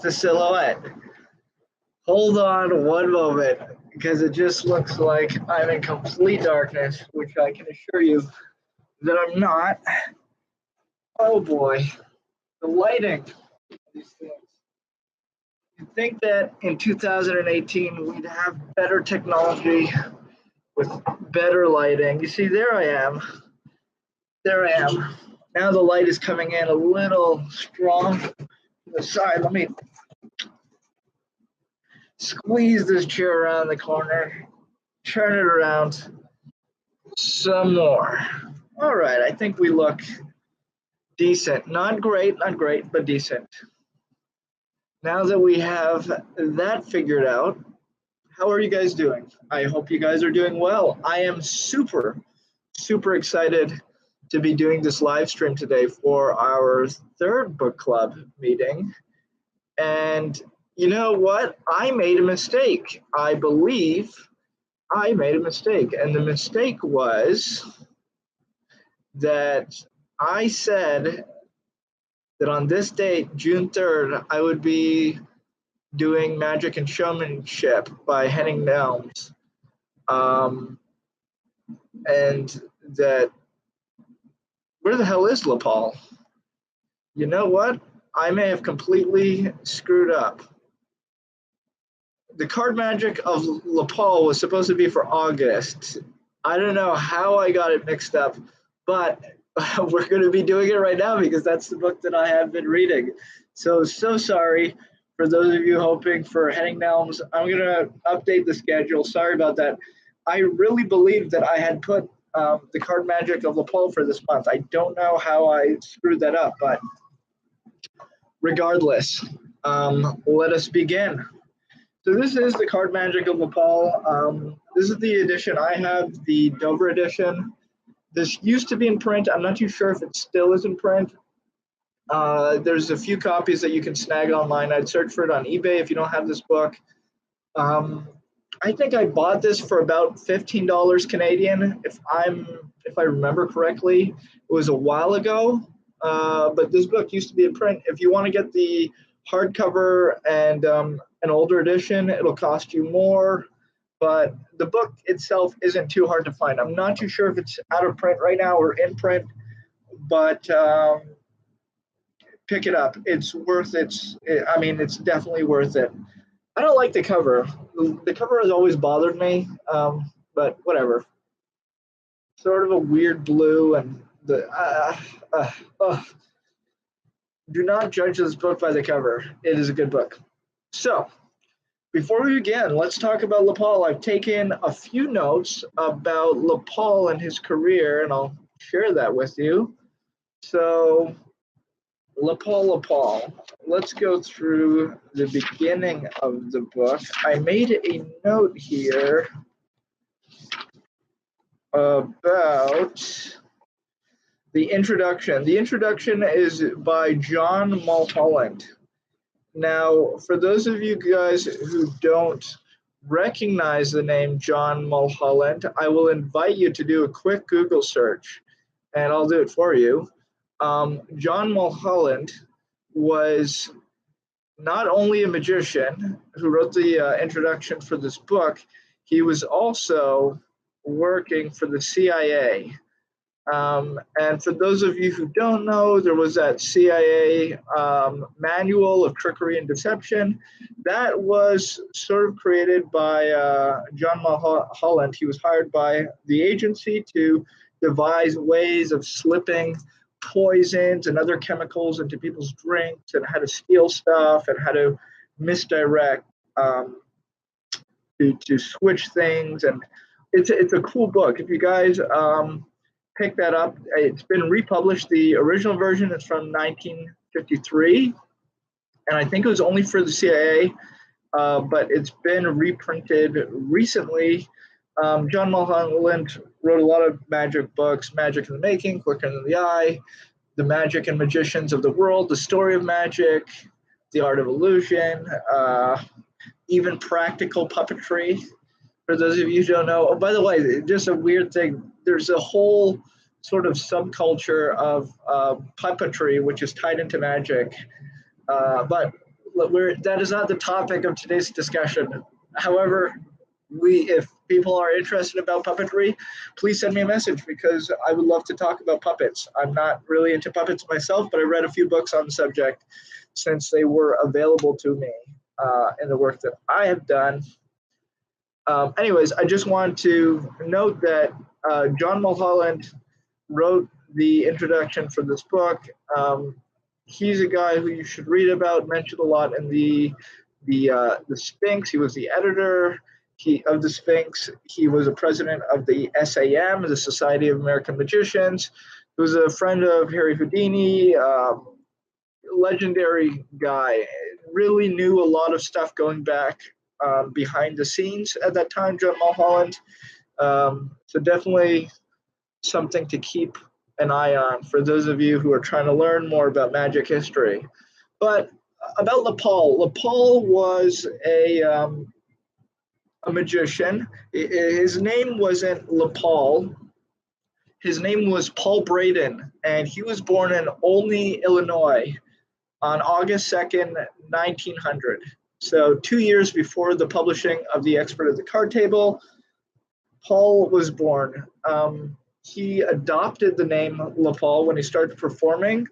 the silhouette. Hold on one moment, because it just looks like I'm in complete darkness, which I can assure you that I'm not. Oh boy, the lighting. These things. You'd think that in 2018 we'd have better technology with better lighting. You see, there I am. There I am. Now the light is coming in a little strong from the side. Let me squeeze this chair around the corner, turn it around some more. All right, I think we look decent. Not great, but decent. Now that we have that figured out, how are you guys doing? I hope you guys are doing well. I am super excited to be doing this live stream today for our third book club meeting. And you know what? I made a mistake. I believe I made a mistake. And the mistake was that I said that on this date, June 3rd, I would be doing Magic and Showmanship by Henning Nelms. And that, where the hell is LePaul? You know what? I may have completely screwed up. The card magic of LePaul was supposed to be for August. I don't know how I got it mixed up, but we're going to be doing it right now because that's the book that I have been reading. So sorry for those of you hoping for Henning Nelms. I'm going to update the schedule. Sorry about that. I really believed that I had put the card magic of LePaul for this month. I don't know how I screwed that up, but regardless, let us begin. So this is the card magic of LePaul. This is the edition I have, the Dover edition. This used to be in print. I'm not too sure if it still is in print. There's a few copies that you can snag online. I'd search for it on eBay if you don't have this book. I think I bought this for about $15 Canadian, if I remember correctly. It was a while ago, but this book used to be in print. If you want to get the hardcover and an older edition, it'll cost you more, but the book itself isn't too hard to find. I'm not too sure if it's out of print right now or in print, but pick it up. It's worth it. I mean, it's definitely worth it. I don't like the cover. The cover has always bothered me, but whatever. Sort of a weird blue, and the do not judge this book by the cover. It is a good book. So, before we begin, let's talk about LePaul. I've taken a few notes about LePaul and his career, and I'll share that with you. So, LePaul. Let's go through the beginning of the book. I made a note here about the introduction. The introduction is by John Mulholland. Now, for those of you guys who don't recognize the name John Mulholland, I will invite you to do a quick Google search, and I'll do it for you. John Mulholland was not only a magician who wrote the introduction for this book, he was also working for the CIA. And for those of you who don't know, there was that CIA manual of trickery and deception that was sort of created by John Mulholland. He was hired by the agency to devise ways of slipping poisons and other chemicals into people's drinks, and how to steal stuff, and how to misdirect, to switch things. And it's a cool book. If you guys pick that up, it's been republished. The original version is from 1953, and I think it was only for the CIA, but it's been reprinted recently. John Mulholland wrote a lot of magic books: Magic in the Making, Quicker Than the Eye, The Magic and Magicians of the World, The Story of Magic, The Art of Illusion, even Practical Puppetry. For those of you who don't know, oh, by the way, just a weird thing, there's a whole sort of subculture of puppetry which is tied into magic. But that is not the topic of today's discussion. However, if people are interested about puppetry, please send me a message because I would love to talk about puppets. I'm not really into puppets myself, but I read a few books on the subject since they were available to me in the work that I have done. Anyways, I just want to note that John Mulholland wrote the introduction for this book. He's a guy who you should read about, mentioned a lot in the Sphinx. He was the editor of the Sphinx. He was a president of the SAM, the Society of American Magicians. He was a friend of Harry Houdini, legendary guy. Really knew a lot of stuff going back behind the scenes at that time, John Mulholland. So definitely something to keep an eye on for those of you who are trying to learn more about magic history. But about LePaul. LePaul was a magician. His name wasn't LePaul. His name was Paul Braden, and he was born in Olney, Illinois on August 2nd, 1900. So 2 years before the publishing of The Expert at the Card Table, Paul was born. He adopted the name LePaul when he started performing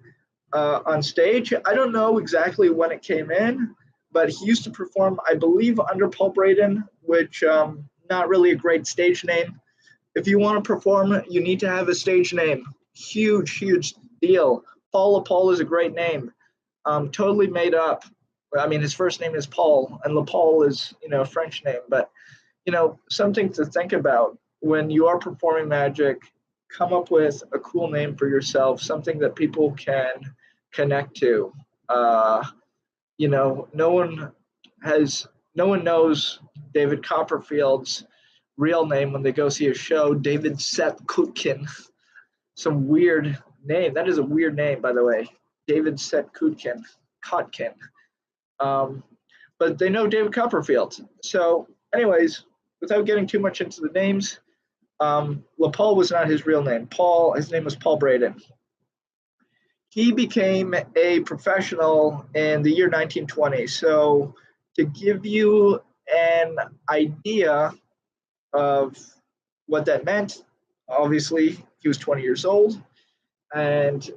on stage. I don't know exactly when it came in, but he used to perform, I believe, under Paul Braden, which not really a great stage name. If you want to perform, you need to have a stage name. Huge, huge deal. Paul LePaul is a great name. Totally made up. I mean, his first name is Paul, and LePaul is, a French name. But, something to think about when you are performing magic. Come up with a cool name for yourself, something that people can connect to. No one knows David Copperfield's real name when they go see a show, David Seth Kutkin. Some weird name. That is a weird name, by the way. David Seth Kutkin. But they know David Copperfield. So anyways, without getting too much into the names, LePaul was not his real name. His name was Paul Braden. He became a professional in the year 1920. So to give you an idea of what that meant, obviously he was 20 years old, and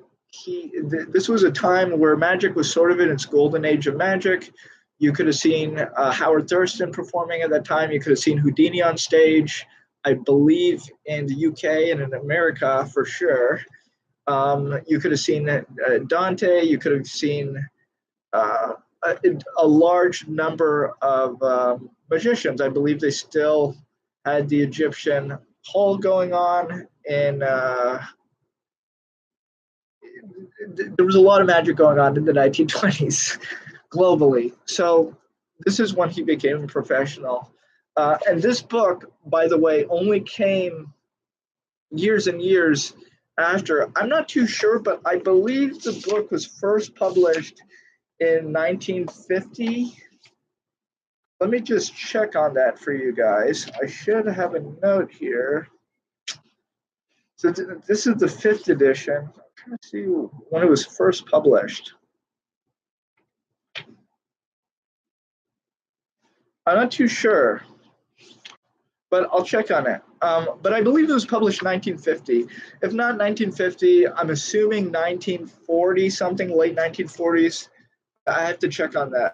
this was a time where magic was sort of in its golden age of magic. You could have seen Howard Thurston performing at that time. You could have seen Houdini on stage. I believe in the UK and in America for sure. You could have seen Dante. You could have seen a large number of magicians. I believe they still had the Egyptian hall going on, and there was a lot of magic going on in the 1920s globally. So this is when he became a professional. And this book, by the way, only came years and years after. I'm not too sure, but I believe the book was first published in 1950. Let me just check on that for you guys. I should have a note here. So this is the 5th edition. I'm trying to see when it was first published. I'm not too sure, but I'll check on it. But I believe it was published in 1950. If not 1950, I'm assuming 1940 something, late 1940s. I have to check on that.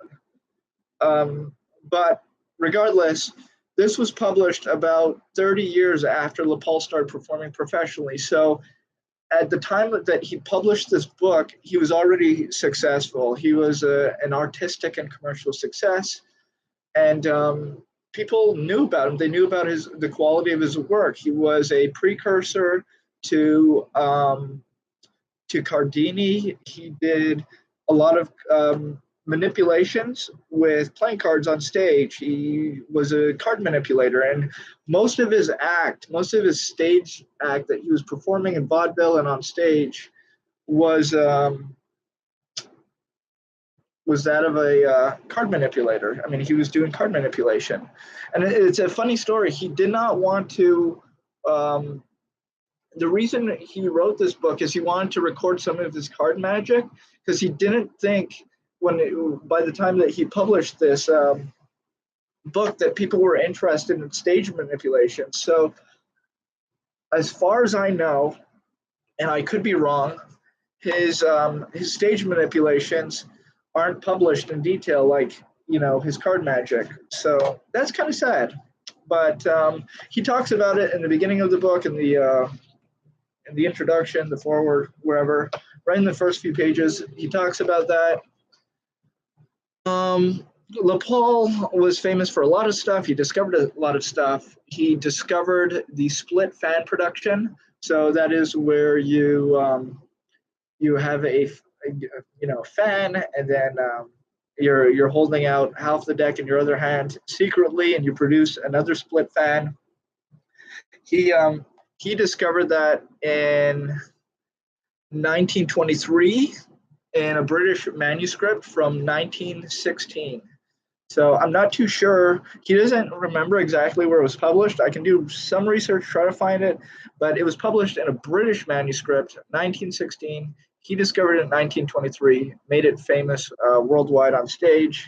But regardless, this was published about 30 years after LePaul started performing professionally. So at the time that he published this book, he was already successful. He was an artistic and commercial success. And people knew about him. They knew about the quality of his work. He was a precursor to Cardini. He did a lot of manipulations with playing cards on stage. He was a card manipulator, and most of his stage act that he was performing in vaudeville and on stage was that of a card manipulator. I mean, he was doing card manipulation. And it's a funny story. He did not want to, the reason he wrote this book is he wanted to record some of his card magic because he didn't think by the time that he published this book, that people were interested in stage manipulation. So, as far as I know, and I could be wrong, his stage manipulations aren't published in detail like his card magic. So that's kind of sad. But he talks about it in the beginning of the book, in the introduction, the foreword, wherever, right in the first few pages, he talks about that. LePaul was famous for a lot of stuff. He discovered a lot of stuff. He discovered the split fan production. So that is where you have a fan, and then you're holding out half the deck in your other hand secretly, and you produce another split fan. He he discovered that in 1923 in a British manuscript from 1916. So I'm not too sure. He doesn't remember exactly where it was published. I can do some research, try to find it, but it was published in a British manuscript, 1916. He discovered it in 1923, made it famous worldwide on stage.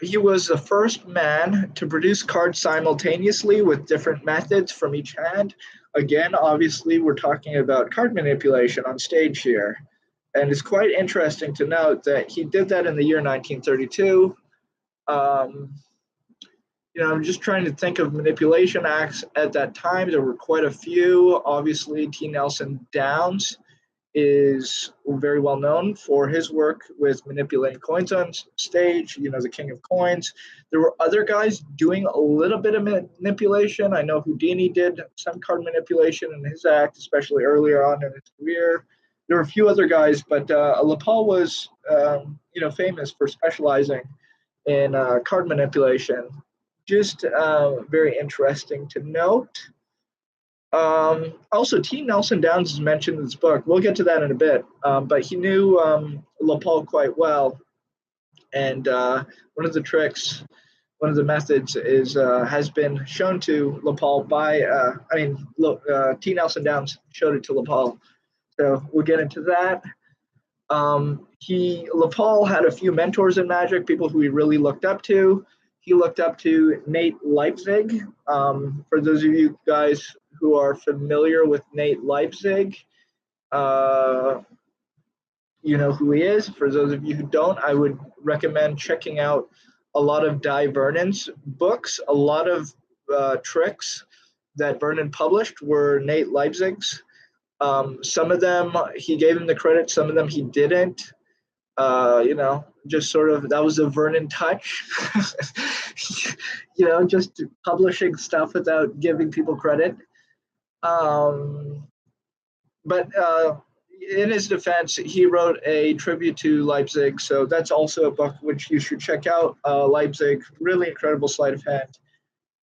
He was the first man to produce cards simultaneously with different methods from each hand. Again, obviously, we're talking about card manipulation on stage here. And it's quite interesting to note that he did that in the year 1932. I'm just trying to think of manipulation acts at that time. There were quite a few. Obviously, T. Nelson Downs is very well known for his work with manipulating coins on stage, the king of coins. There were other guys doing a little bit of manipulation. I know Houdini did some card manipulation in his act, especially earlier on in his career. There were a few other guys, but LePaul was, famous for specializing in card manipulation. Just very interesting to note. Also, T. Nelson Downs is mentioned in this book. We'll get to that in a bit. But he knew LePaul quite well. And one of the tricks, one of the methods is has been shown to LePaul by, T. Nelson Downs showed it to LePaul. So we'll get into that. LePaul had a few mentors in magic, people who he really looked up to. He looked up to Nate Leipzig. For those of you guys who are familiar with Nate Leipzig, you know who he is. For those of you who don't, I would recommend checking out a lot of Di Vernon's books. A lot of tricks that Vernon published were Nate Leipzig's. Some of them he gave him the credit, some of them he didn't. Just sort of, that was a Vernon touch. Just publishing stuff without giving people credit. But in his defense, he wrote a tribute to Leipzig, so that's also a book which you should check out. Leipzig, really incredible sleight of hand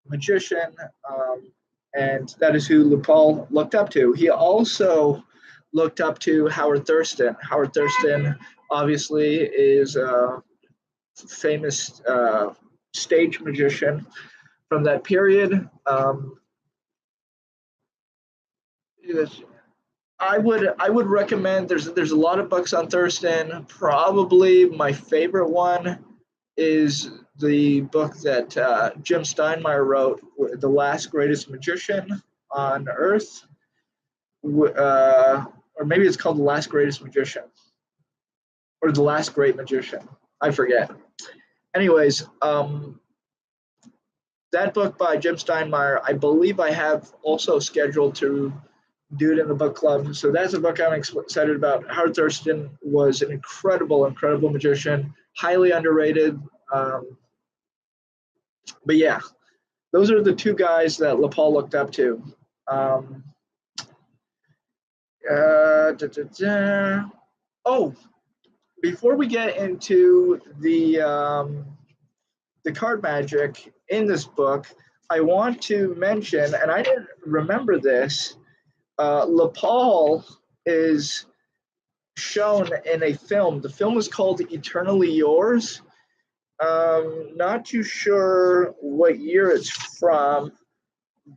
magician, and that is who LePaul looked up to. He also looked up to Howard Thurston. Howard Thurston obviously is a famous stage magician from that period. I would recommend. There's a lot of books on Thurston. Probably my favorite one is the book that Jim Steinmeier wrote, "The Last Greatest Magician on Earth," or maybe it's called "The Last Greatest Magician," or "The Last Great Magician." I forget. Anyways, that book by Jim Steinmeier, I believe I have also scheduled to do it in the book club. So that's a book I'm excited about. Howard Thurston was an incredible, incredible magician, highly underrated. But yeah, those are the two guys that LePaul looked up to. Oh, before we get into the card magic in this book, I want to mention, and I didn't remember this, LePaul is shown in a film. The film is called Eternally Yours. Not too sure what year it's from,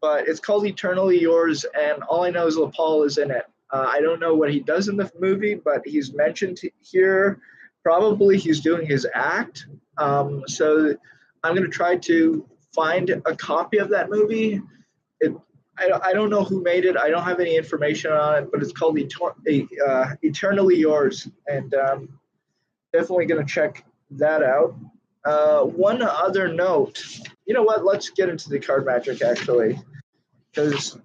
but it's called Eternally Yours, and all I know is LePaul is in it. I don't know what he does in the movie, but he's mentioned here. Probably he's doing his act. So I'm going to try to find a copy of that movie. It, I don't know who made it. I don't have any information on it, but it's called Eternally Yours. And definitely going to check that out. One other note. You know what? Let's get into the card magic actually, because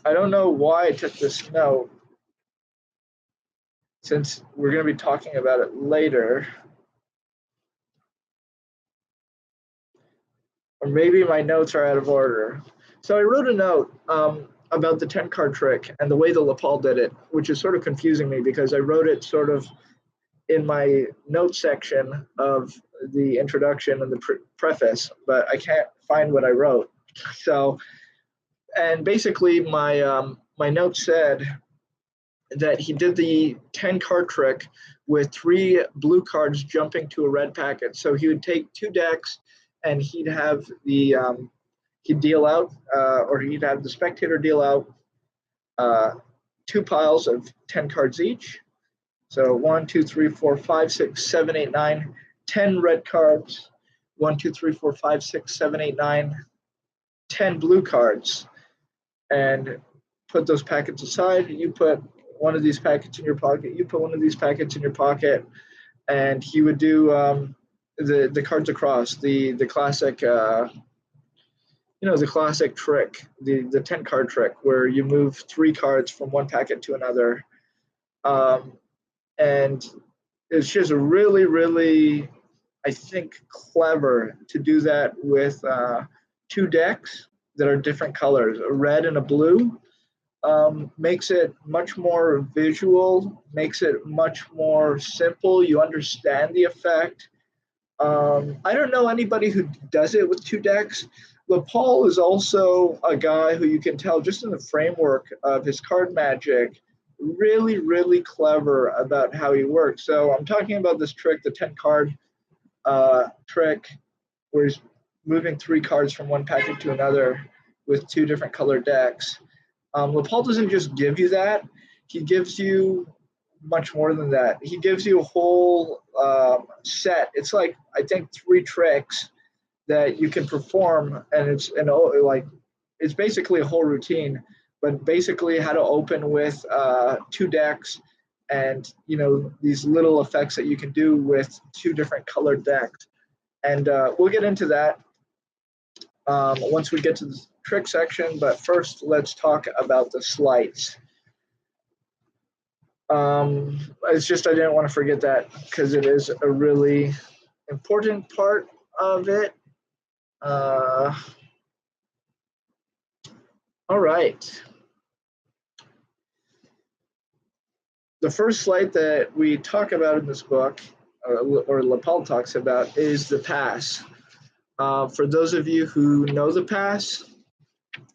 I don't know why I took this note, since we're going to be talking about it later. Or maybe my notes are out of order. So I wrote a note about the 10 card trick and the way the LePaul did it, which is sort of confusing me because I wrote it sort of in my note section of the introduction and the preface, but I can't find what I wrote. So, and basically my note said that he did the 10 card trick with 3 blue cards jumping to a red packet. So he would take 2 decks and he'd have he'd deal out, or he'd have the spectator deal out 2 piles of 10 cards each. So 1, 2, 3, 4, 5, 6, 7, 8, 9, 10 red cards. 1, 2, 3, 4, 5, 6, 7, 8, 9, 10 blue cards, and put those packets aside. You put one of these packets in your pocket. You put one of these packets in your pocket, and he would do the cards across, the classic the classic trick, the 10 card trick, where you move 3 cards from one packet to another. And it's just really, really, I think, clever to do that with 2 decks that are different colors, a red and a blue. Makes it much more visual, makes it much more simple. You understand the effect. I don't know anybody who does it with 2 decks. LePaul is also a guy who you can tell just in the framework of his card magic, really, really clever about how he works. So I'm talking about this trick, the 10 card trick, where he's moving 3 cards from one packet to another with 2 different colored decks. LePaul doesn't just give you that, he gives you much more than that. He gives you a whole set. It's like, I think, 3 tricks that you can perform, and it's basically a whole routine, but basically how to open with 2 decks, and these little effects that you can do with 2 different colored decks. And we'll get into that once we get to the trick section, but first let's talk about the sleights. It's just I didn't want to forget that because it is a really important part of it. All right. The first sleight that we talk about in this book, or LePaul talks about, is the pass. For those of you who know the pass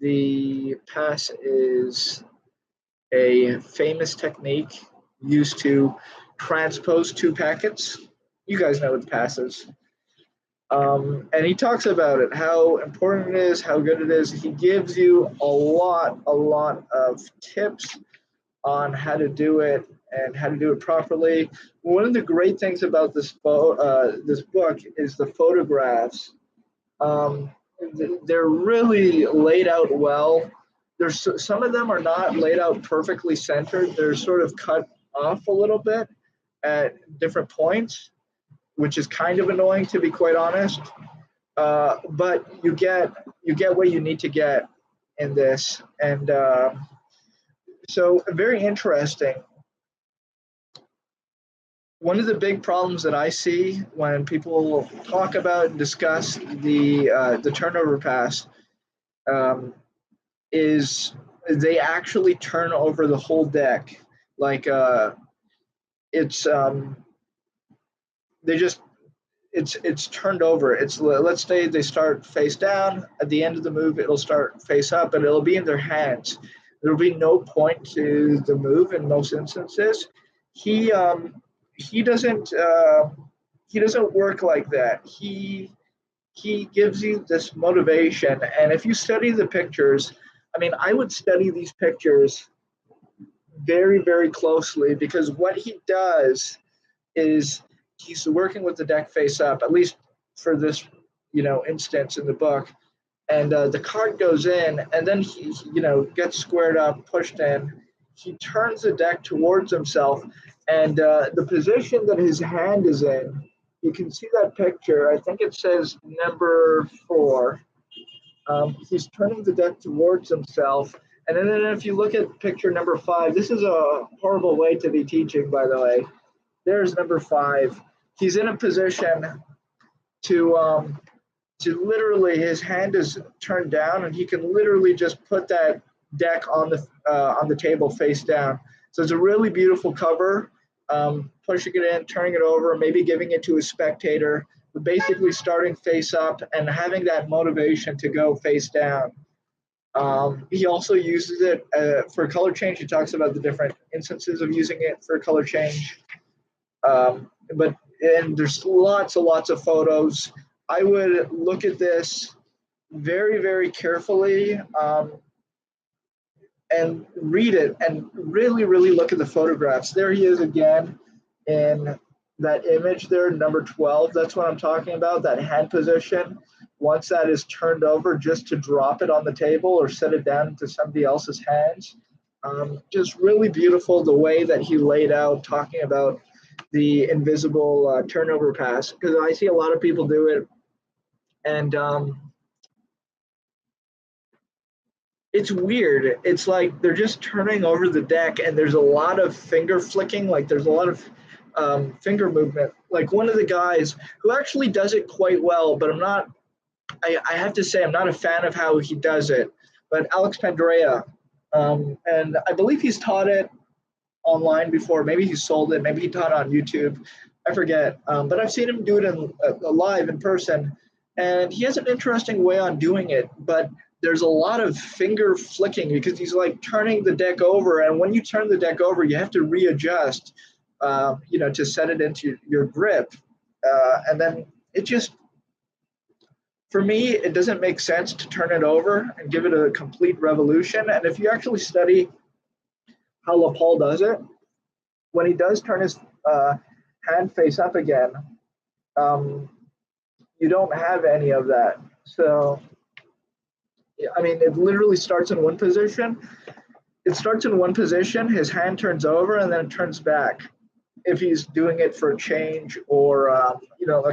is a famous technique used to transpose 2 packets. You guys know what the pass is. And he talks about it, how important it is, how good it is. He gives you a lot of tips on how to do it and how to do it properly. One of the great things about this book is the photographs. They're really laid out well. There's some of them are not laid out perfectly centered. They're sort of cut off a little bit at different points, which is kind of annoying, to be quite honest. But you get what you need to get in this, and so very interesting. One of the big problems that I see when people talk about and discuss the turnover pass is they actually turn over the whole deck. Like it's turned over. Let's say they start face down. At the end of the move, it'll start face up, and it'll be in their hands. There'll be no point to the move in most instances. He doesn't work like that. He gives you this motivation, and if you study the pictures, I mean, I would study these pictures very, very closely, because what he does is he's working with the deck face up, at least for this, instance in the book. And the card goes in, and then he, gets squared up, pushed in. He turns the deck towards himself, and the position that his hand is in, you can see that picture. I think it says number 4. He's turning the deck towards himself. And then if you look at picture number 5, this is a horrible way to be teaching, by the way. There's number 5. He's in a position to literally, his hand is turned down, and he can literally just put that deck on the table face down. So it's a really beautiful cover. Pushing it in, turning it over, maybe giving it to a spectator, but basically starting face up and having that motivation to go face down. He also uses it for color change. He talks about the different instances of using it for color change. And there's lots of photos. I would look at this very, very carefully, and read it, and really, really look at the photographs. There he is again in that image there, number 12. That's what I'm talking about, that hand position. Once that is turned over, just to drop it on the table or set it down into somebody else's hands. Just really beautiful the way that he laid out, talking about the invisible turnover pass, because I see a lot of people do it, and it's weird. It's like they're just turning over the deck, and there's a lot of finger flicking, like there's a lot of finger movement. Like one of the guys who actually does it quite well, but I have to say I'm not a fan of how he does it, but Alex Pandrea, and I believe he's taught it online before. Maybe he sold it, maybe he taught it on YouTube, I forget, but I've seen him do it live in person, and he has an interesting way on doing it, but there's a lot of finger flicking, because he's like turning the deck over, and when you turn the deck over, you have to readjust, to set it into your grip, and then it just, for me, it doesn't make sense to turn it over and give it a complete revolution. And if you actually study how LePaul does it, when he does turn his hand face up again, you don't have any of that. So, I mean, it literally starts in one position. It starts in one position, his hand turns over, and then it turns back if he's doing it for a change or, a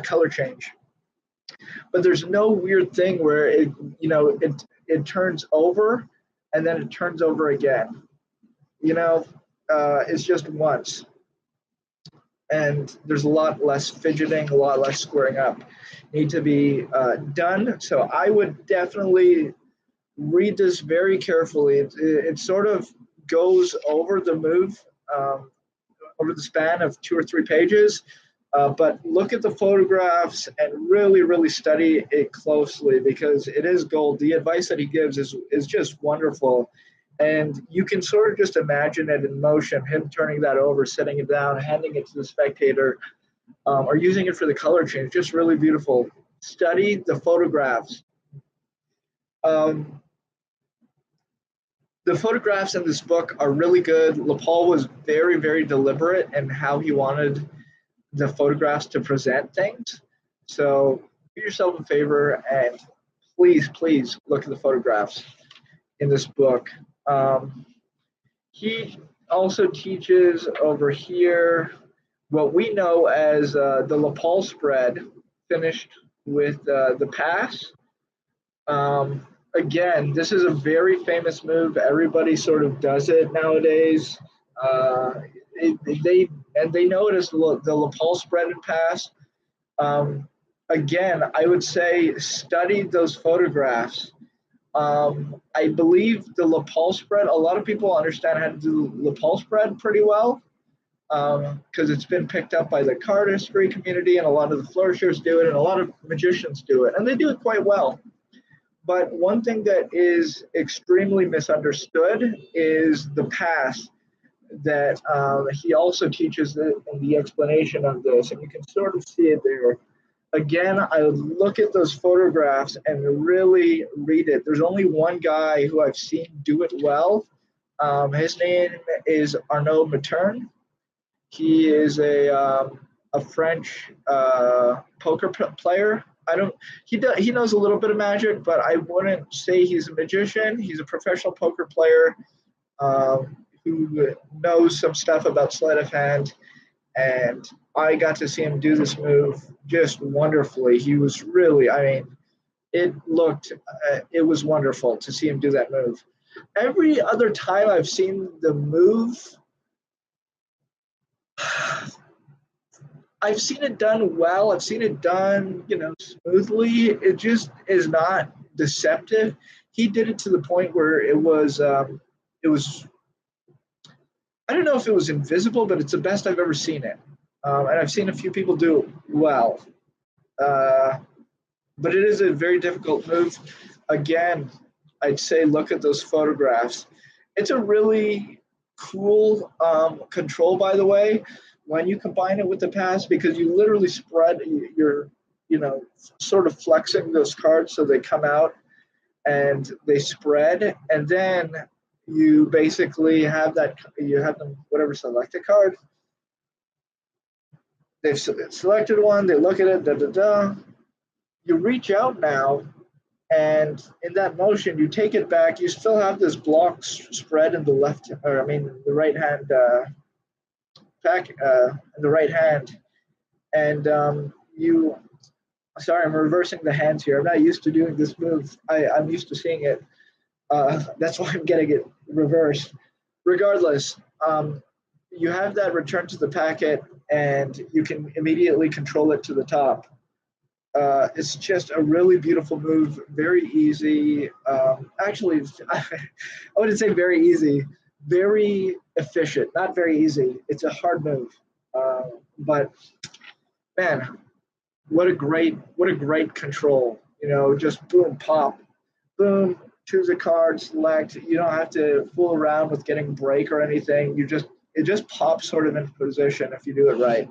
color change. But there's no weird thing where it turns over and then it turns over again. It's just once. And there's a lot less fidgeting, a lot less squaring up need to be done. So I would definitely read this very carefully. It sort of goes over the move, over the span of 2 or 3 pages. But look at the photographs and really, really study it closely, because it is gold. The advice that he gives is just wonderful. And you can sort of just imagine it in motion, him turning that over, setting it down, handing it to the spectator, or using it for the color change. Just really beautiful. Study the photographs. The photographs in this book are really good. LePaul was very, very deliberate in how he wanted the photographs to present things. So do yourself a favor and please look at the photographs in this book. He also teaches over here what we know as the LePaul spread, finished with the pass. Again, this is a very famous move. Everybody sort of does it nowadays. They know it as the LePaul spread and pass. Again, I would say study those photographs. I believe the LePaul spread, a lot of people understand how to do the LePaul spread pretty well, because it's been picked up by the cardistry community, and a lot of the flourishers do it, and a lot of magicians do it, and they do it quite well. But one thing that is extremely misunderstood is the pass that he also teaches in the explanation of this, and you can sort of see it there. again, I would look at those photographs and really read it. There's only one guy who I've seen do it well. His name is Arnaud Materne. He is a French poker player. I don't. He knows a little bit of magic, but I wouldn't say he's a magician. He's a professional poker player who knows some stuff about sleight of hand, and I got to see him do this move just wonderfully. He was really, I mean, it was wonderful to see him do that move. Every other time I've seen the move, I've seen it done well. I've seen it done, smoothly. It just is not deceptive. He did it to the point where it was. I don't know if it was invisible, but it's the best I've ever seen it. And I've seen a few people do it well. But it is a very difficult move. Again, I'd say look at those photographs. It's a really cool control, by the way, when you combine it with the pass, because you literally spread, you're, sort of flexing those cards so they come out and they spread, and then you basically have them, whatever, select a card. They've selected one, they look at it, da da da. You reach out now, and in that motion, you take it back. You still have this block spread in the the right hand in the right hand, and you. Sorry, I'm reversing the hands here. I'm not used to doing this move. I'm used to seeing it. That's why I'm getting it reversed. Regardless, you have that return to the packet, and you can immediately control it to the top. It's just a really beautiful move, very easy. Actually, I wouldn't say very easy, very efficient, not very easy. It's a hard move. But man, what a great control. Just boom, pop, boom, choose a card, select. You don't have to fool around with getting break or anything. It just pops sort of into position if you do it right.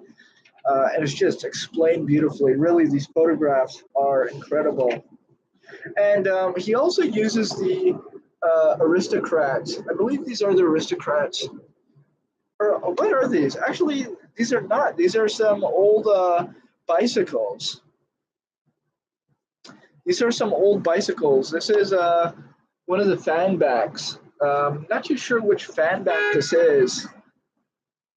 And it's just explained beautifully. Really, these photographs are incredible. And he also uses the aristocrats. I believe these are the aristocrats. Or what are these? Actually, these are not. These are some old bicycles. These are some old bicycles. This is one of the fan backs. Not too sure which fan back this is,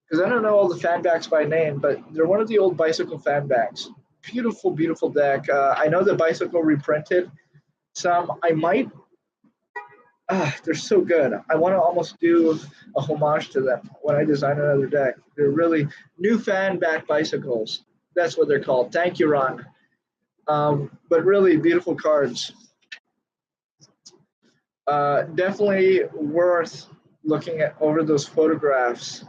because I don't know all the fan backs by name, but they're one of the old bicycle fan backs. Beautiful, beautiful deck. I know the bicycle reprinted some. I might. They're so good. I want to almost do a homage to them when I design another deck. They're really new fan back bicycles. That's what they're called. Thank you, Ron. But really beautiful cards. Definitely worth looking at over those photographs.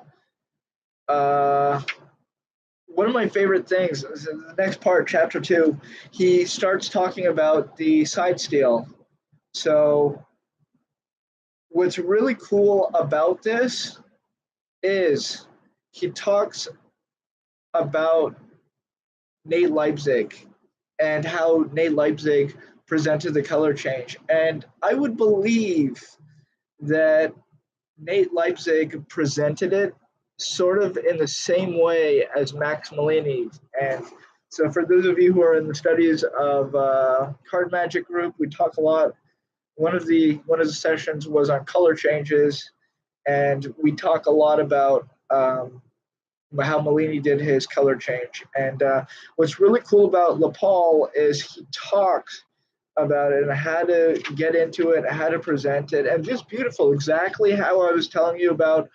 One of my favorite things is in the next part, chapter 2, he starts talking about the side steal. So what's really cool about this is he talks about Nate Leipzig and how Nate Leipzig presented the color change. And I would believe that Nate Leipzig presented it sort of in the same way as Max Malini. And so for those of you who are in the studies of card magic group, we talk a lot. One of the sessions was on color changes, and we talk a lot about how Malini did his color change. And what's really cool about LePaul is he talks about it and how to get into it, how to present it, and just beautiful, exactly how I was telling you about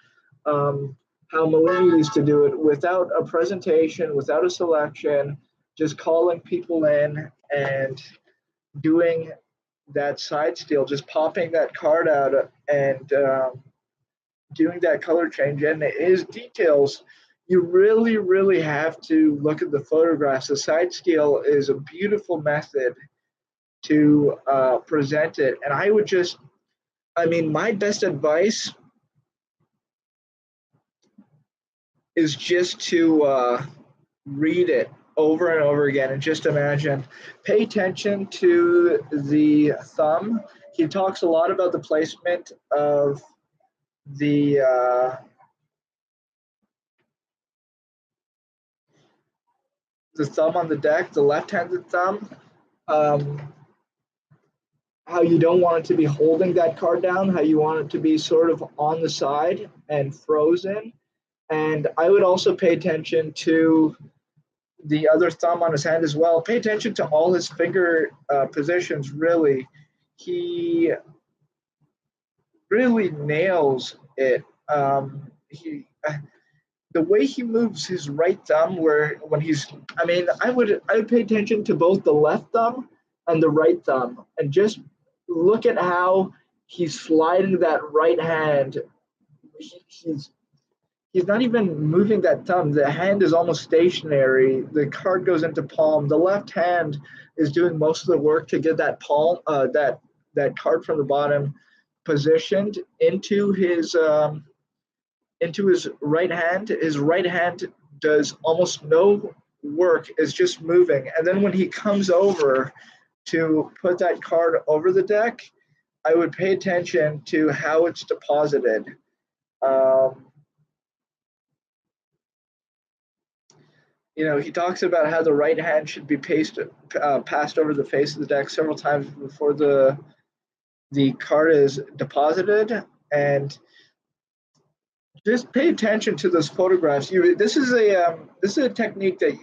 how Malini used to do it, without a presentation, without a selection, just calling people in and doing that side steal, just popping that card out and doing that color change. And his details, you really, really have to look at the photographs. The side steal is a beautiful method to present it. And I would just, my best advice is just to read it over and over again. And just imagine, pay attention to the thumb. He talks a lot about the placement of the thumb on the deck, the left-handed thumb. Um, how you don't want it to be holding that card down, how you want it to be sort of on the side and frozen. And I would also pay attention to the other thumb on his hand as well. Pay attention to all his finger positions, really. He really nails it. The way he moves his right thumb, where when I would pay attention to both the left thumb and the right thumb, and just look at how he's sliding that right hand. He's not even moving that thumb. The hand is almost stationary. The card goes into palm. The left hand is doing most of the work to get that palm, that card from the bottom, positioned into his right hand. His right hand does almost no work. It's just moving. And then when he comes over to put that card over the deck, I would pay attention to how it's deposited. He talks about how the right hand should be passed over the face of the deck several times before the card is deposited. And just pay attention to those photographs. This is a technique that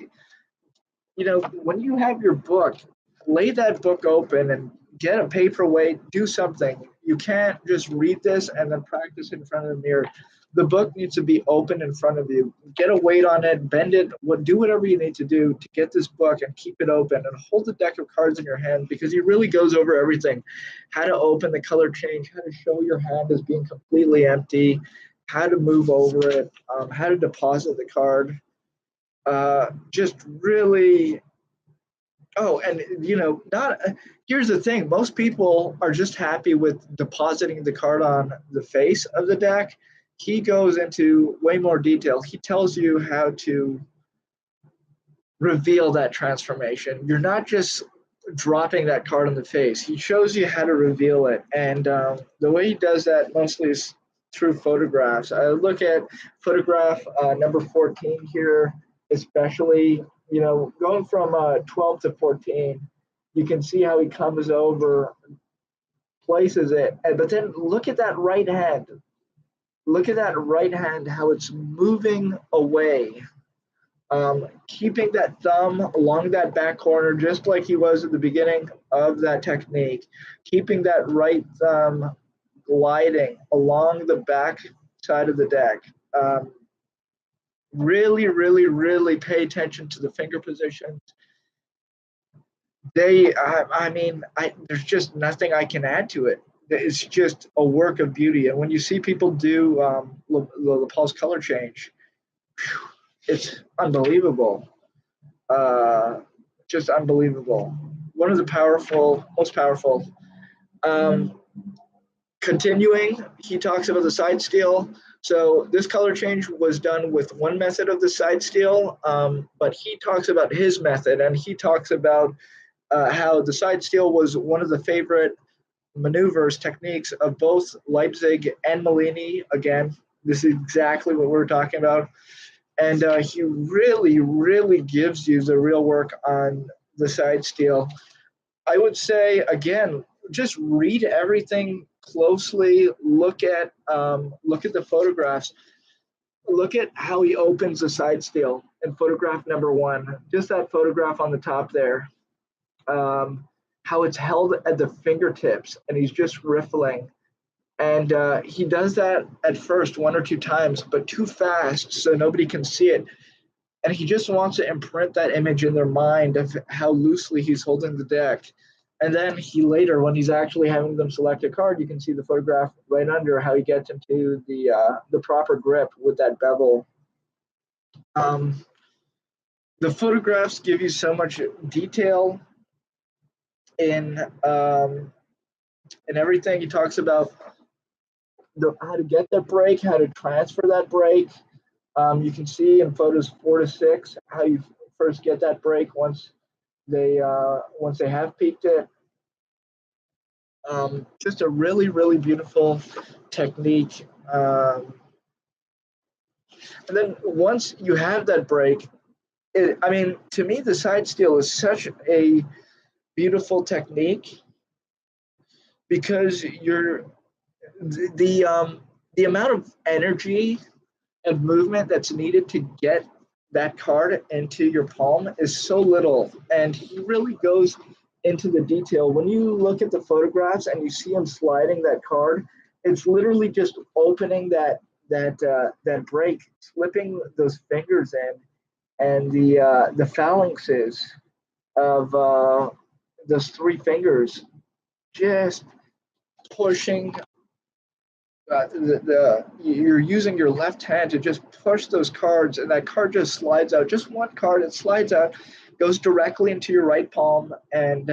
when you have your book, lay that book open and get a paperweight, do something. You can't just read this and then practice in front of the mirror. The book needs to be open in front of you. Get a weight on it, bend it, do whatever you need to do to get this book and keep it open, and hold the deck of cards in your hand, because he really goes over everything. How to open the color change, how to show your hand as being completely empty, how to move over it, how to deposit the card. Just really. Oh, and here's the thing. Most people are just happy with depositing the card on the face of the deck. He goes into way more detail. He tells you how to reveal that transformation. You're not just dropping that card on the face. He shows you how to reveal it. And the way he does that mostly is through photographs. I look at photograph number 14 here, especially. Going from 12 to 14, you can see how he comes over, places it, but then look at that right hand. Look at that right hand, how it's moving away, keeping that thumb along that back corner, just like he was at the beginning of that technique, keeping that right thumb gliding along the back side of the deck. Really, really, really pay attention to the finger positions. There's just nothing I can add to it. It's just a work of beauty. And when you see people do LePaul's color change, it's unbelievable. Just unbelievable. One of the most powerful. Continuing, he talks about the side steal. So this color change was done with one method of the side steal, but he talks about his method, and he talks about how the side steal was one of the favorite maneuvers, techniques of both Leipzig and Mellini. Again, this is exactly what we're talking about. And he really, really gives you the real work on the side steal. I would say, again, just read everything closely. Look at the photographs. Look at how he opens the side steal in photograph number 1. Just that photograph on the top there. How it's held at the fingertips, and he's just riffling. And he does that at first 1 or 2 times, but too fast so nobody can see it. And he just wants to imprint that image in their mind of how loosely he's holding the deck. And then he later, when he's actually having them select a card, you can see the photograph right under how he gets into the proper grip with that bevel. The photographs give you so much detail in everything. He talks about how to get that break, how to transfer that break. You can see in photos 4 to 6 how you first get that break once they have peaked it. Just a really, really beautiful technique. And then once you have that break, I mean, to me, the side steal is such a beautiful technique because the amount of energy and movement that's needed to get that card into your palm is so little, and he really goes into the detail. When you look at the photographs and you see him sliding that card, it's literally just opening that break, slipping those fingers in, and the phalanxes of those three fingers just pushing. You're using your left hand to just push those cards, and that card just slides out. Just one card, it slides out, goes directly into your right palm, and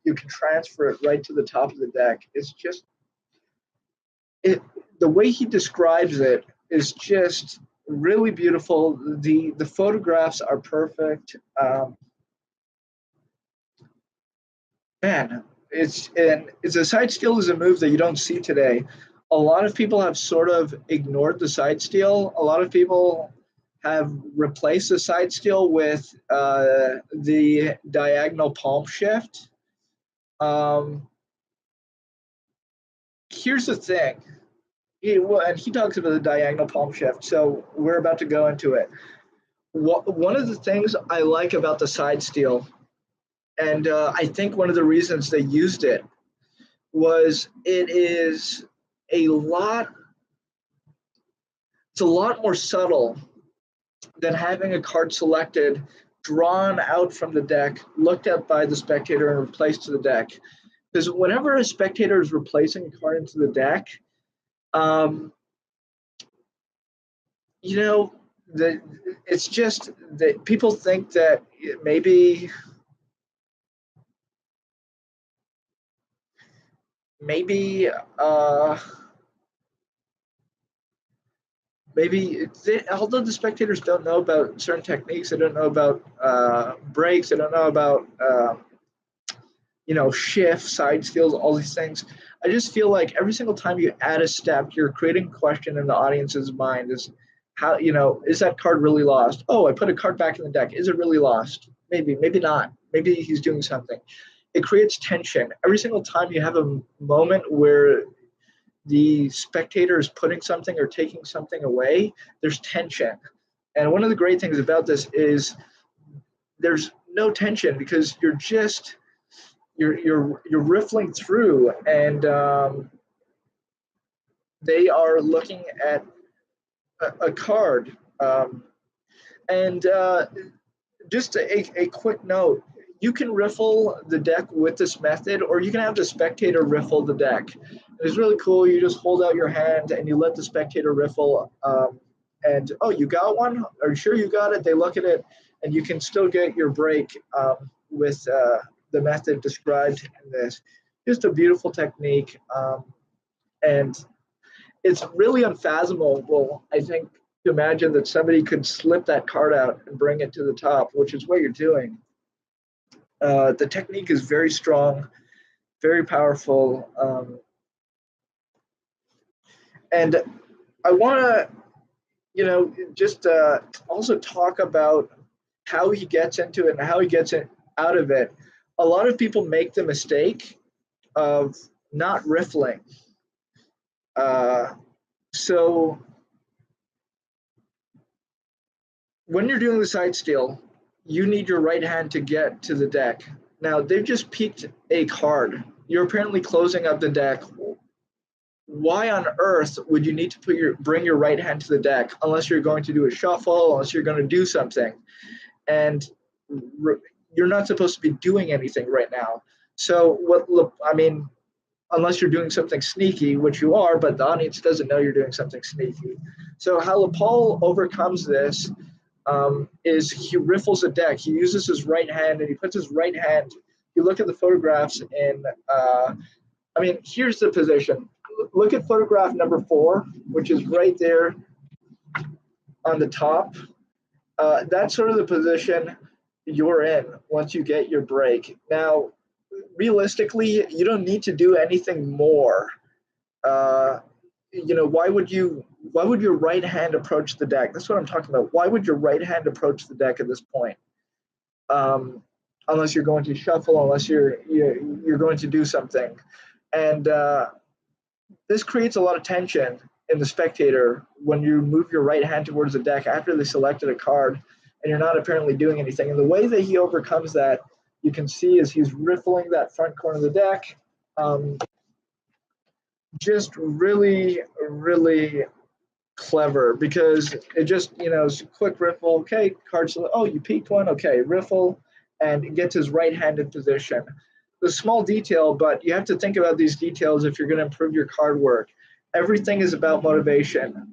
you can transfer it right to the top of the deck. It's just the way he describes it is just really beautiful. The photographs are perfect. Man, it's a side steal is a move that you don't see today. A lot of people have sort of ignored the side steal. A lot of people have replaced the side steal with the diagonal palm shift. Here's the thing. And he talks about the diagonal palm shift, so we're about to go into it. One of the things I like about the side steal, and I think one of the reasons they used it, was it's a lot more subtle than having a card selected, drawn out from the deck, looked at by the spectator, and replaced to the deck. Because whenever a spectator is replacing a card into the deck, it's just that people think that maybe although the spectators don't know about certain techniques, they don't know about breaks, they don't know about shifts, side steals, all these things. I just feel like every single time you add a step, you're creating a question in the audience's mind: is how is that card really lost? Oh, I put a card back in the deck. Is it really lost? Maybe not. Maybe he's doing something. It creates tension every single time you have a moment where the spectator is putting something or taking something away. There's tension, and one of the great things about this is there's no tension because you're riffling through, and they are looking at a card. And just a quick note: you can riffle the deck with this method, or you can have the spectator riffle the deck. It's really cool. You just hold out your hand and you let the spectator riffle. And oh, you got one? Are you sure you got it? They look at it, and you can still get your break with the method described in this. Just a beautiful technique, and it's really unfathomable, I think, to imagine that somebody could slip that card out and bring it to the top, which is what you're doing. The technique is very strong, very powerful, and I want to, just also talk about how he gets into it and how he gets it out of it. A lot of people make the mistake of not riffling. So when you're doing the side steal, you need your right hand to get to the deck. Now, they've just peeked a card. You're apparently closing up the deck. Why on earth would you need to bring your right hand to the deck unless you're going to do a shuffle, unless you're going to do something? And you're not supposed to be doing anything right now. So unless you're doing something sneaky, which you are, but the audience doesn't know you're doing something sneaky. So how LePaul overcomes this is he riffles a deck. He uses his right hand, and he puts his right hand. You look at the photographs, and here's the position. Look at photograph number 4, which is right there on the top. That's sort of the position you're in once you get your break. Now, realistically, you don't need to do anything more. Uh, why would your right hand approach the deck? That's what I'm talking about. Why would your right hand approach the deck at this point? Um, unless you're going to shuffle, unless you're going to do something, and this creates a lot of tension in the spectator when you move your right hand towards the deck after they selected a card and you're not apparently doing anything. And the way that he overcomes that, you can see, is he's riffling that front corner of the deck. Just really, really clever, because it just, it's a quick riffle. Okay, cards. Oh, you peeked one. Okay, riffle, and it gets his right hand in position. The small detail, but you have to think about these details if you're going to improve your card work. Everything is about motivation.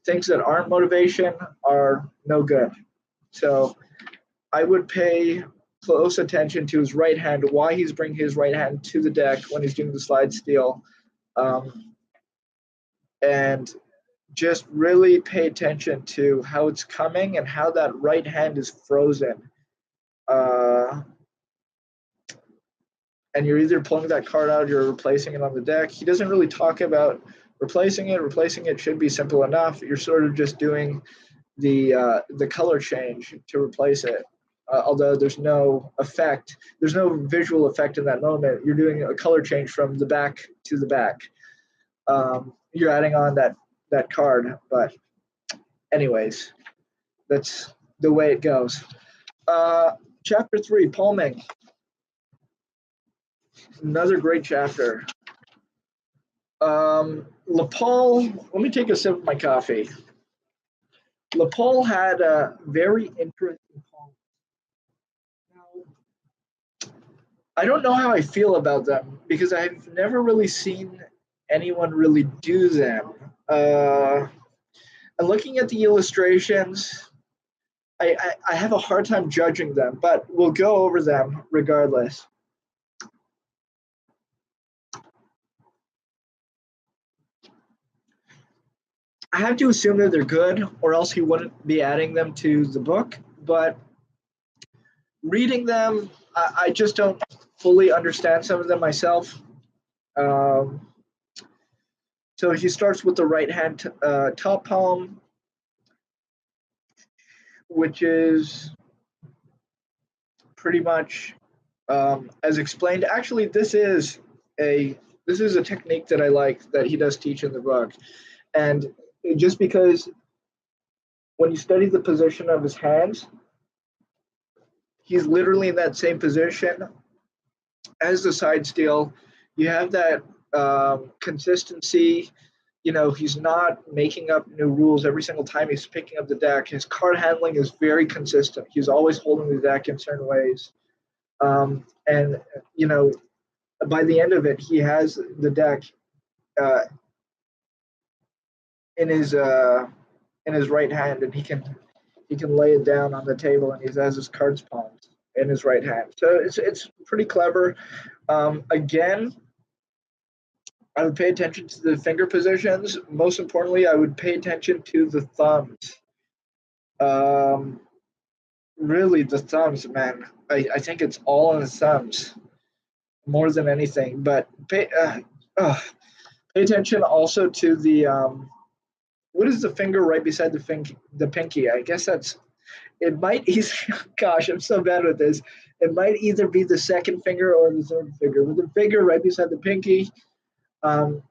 Things that aren't motivation are no good. So I would pay close attention to his right hand, why he's bringing his right hand to the deck when he's doing the slide steal, and just really pay attention to how it's coming and how that right hand is frozen. And you're either pulling that card out or you're replacing it on the deck. He doesn't really talk about replacing it. Replacing it should be simple enough. You're sort of just doing the color change to replace it. Although there's no effect, there's no visual effect in that moment. You're doing a color change from the back to the back. You're adding on that card, but anyways, that's the way it goes. Chapter 3, Palming. Another great chapter. LePaul, let me take a sip of my coffee. LePaul had a very interesting palm. Now, I don't know how I feel about them because I've never really seen anyone really do them. And looking at the illustrations, I have a hard time judging them, but we'll go over them regardless. I have to assume that they're good, or else he wouldn't be adding them to the book. But reading them, I just don't fully understand some of them myself. So he starts with the right hand top palm, which is pretty much as explained. Actually, this is a technique that I like that he does teach in the book, and just because when you study the position of his hands, he's literally in that same position as the side steal. You have that consistency. He's not making up new rules every single time he's picking up the deck. His card handling is very consistent. He's always holding the deck in certain ways. And by the end of it, he has the deck in his right hand, and he can lay it down on the table, and he has his cards palmed in his right hand. So it's pretty clever. Again, I would pay attention to the finger positions. Most importantly, I would pay attention to the thumbs. Really, the thumbs, man. I think it's all in the thumbs more than anything. But pay attention also to the what is the finger right beside the pinky? I guess it might either. Gosh, I'm so bad with this. It might either be the second finger or the third finger. With the finger right beside the pinky, pay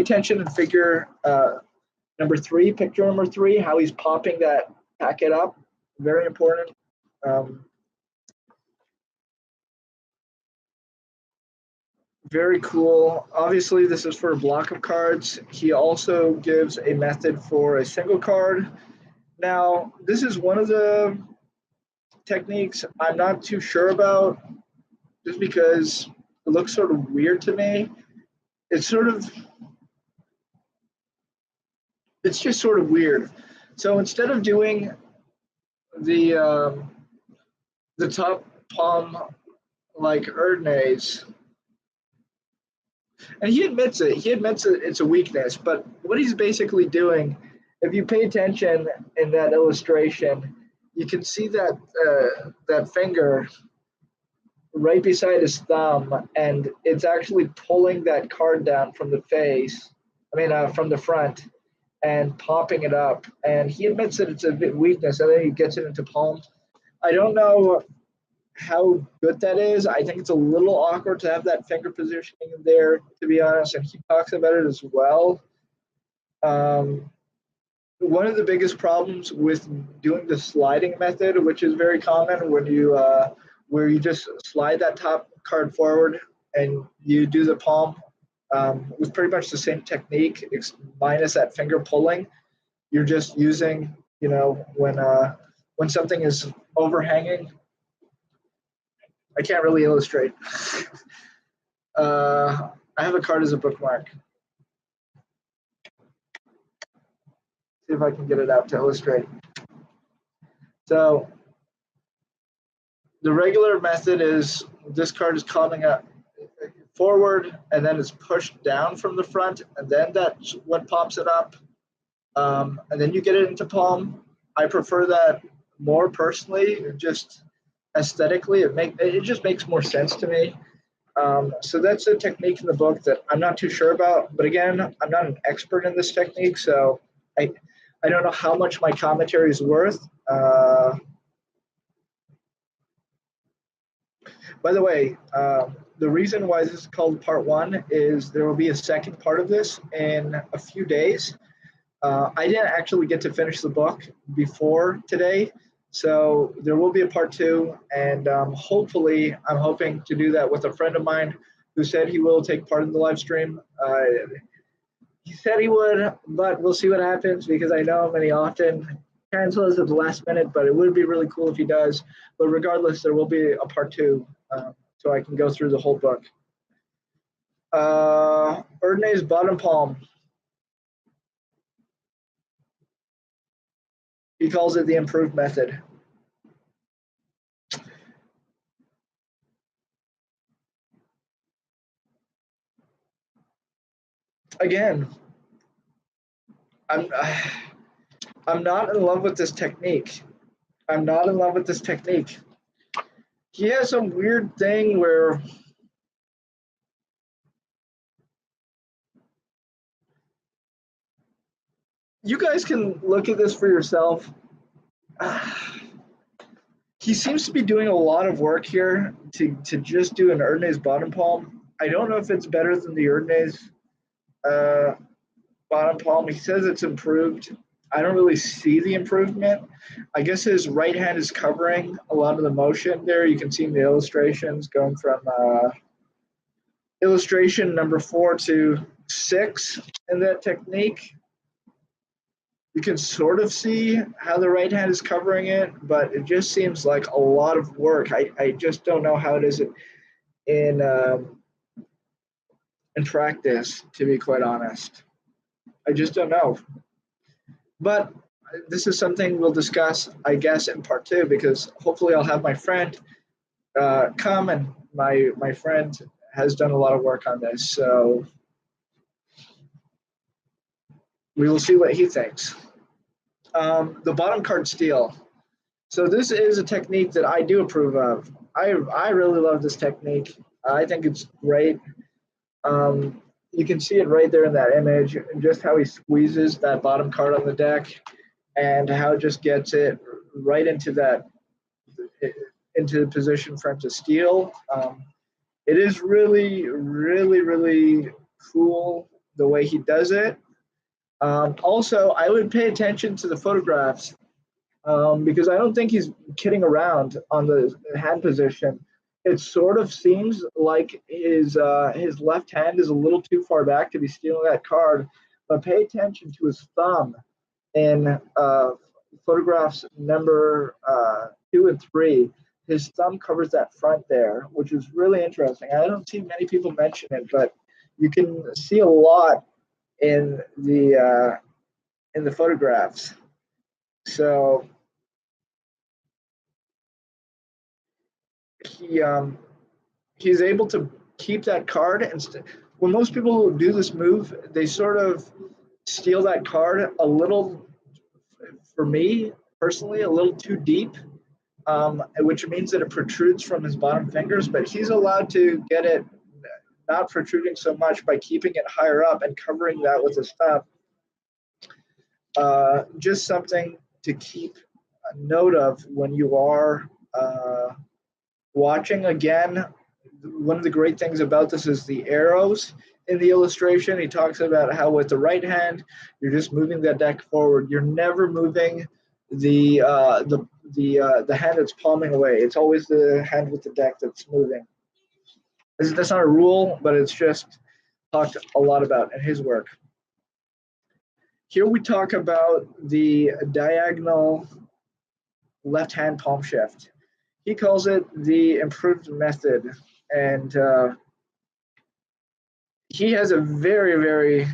attention and figure picture number 3, how he's popping that packet up. Very important. Very cool. Obviously, this is for a block of cards. He also gives a method for a single card. Now, this is one of the techniques I'm not too sure about, just because it looks sort of weird to me. It's just sort of weird. So instead of doing the top palm like Erdnase, and he admits it. He admits it's a weakness. But what he's basically doing, if you pay attention in that illustration, you can see that that finger right beside his thumb, and it's actually pulling that card down from the face. I mean, from the front, and popping it up. And he admits that it's a bit weakness, and then he gets it into palm. I don't know how good that is. I think it's a little awkward to have that finger positioning in there, to be honest. And he talks about it as well. Um, One of the biggest problems with doing the sliding method, which is very common when you where you just slide that top card forward and you do the palm with pretty much the same technique, minus that finger pulling. You're just using, when something is overhanging. I can't really illustrate. I have a card as a bookmark. See if I can get it out to illustrate. So the regular method is this card is coming up forward and then it's pushed down from the front, and then that's what pops it up. And then you get it into palm. I prefer that more personally, just aesthetically. It just makes more sense to me. So that's a technique in the book that I'm not too sure about. But again, I'm not an expert in this technique, so I don't know how much my commentary is worth. By the way, the reason why this is called part one is there will be a second part of this in a few days. I didn't actually get to finish the book before today, so there will be a part two, and hopefully, I'm hoping to do that with a friend of mine who said he will take part in the live stream. He said he would, but we'll see what happens because I know him and he often cancels at the last minute, but it would be really cool if he does. But regardless, there will be a part two, so I can go through the whole book. Erdney's bottom palm. He calls it the improved method. Again, I'm not in love with this technique. I'm not in love with this technique. He has some weird thing where you guys can look at this for yourself. He seems to be doing a lot of work here to just do an Erdney's bottom palm. I don't know if it's better than the Erdney's bottom palm. He says it's improved. I don't really see the improvement. I guess his right hand is covering a lot of the motion there. You can see in the illustrations going from illustration number 4 to 6 in that technique. You can sort of see how the right hand is covering it, but it just seems like a lot of work. I just don't know how it is in practice, to be quite honest. I just don't know. But this is something we'll discuss, I guess, in part 2, because hopefully I'll have my friend come, and my friend has done a lot of work on this, so we will see what he thinks. The bottom card steal. So this is a technique that I do approve of. I really love this technique. I think it's great. You can see it right there in that image, and just how he squeezes that bottom card on the deck, and how it just gets it right into the position for him to steal. It is really, really, really cool the way he does it. Also, I would pay attention to the photographs because I don't think he's kidding around on the hand position. It sort of seems like his left hand is a little too far back to be stealing that card, but pay attention to his thumb in photographs number 2 and 3. His thumb covers that front there, which is really interesting. I don't see many people mention it, but you can see a lot in the photographs. So he's able to keep that card, and when most people do this move, they sort of steal that card a little, for me, personally a little too deep, which means that it protrudes from his bottom fingers, but he's allowed to get it not protruding so much by keeping it higher up and covering that with his thumb. Just something to keep a note of when you are watching. Again, one of the great things about this is the arrows in the illustration. He talks about how with the right hand, you're just moving the deck forward. You're never moving the hand that's palming away. It's always the hand with the deck that's moving. That's not a rule, but it's just talked a lot about in his work. Here we talk about the diagonal left-hand palm shift. He calls it the improved method, and he has a very, very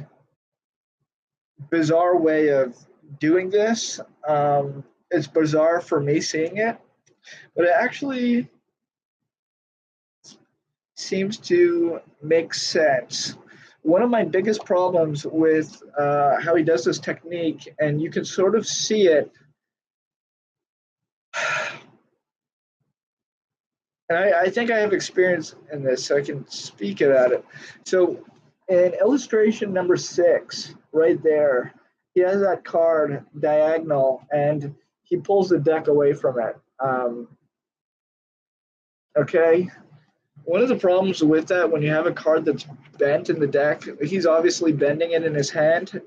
bizarre way of doing this. It's bizarre for me seeing it, but it actually seems to make sense. One of my biggest problems with how he does this technique, and you can sort of see it, and I think I have experience in this, so I can speak about it. So in illustration number 6, right there, he has that card diagonal, and he pulls the deck away from it. Okay. One of the problems with that, when you have a card that's bent in the deck, he's obviously bending it in his hand,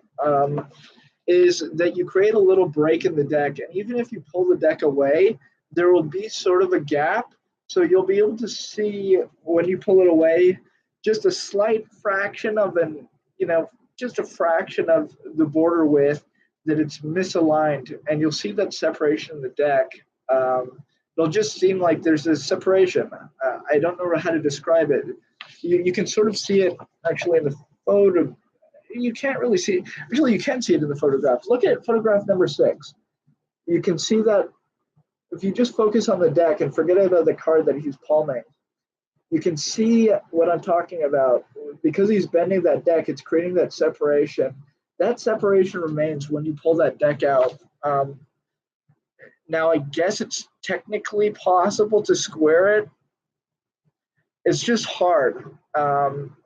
is that you create a little break in the deck. And even if you pull the deck away, there will be sort of a gap. So you'll be able to see when you pull it away, just a slight fraction of just a fraction of the border width that it's misaligned. And you'll see that separation in the deck. It'll just seem like there's this separation. I don't know how to describe it. You can sort of see it actually in the photo. You can't really see it. Actually, you can see it in the photograph. Look at photograph number 6. You can see that if you just focus on the deck and forget about the card that he's palming, you can see what I'm talking about. Because he's bending that deck, it's creating that separation. That separation remains when you pull that deck out. Now, I guess it's technically possible to square it. It's just hard.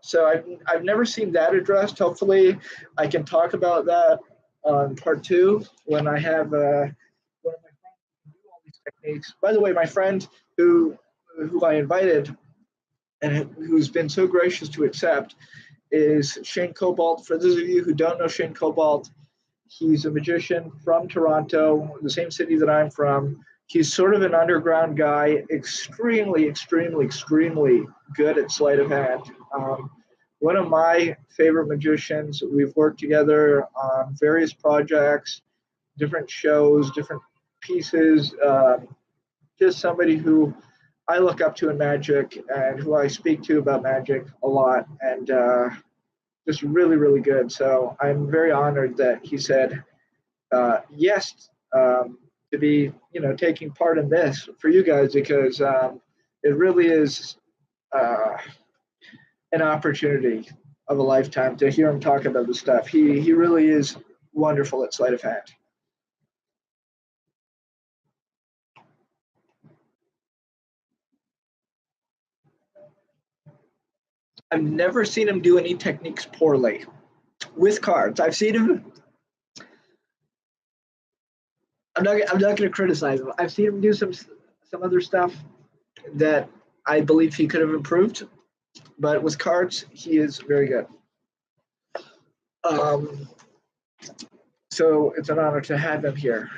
So I've never seen that addressed. Hopefully, I can talk about that on part 2 when I have one of my friends who do all these techniques. By the way, my friend who I invited and who's been so gracious to accept is Shane Cobalt. For those of you who don't know Shane Cobalt, he's a magician from Toronto, the same city that I'm from. He's sort of an underground guy, extremely, extremely, extremely good at sleight of hand. One of my favorite magicians. We've worked together on various projects, different shows, different pieces. Just somebody who I look up to in magic and who I speak to about magic a lot, and just really, really good. So I'm very honored that he said yes to be, taking part in this for you guys, because it really is an opportunity of a lifetime to hear him talk about this stuff. He really is wonderful at sleight of hand. I've never seen him do any techniques poorly with cards. I've seen him. I'm not going to criticize him. I've seen him do some other stuff that I believe he could have improved, but with cards, he is very good. So it's an honor to have him here.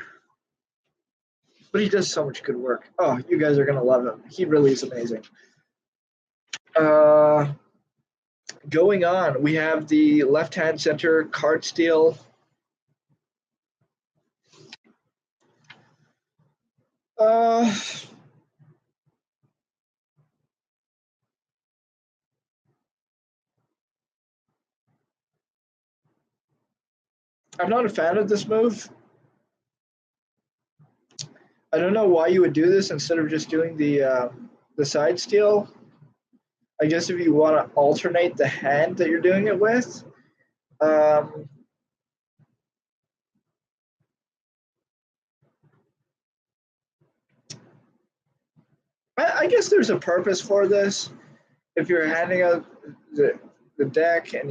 But he does so much good work. Oh, you guys are going to love him. He really is amazing. Going on, we have the left-hand center card steal. I'm not a fan of this move. I don't know why you would do this instead of just doing the side steal. I guess if you want to alternate the hand that you're doing it with. I guess there's a purpose for this. If you're handing out the deck and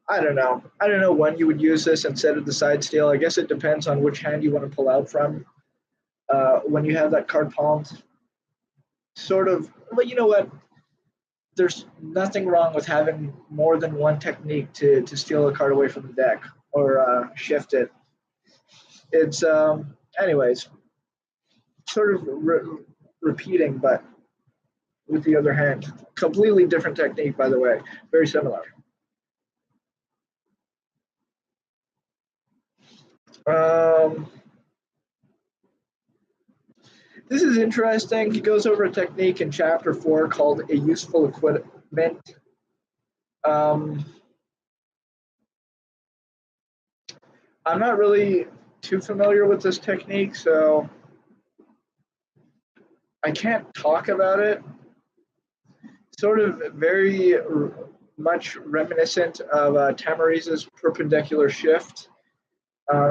I don't know when you would use this instead of the side steal. I guess it depends on which hand you want to pull out from. When you have that card palmed, sort of. But you know what? There's nothing wrong with having more than one technique to steal a card away from the deck or shift it. It's anyways, sort of repeating, but with the other hand. Completely different technique, by the way. Very similar. Um, this is interesting. He goes over a technique in chapter 4 called a useful equipment. Um, I'm not really too familiar with this technique, so I can't talk about it. Sort of very much reminiscent of Tamarise's perpendicular shift,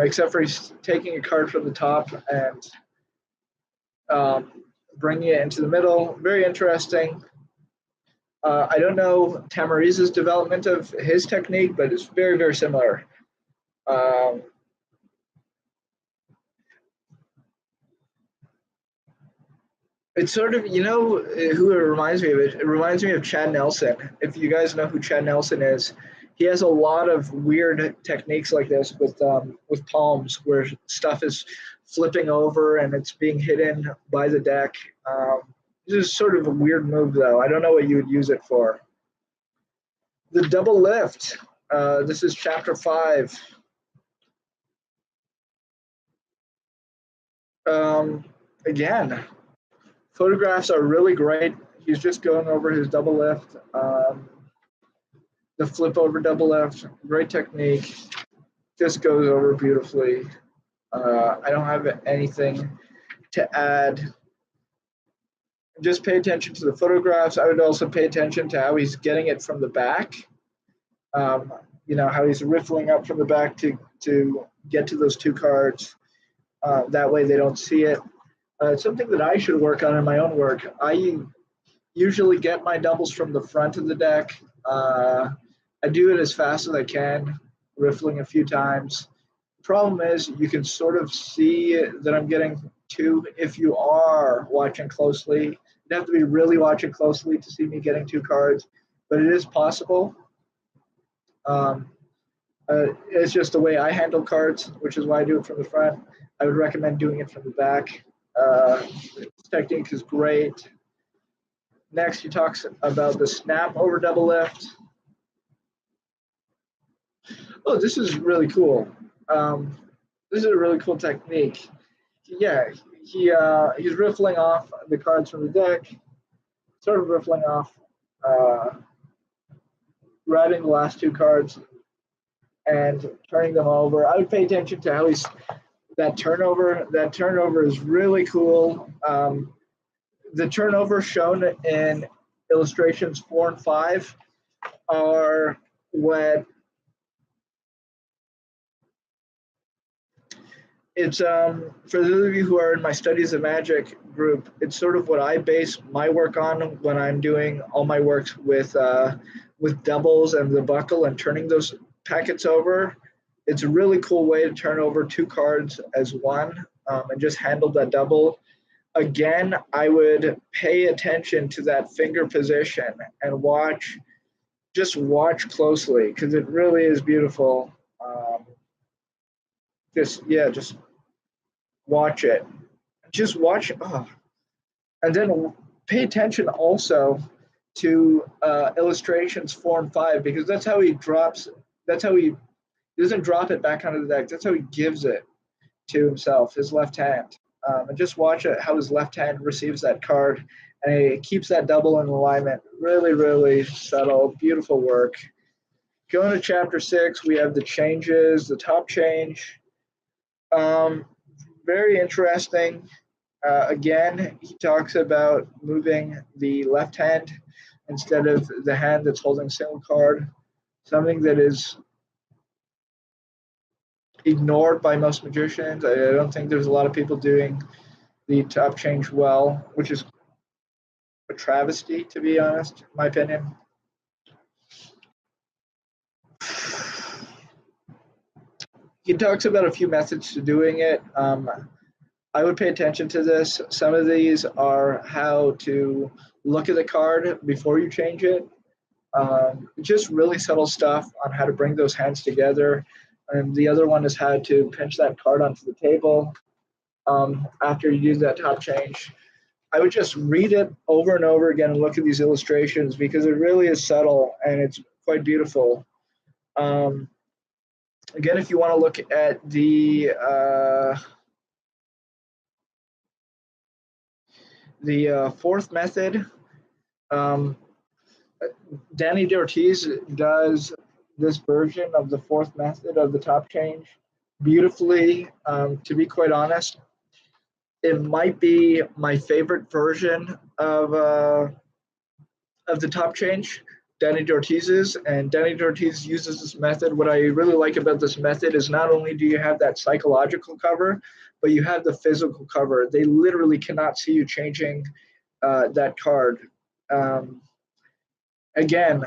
except for he's taking a card from the top and bringing it into the middle. Very interesting. I don't know Tamarise's development of his technique, but it's very, very similar. It's sort of, who it reminds me of? It reminds me of Chad Nelson. If you guys know who Chad Nelson is, he has a lot of weird techniques like this with palms where stuff is flipping over and it's being hidden by the deck. This is sort of a weird move, though. I don't know what you would use it for. The double lift. This is chapter 5. Again, photographs are really great. He's just going over his double lift. The flip over double lift, great technique. Just goes over beautifully. I don't have anything to add. Just pay attention to the photographs. I would also pay attention to how he's getting it from the back. How he's riffling up from the back to get to those two cards. That way they don't see it. Something that I should work on in my own work. I usually get my doubles from the front of the deck. I do it as fast as I can, riffling a few times. The problem is you can sort of see that I'm getting two if you are watching closely. You have to be really watching closely to see me getting two cards, but it is possible. It's just the way I handle cards, which is why I do it from the front. I would recommend doing it from the back. This technique is great. Next, he talks about the snap over double lift. Oh, this is really cool. This is a really cool technique. Yeah, he's riffling off the cards from the deck, sort of riffling off, grabbing the last two cards and turning them over. I would pay attention to how he's that turnover. That turnover is really cool. The turnover shown in illustrations 4 and 5 are what it's for those of you who are in my studies of magic group, it's sort of what I base my work on when I'm doing all my works with doubles and the buckle and turning those packets over. It's a really cool way to turn over two cards as one and just handle that double. Again, I would pay attention to that finger position and just watch closely because it really is beautiful. Just watch it. Just watch it. Oh. And then pay attention also to illustrations 4 and 5 because that's how he drops. That's how he doesn't drop it back onto the deck. That's how he gives it to himself, his left hand. And just watch it, how his left hand receives that card and he keeps that double in alignment. Really, really subtle, beautiful work. Going to chapter 6, we have the changes, the top change. Very interesting. Again, he talks about moving the left hand instead of the hand that's holding a single card, something that is ignored by most magicians. I don't think there's a lot of people doing the top change well, which is travesty, to be honest, in my opinion. He talks about a few methods to doing it. I would pay attention to this. Some of these are how to look at the card before you change it. Just really subtle stuff on how to bring those hands together. And the other one is how to pinch that card onto the table after you do that top change. I would just read it over and over again and look at these illustrations because it really is subtle and it's quite beautiful. Again, if you want to look at the fourth method, Danny D'Ortiz does this version of the fourth method of the top change beautifully. To be quite honest, it might be my favorite version of the top change, Danny D'Ortiz's, and Danny D'Ortiz uses this method. What I really like about this method is not only do you have that psychological cover, but you have the physical cover. They literally cannot see you changing that card. Again,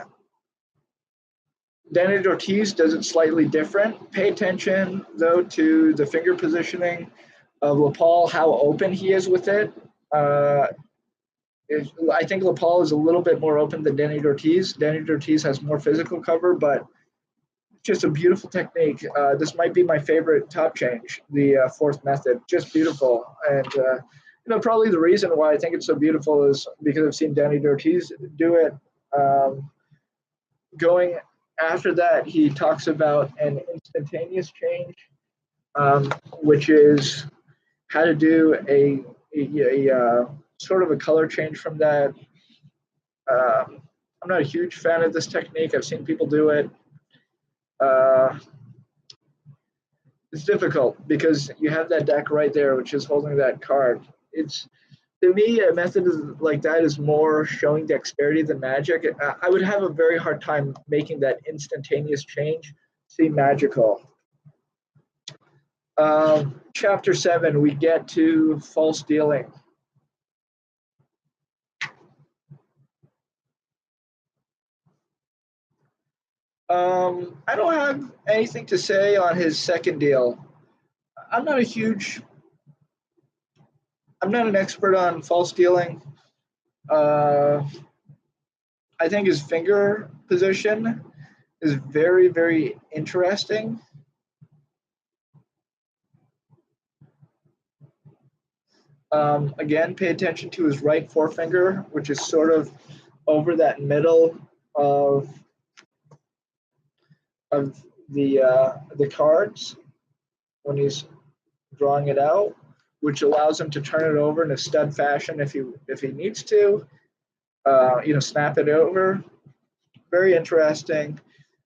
Danny D'Ortiz does it slightly different. Pay attention, though, to the finger positioning of LePaul, how open he is with it. I think LePaul is a little bit more open than Danny D'Ortiz. Danny D'Ortiz has more physical cover, but just a beautiful technique. This might be my favorite top change, the fourth method. Just beautiful. And, probably the reason why I think it's so beautiful is because I've seen Danny D'Ortiz do it. Going after that, he talks about an instantaneous change, which is how to do a sort of a color change from that. I'm not a huge fan of this technique. I've seen people do it. It's difficult because you have that deck right there, which is holding that card. It's, to me, a method like that is more showing dexterity than magic. I would have a very hard time making that instantaneous change seem magical. Chapter 7, we get to false dealing. I don't have anything to say on his second deal. I'm not an expert on false dealing. I think his finger position is very, very interesting. Again, pay attention to his right forefinger, which is sort of over that middle of the cards when he's drawing it out, which allows him to turn it over in a stud fashion if he needs to, snap it over. Very interesting.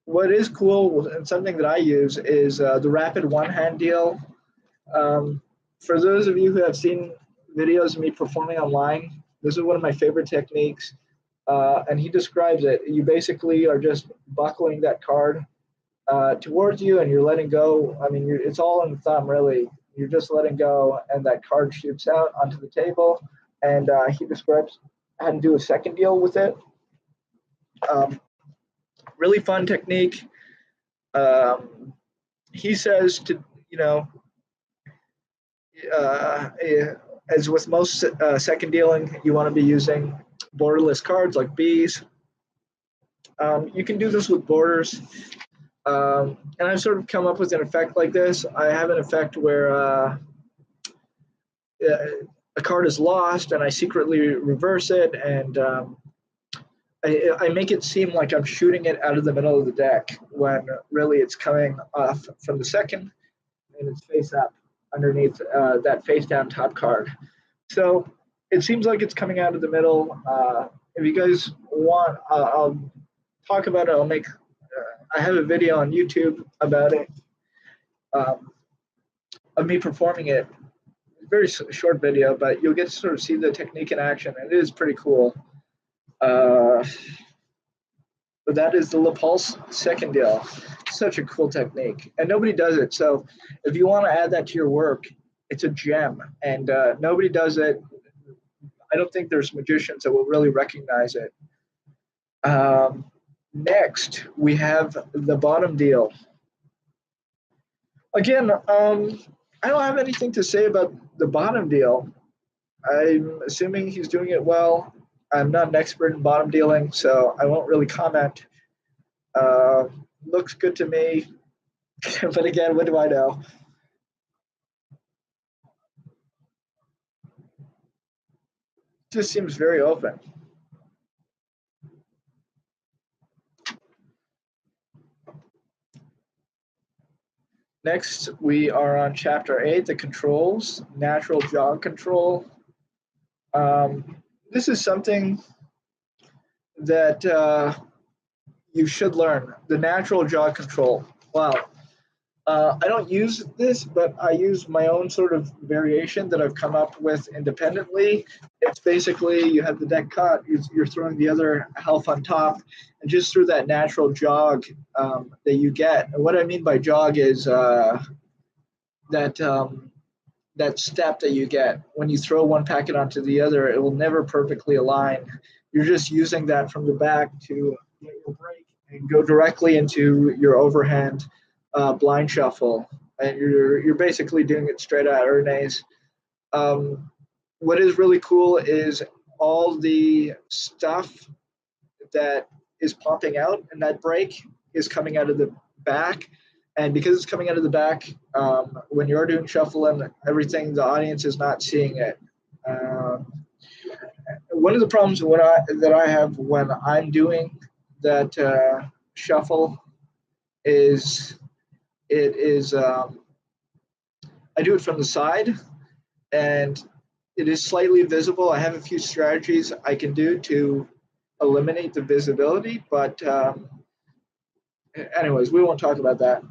What is cool and something that I use is the rapid one-hand deal. For those of you who have seen videos of me performing online, this is one of my favorite techniques. And he describes it. You basically are just buckling that card towards you and you're letting go. I mean, it's all in the thumb, really. You're just letting go and that card shoots out onto the table. And he describes how to do a second deal with it. Really fun technique. He says to, as with most second dealing, you want to be using borderless cards like Bs. You can do this with borders. And I've sort of come up with an effect like this. I have an effect where a card is lost and I secretly reverse it and I make it seem like I'm shooting it out of the middle of the deck when really it's coming off from the second and it's face up underneath that face down top card. So it seems like it's coming out of the middle. If you guys want, I'll talk about it. I have a video on YouTube about it of me performing it. Very short video, but you'll get to sort of see the technique in action, and it is pretty cool. But that is the LePaul second deal. Such a cool technique, and nobody does it. So if you want to add that to your work, it's a gem, and nobody does it. I don't think there's magicians that will really recognize it. Next, we have the bottom deal. Again, I don't have anything to say about the bottom deal. I'm assuming he's doing it well. I'm not an expert in bottom dealing, so I won't really comment. Uh, Looks good to me, but again, what do I know? Just seems very open. Next, we are on chapter 8, the controls, natural jog control. This is something that you should learn, the natural jog control. Wow. I don't use this, but I use my own sort of variation that I've come up with independently. It's basically you have the deck cut, you're throwing the other half on top, and just through that natural jog that you get. And what I mean by jog is that that step that you get when you throw one packet onto the other. It will never perfectly align. You're just using that from the back to get your break and go directly into your overhand blind shuffle, and you're basically doing it straight out Ernest. What is really cool is all the stuff that is popping out in that break is coming out of the back. And because it's coming out of the back, when you're doing shuffling, everything, the audience is not seeing it. Um, One of the problems that I have when I'm doing that shuffle is it is I do it from the side, and it is slightly visible. I have a few strategies I can do to eliminate the visibility, but anyways, we won't talk about that.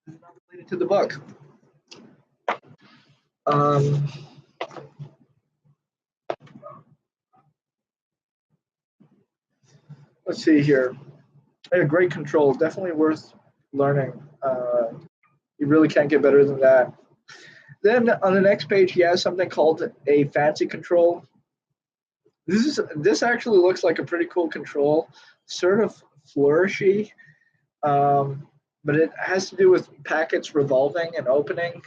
Not related to the book. Um, let's see here. Yeah, great control, definitely worth learning. You really can't get better than that. Then on the next page, he has something called a fancy control. This actually looks like a pretty cool control, sort of flourishy, but it has to do with packets revolving and opening.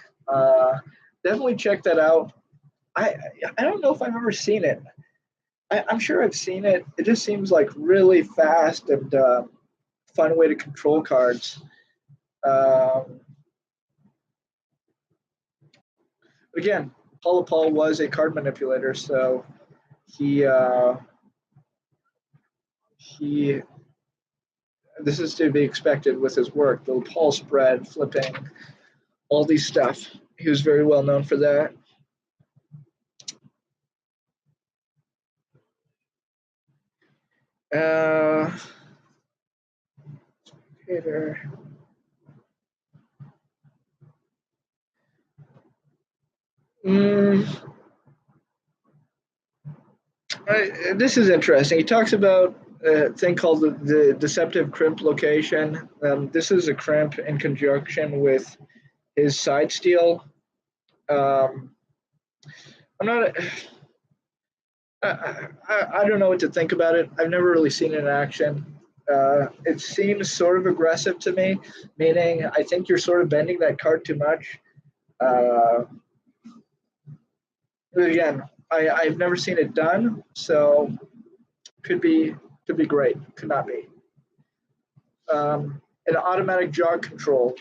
Definitely check that out. I I don't know if I've ever seen it. I'm sure I've seen it. It just seems like really fast and fun way to control cards. Um, Again, LePaul was a card manipulator, so he he this is to be expected with his work. The LePaul spread, flipping, all these stuff. He was very well known for that. Uh, Peter. Mm, this is interesting. He talks about a thing called the deceptive crimp location. This is a crimp in conjunction with his side steal. Um, I'm not. I don't know what to think about it. I've never really seen it in action. It seems sort of aggressive to me, meaning I think you're sort of bending that card too much. Uh, Again, I've never seen it done, so could be great, could not be. An automatic jog control.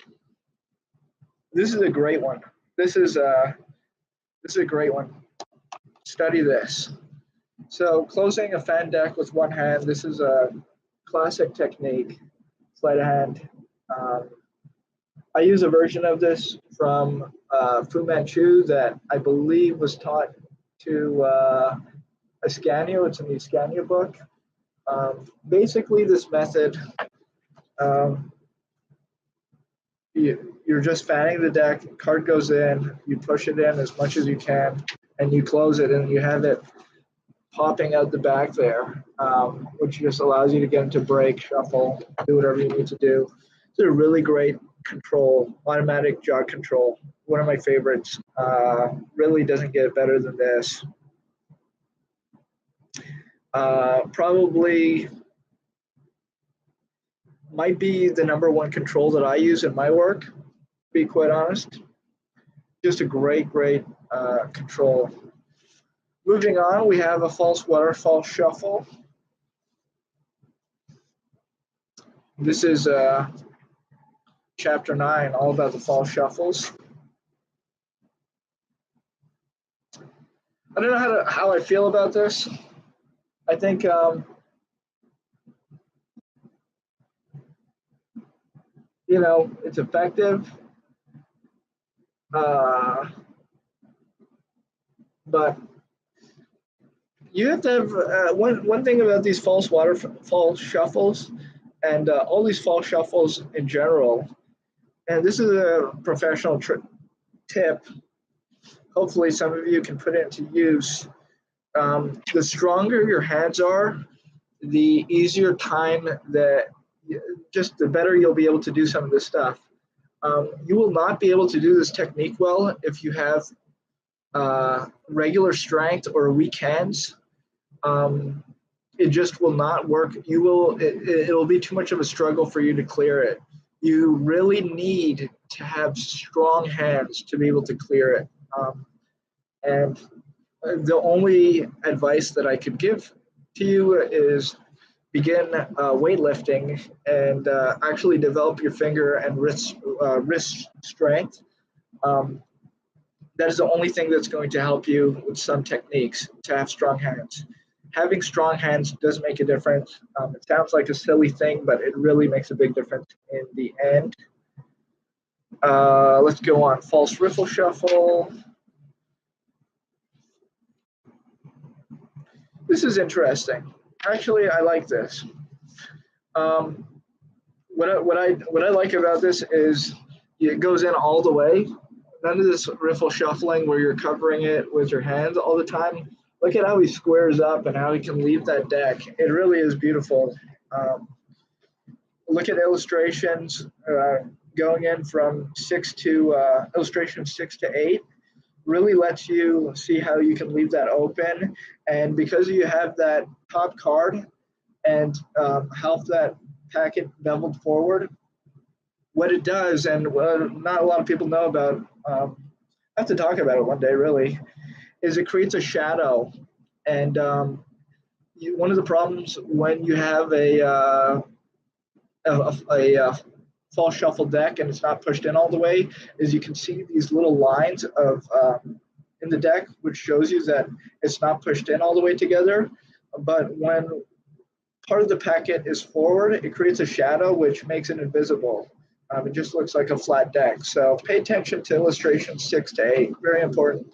This is a great one. This is this is a great one. Study this. So closing a fan deck with one hand. This is a classic technique. Sleight of hand. Um, I use a version of this from Fu Manchu that I believe was taught to Ascanio. It's in the Ascanio book. Basically, this method, um, you're just fanning the deck, card goes in, you push it in as much as you can, and you close it, and you have it popping out the back there, which just allows you to get into break, shuffle, do whatever you need to do. It's a really great control, automatic jog control. One of my favorites. Really doesn't get better than this. Probably might be the number one control that I use in my work, to be quite honest. Just a great control. Moving on, we have a false waterfall shuffle. This is chapter 9, all about the false shuffles. I don't know how I feel about this. I think it's effective, but you have to have one thing about these false waterfall shuffles and all these false shuffles in general. And this is a professional tip. Hopefully, some of you can put it into use. The stronger your hands are, the easier time that just the better you'll be able to do some of this stuff. You will not be able to do this technique well if you have regular strength or weak hands. It just will not work. It'll be too much of a struggle for you to clear it. You really need to have strong hands to be able to clear it. And the only advice that I could give to you is begin weightlifting and actually develop your finger and wrist strength. That is the only thing that's going to help you with some techniques to have strong hands. Having strong hands does make a difference. It sounds like a silly thing, but it really makes a big difference in the end. Let's go on. False riffle shuffle. This is interesting. Actually, I like this. What I like about this is it goes in all the way. None of this riffle shuffling where you're covering it with your hands all the time. Look at how he squares up and how he can leave that deck. It really is beautiful. Look at illustrations going in from illustration 6 to 8. Really lets you see how you can leave that open. And because you have that top card and half that packet beveled forward, what it does, and what not a lot of people know about, I have to talk about it one day really, is it creates a shadow. And one of the problems when you have a false shuffle deck and it's not pushed in all the way is you can see these little lines of in the deck, which shows you that it's not pushed in all the way together. But when part of the packet is forward, it creates a shadow which makes it invisible. It just looks like a flat deck. So pay attention to illustration 6 to 8, very important.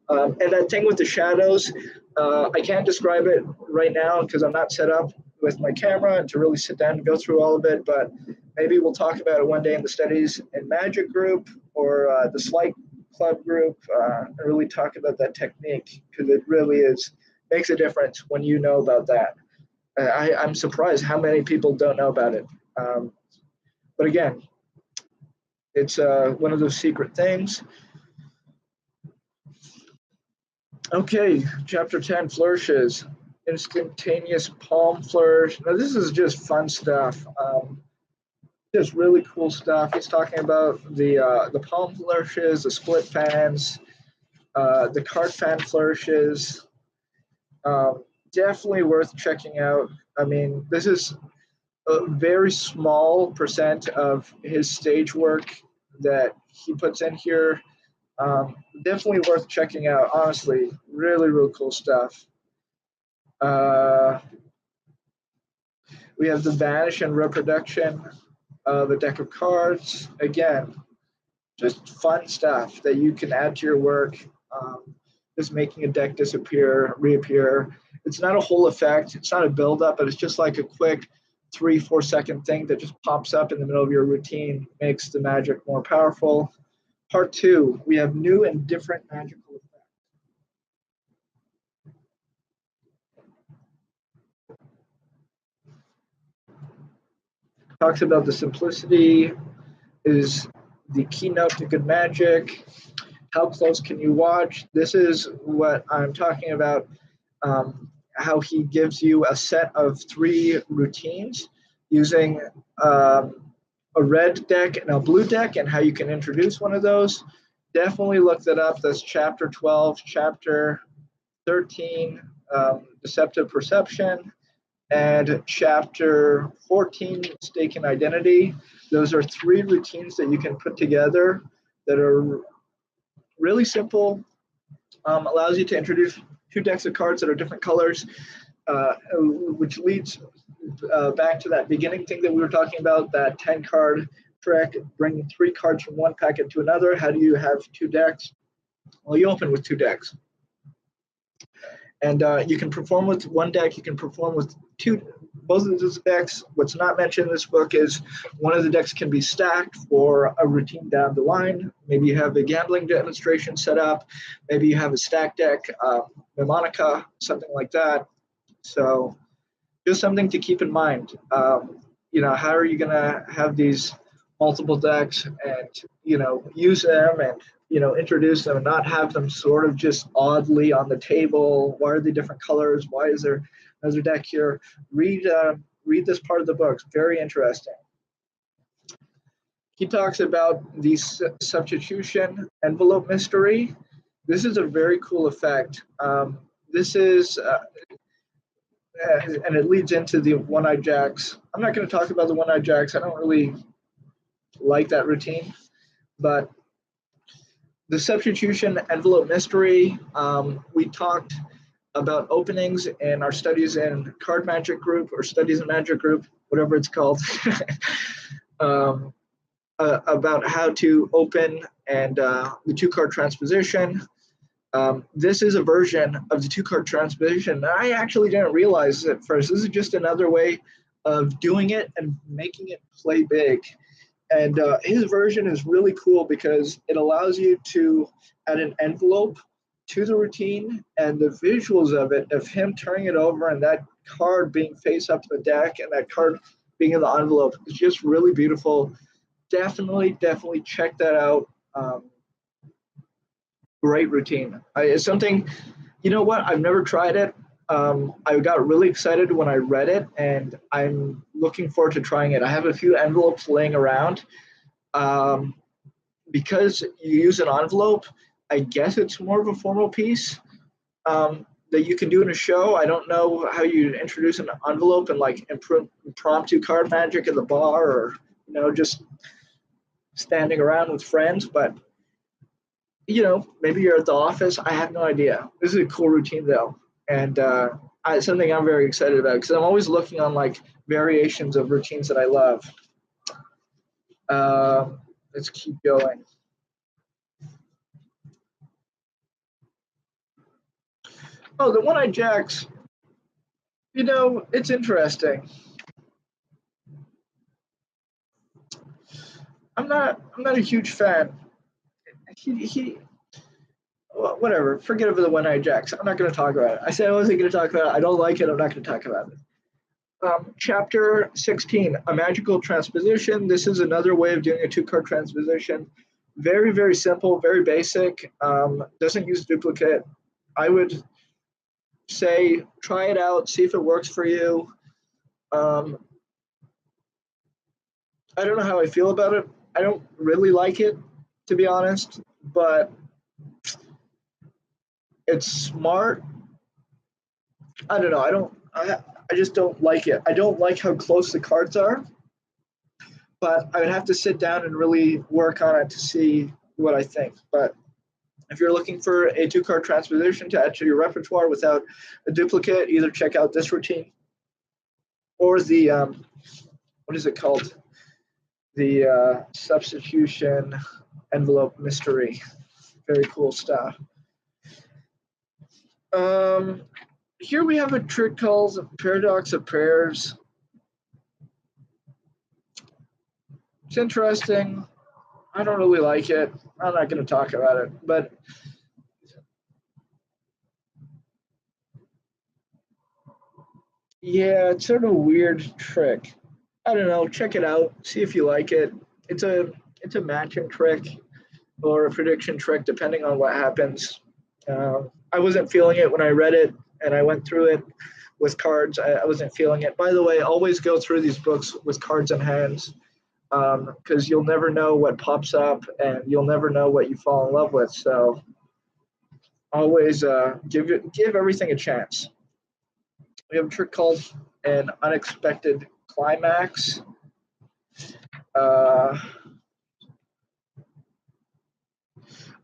And that thing with the shadows, I can't describe it right now because I'm not set up with my camera and to really sit down and go through all of it, but maybe we'll talk about it one day in the studies and magic group or the sleight club group and really talk about that technique because it really makes a difference when you know about that. I'm surprised how many people don't know about it. But again, it's one of those secret things. Okay, chapter 10, flourishes. Instantaneous palm flourish. Now this is just fun stuff. Just really cool stuff. He's talking about the palm flourishes, the split fans, the cart fan flourishes. Definitely worth checking out. I mean, this is a very small percent of his stage work that he puts in here. Definitely worth checking out. Honestly, really cool stuff. We have the vanish and reproduction of a deck of cards. Again, just fun stuff that you can add to your work. Just making a deck disappear, reappear. It's not a whole effect. It's not a build-up, but it's just like a quick 3-4 second thing that just pops up in the middle of your routine, makes the magic more powerful. Part 2, we have new and different magical effects. Talks about the simplicity is the keynote to good magic. How close can you watch? This is what I'm talking about. How he gives you a set of 3 routines using a red deck and a blue deck, and how you can introduce one of those. Definitely look that up. That's chapter 12, chapter 13, deceptive perception, and chapter 14, mistaken identity. Those are 3 routines that you can put together that are really simple. Allows you to introduce 2 decks of cards that are different colors, which leads back to that beginning thing that we were talking about, that 10 card trick, bringing 3 cards from one packet to another. How do you have 2 decks? Well, you open with 2 decks. And you can perform with 1 deck, you can perform with 2, both of those decks. What's not mentioned in this book is one of the decks can be stacked for a routine down the line. Maybe you have a gambling demonstration set up, maybe you have a stack deck, mnemonica, something like that. So just something to keep in mind. How are you going to have these multiple decks and, use them and, introduce them and not have them sort of just oddly on the table? Why are they different colors? Why is there another deck here? Read this part of the book. It's very interesting. He talks about the substitution envelope mystery. This is a very cool effect. This is and it leads into the one-eyed jacks. I'm not going to talk about the one-eyed jacks. I don't really like that routine, but the substitution envelope mystery, we talked about openings in our studies in card magic group or studies in magic group, whatever it's called, about how to open and the 2-card transposition. This is a version of the 2-card transposition. I actually didn't realize at first. This is just another way of doing it and making it play big. And his version is really cool because it allows you to add an envelope to the routine, and the visuals of it, of him turning it over and that card being face up the deck and that card being in the envelope, is just really beautiful. Definitely check that out. Great routine. It's something, you know what? I've never tried it. I got really excited when I read it, and I'm looking forward to trying it. I have a few envelopes laying around. Because you use an envelope, I guess it's more of a formal piece that you can do in a show. I don't know how you introduce an envelope and like impromptu card magic in the bar, or just standing around with friends, but maybe you're at the office. I have no idea. This is a cool routine though, and it's something I'm very excited about because I'm always looking on like variations of routines that I love. Let's keep going. Oh, the one-eyed jacks. It's interesting. I'm not a huge fan. Well, whatever. Forget about the one-eyed jacks. I'm not going to talk about it. I said I wasn't going to talk about it. I don't like it. I'm not going to talk about it. Chapter 16, a magical transposition. This is another way of doing a 2-card transposition. Very, very simple, very basic. Doesn't use duplicate. I would say try it out, see if it works for you. I don't know how I feel about it. I don't really like it, to be honest, but it's smart. I don't know. I just don't like it. I don't like how close the cards are, but I would have to sit down and really work on it to see what I think. But if you're looking for a 2-card transposition to add to your repertoire without a duplicate, either check out this routine or the, what is it called? The substitution envelope mystery. Very cool stuff. Here we have a trick called Paradox of Pairs. It's interesting. I don't really like it. I'm not going to talk about it, but yeah, it's sort of a weird trick. I don't know. Check it out. See if you like it. It's a it's a matching trick or a prediction trick, depending on what happens. I wasn't feeling it when I read it, and I went through it with cards. I wasn't feeling it. By the way, always go through these books with cards in hands, because you'll never know what pops up, and you'll never know what you fall in love with. So always give everything a chance. We have a trick called an unexpected climax. Uh,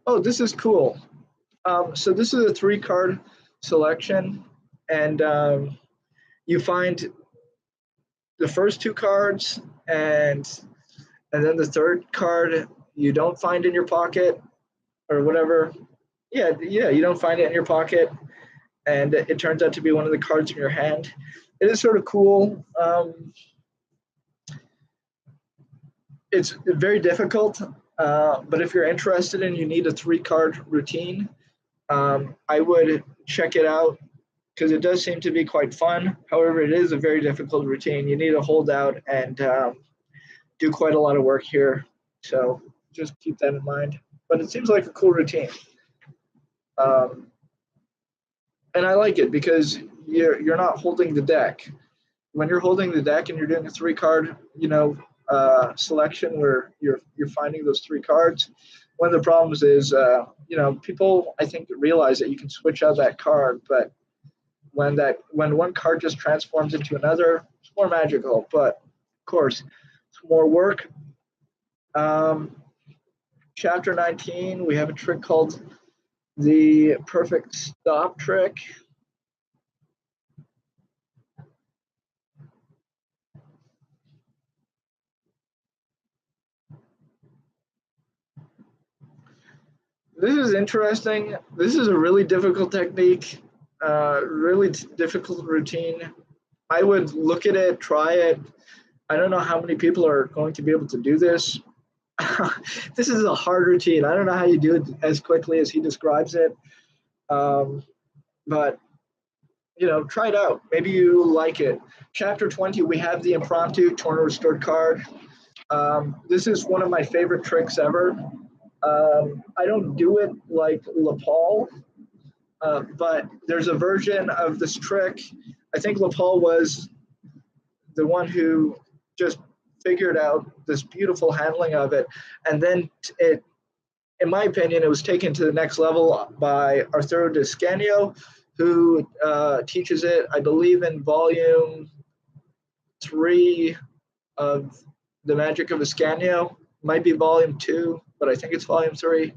oh, this is cool. So this is a 3 card selection, and you find the first 2 cards, and then the third card you don't find in your pocket or whatever. Yeah, you don't find it in your pocket, and it turns out to be one of the cards in your hand. It is sort of cool. It's very difficult, but if you're interested and you need a 3 card routine, I would check it out because it does seem to be quite fun. However, it is a very difficult routine. You need to hold out and do quite a lot of work here. So just keep that in mind. But it seems like a cool routine. Um, and I like it because you're not holding the deck. When you're holding the deck and you're doing a 3 card, selection where you're finding those 3 cards. One of the problems is, people I think realize that you can switch out that card, but when one card just transforms into another, it's more magical. But of course, it's more work. Um, Chapter 19, we have a trick called the perfect stop trick. This is interesting. This is a really difficult technique, really difficult routine. I would look at it, try it. I don't know how many people are going to be able to do this. This is a hard routine. I don't know how you do it as quickly as he describes it, but try it out. Maybe you like it. Chapter 20, we have the impromptu torn or restored card. This is one of my favorite tricks ever. I don't do it like LePaul, but there's a version of this trick. I think LePaul was the one who just figured out this beautiful handling of it, and then in my opinion, it was taken to the next level by Arturo Descanio, who teaches it, I believe, in volume 3 of The Magic of Ascanio. Might be volume 2, but I think it's volume 3.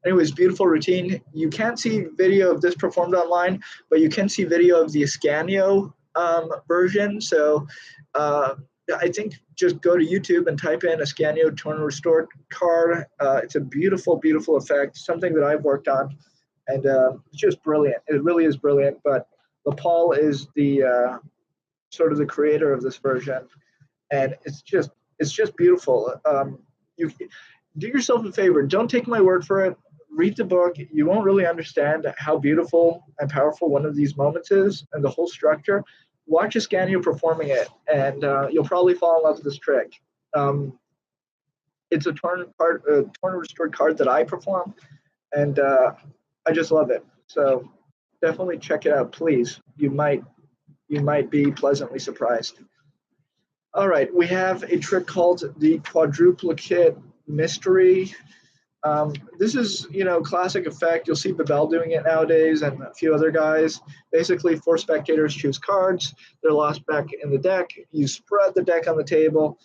Anyways, beautiful routine. You can't see video of this performed online, but you can see video of the Ascanio version. So I think just go to YouTube and type in Ascanio Torn Restored card. It's a beautiful, beautiful effect, something that I've worked on, and it's just brilliant. It really is brilliant. But LePaul is the sort of the creator of this version, and it's just beautiful. You do yourself a favor. Don't take my word for it. Read the book. You won't really understand how beautiful and powerful one of these moments is, and the whole structure. Watch Ascanio performing it, and you'll probably fall in love with this trick. It's a torn restored card that I perform, and I just love it. So definitely check it out, please. You might be pleasantly surprised. All right, we have a trick called the quadruplicate mystery. This is, classic effect. You'll see Babel doing it nowadays and a few other guys. Basically, 4 spectators choose cards. They're lost back in the deck. You spread the deck on the table.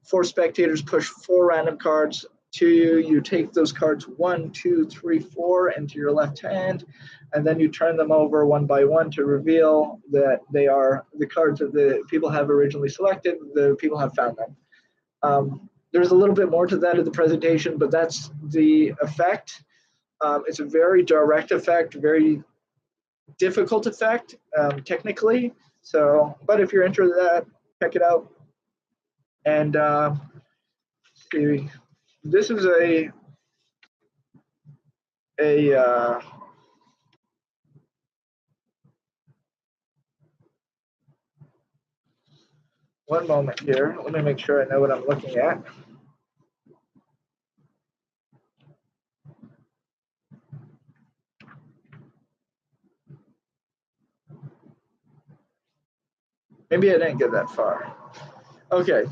4 spectators push 4 random cards to you. You take those cards 1, 2, 3, 4 into your left hand, and then you turn them over one by one to reveal that they are the cards that the people have originally selected. The people have found them. There's a little bit more to that in the presentation, but that's the effect. It's a very direct effect, very difficult effect, technically. So, but if you're interested in that, check it out. And see, this is a one moment here. Let me make sure I know what I'm looking at. Maybe I didn't get that far. Okay,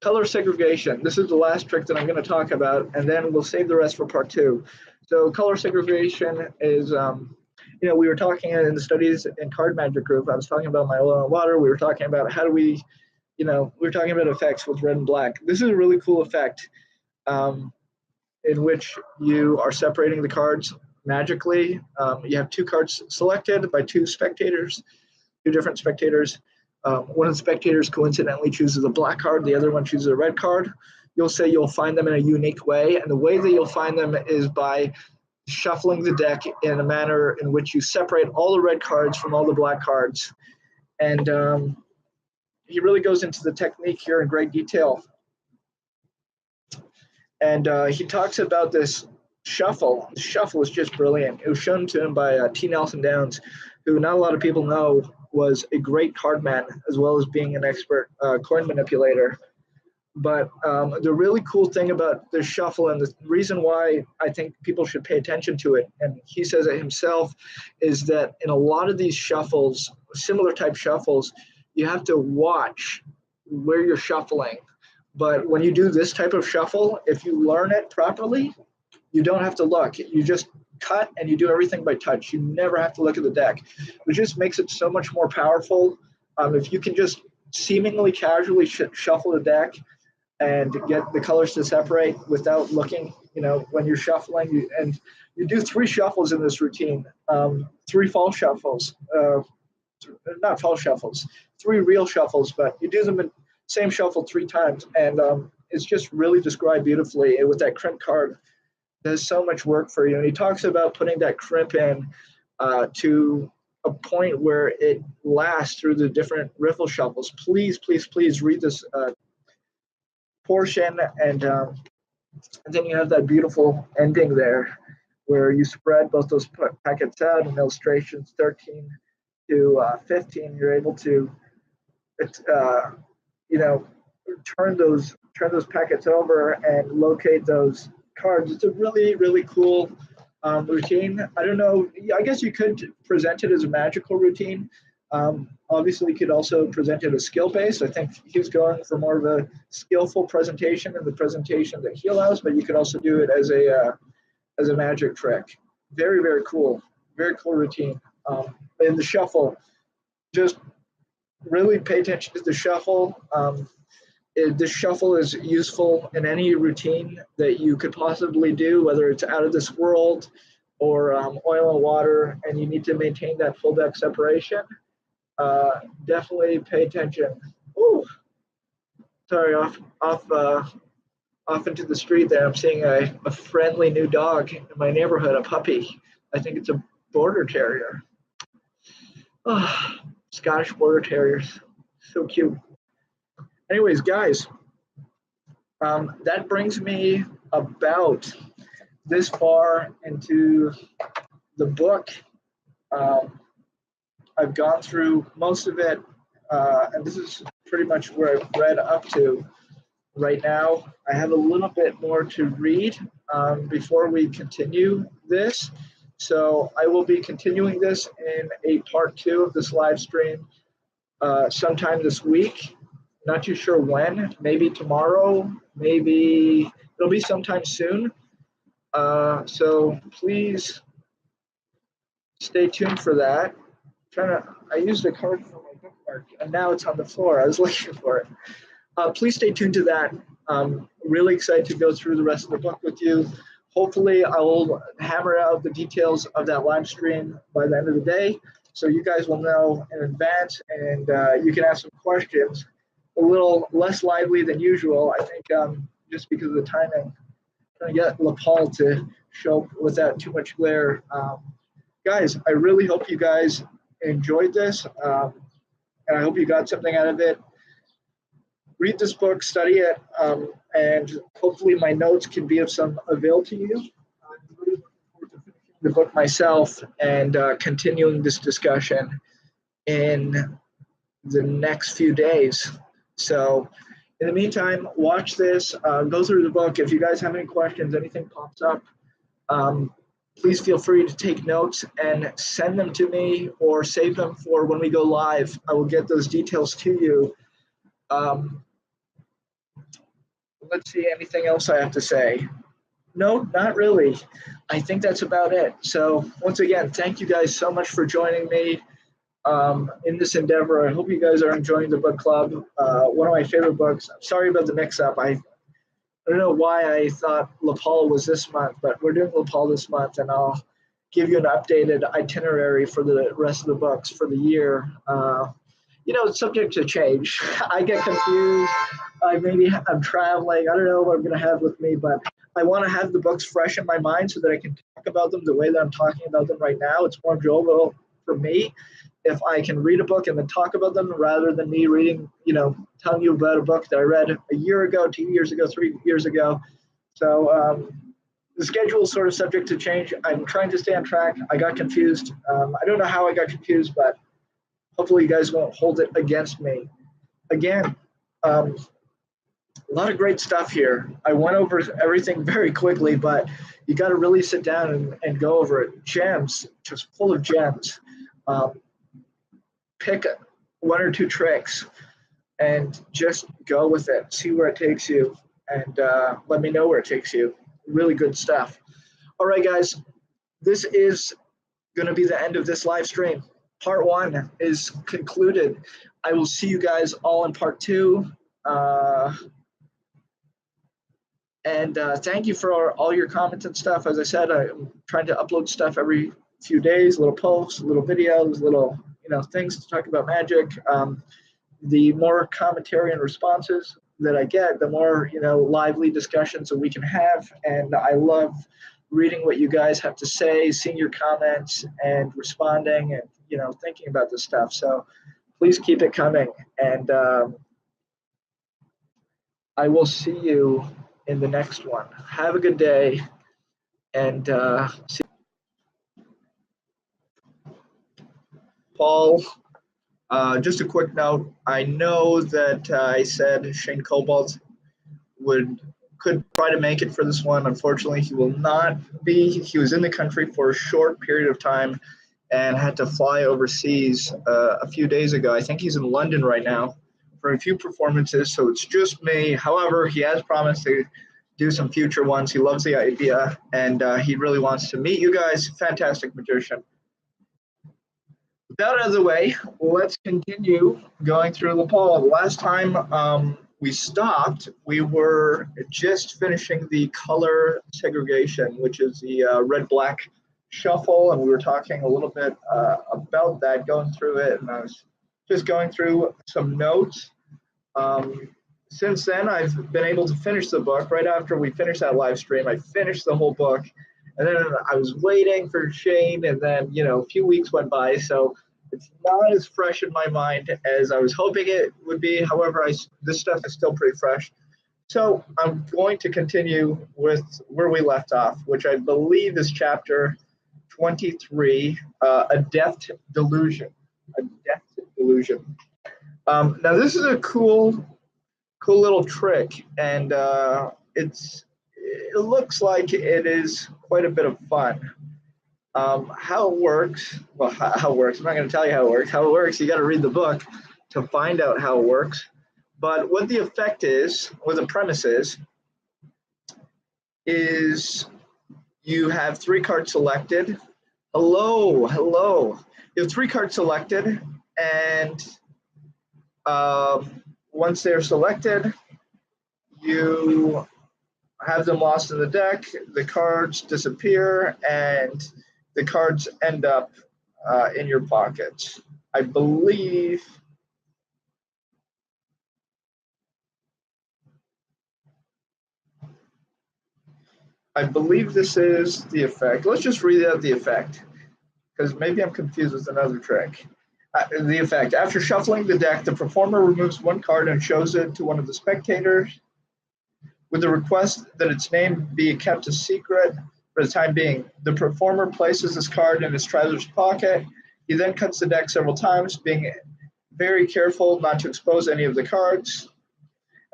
color segregation. This is the last trick that I'm going to talk about, and then we'll save the rest for part 2. So color segregation is, we were talking in the studies in card magic group. I was talking about my oil and water. We were talking about how do we were talking about effects with red and black. This is a really cool effect in which you are separating the cards magically. You have 2 cards selected by 2 spectators, 2 different spectators. One of the spectators coincidentally chooses a black card, the other one chooses a red card. You'll say you'll find them in a unique way, and the way that you'll find them is by shuffling the deck in a manner in which you separate all the red cards from all the black cards. And he really goes into the technique here in great detail. And he talks about this shuffle. The shuffle is just brilliant. It was shown to him by T. Nelson Downs, who not a lot of people know was a great card man, as well as being an expert coin manipulator. But the really cool thing about the shuffle, and the reason why I think people should pay attention to it, and he says it himself, is that in a lot of these shuffles, similar type shuffles, you have to watch where you're shuffling. But when you do this type of shuffle, if you learn it properly, you don't have to look. You just cut and you do everything by touch. You never have to look at the deck, which just makes it so much more powerful. If you can just seemingly casually shuffle the deck and get the colors to separate without looking, when you're shuffling, and you do 3 shuffles in this routine, 3 false shuffles, not false shuffles, 3 real shuffles, but you do them in same shuffle 3 times, and it's just really described beautifully. And with that crimp card, does so much work for you. And he talks about putting that crimp in to a point where it lasts through the different riffle shuffles. Please, please, please read this portion, and then you have that beautiful ending there where you spread both those packets out in illustrations 13 to 15. You're able to turn those packets over and locate those cards. It's a really, really cool routine. I don't know. I guess you could present it as a magical routine. Obviously, you could also present it as skill-based. I think he's going for more of a skillful presentation and the presentation that he allows, but you could also do it as a magic trick. Very, very cool. Very cool routine. In the shuffle, just really pay attention to the shuffle. The shuffle is useful in any routine that you could possibly do, whether it's out of this world or oil and water, and you need to maintain that full deck separation. Definitely pay attention. Ooh, sorry, off into the street there. I'm seeing a friendly new dog in my neighborhood, a puppy. I think it's a border terrier. Oh, Scottish border terriers, so cute. Anyways, guys, that brings me about this far into the book. I've gone through most of it, and this is pretty much where I've read up to right now. I have a little bit more to read before we continue this. So I will be continuing this in a part 2 of this live stream sometime this week. Not too sure when, maybe tomorrow, maybe it'll be sometime soon. So please stay tuned for that. I used a card for my bookmark, and now it's on the floor. I was looking for it. Please stay tuned to that. I'm really excited to go through the rest of the book with you. Hopefully, I will hammer out the details of that live stream by the end of the day, so you guys will know in advance, and you can ask some questions. A little less lively than usual, I think, just because of the timing. Trying to get LePaul to show up without too much glare. Guys, I really hope you guys enjoyed this, and I hope you got something out of it. Read this book, study it, and hopefully my notes can be of some avail to you. I'm really looking forward to finishing the book myself and continuing this discussion in the next few days. So in the meantime, watch this, go through the book. If you guys have any questions, anything pops up, Please feel free to take notes and send them to me or save them for when we go live. I will get those details to you. Let's see, anything else I have to say? No, not really. I think that's about it. So once again, thank you guys so much for joining me in this endeavor. I hope you guys are enjoying the book club. One of my favorite books. I'm sorry about the mix-up. I don't know why I thought LePaul was this month, but we're doing LePaul this month, and I'll give you an updated itinerary for the rest of the books for the year. It's subject to change. I get confused. I'm traveling. I don't know what I'm going to have with me, but I want to have the books fresh in my mind so that I can talk about them the way that I'm talking about them right now. It's more enjoyable for me if I can read a book and then talk about them rather than me reading, telling you about a book that I read a year ago, 2 years ago, 3 years ago. So the schedule is sort of subject to change. I'm trying to stay on track. I got confused. I don't know how I got confused, but hopefully you guys won't hold it against me. Again, a lot of great stuff here. I went over everything very quickly, but you got to really sit down and go over it. Gems, just full of gems. Pick one or two tricks and just go with it. See where it takes you, and let me know where it takes you. Really good stuff. All right, guys, this is going to be the end of this live stream. Part 1 is concluded. I will see you guys all in part 2. And thank you for all your comments and stuff. As I said, I'm trying to upload stuff every few days, little posts, little videos, little things to talk about Magic. The more commentary and responses that I get, the more lively discussions that we can have. And I love reading what you guys have to say, seeing your comments, and responding, and thinking about this stuff. So please keep it coming. And I will see you in the next one. Have a good day, and see Paul. Just a quick note. I know that I said Shane Cobalt could try to make it for this one. Unfortunately, he will not be. He was in the country for a short period of time and had to fly overseas a few days ago. I think he's in London right now for a few performances, so it's just me. However, he has promised to do some future ones. He loves the idea, and he really wants to meet you guys. Fantastic magician. With that out of the way, let's continue going through LePaul. Last time we stopped, we were just finishing the color segregation, which is the red-black shuffle, and we were talking a little bit about that, going through it, and I was just going through some notes. Since then, I've been able to finish the book. Right after we finished that live stream, I finished the whole book, and then I was waiting for Shane, and then a few weeks went by, so it's not as fresh in my mind as I was hoping it would be. However, this stuff is still pretty fresh. So I'm going to continue with where we left off, which I believe is chapter 23, A Deft Delusion. A Deft Delusion. Now, this is a cool little trick, and it looks like it is quite a bit of fun. How it works, I'm not going to tell you how it works. How it works, you got to read the book to find out how it works. But what the effect is, or the premise is you have 3 cards selected. Hello. You have 3 cards selected, and once they're selected, you have them lost in the deck, the cards disappear, and the cards end up in your pocket. I believe this is the effect. Let's just read out the effect, because maybe I'm confused with another trick. The effect: after shuffling the deck, the performer removes 1 card and shows it to one of the spectators with the request that its name be kept a secret for the time being. The performer places this card in his trouser's pocket. He then cuts the deck several times, being very careful not to expose any of the cards.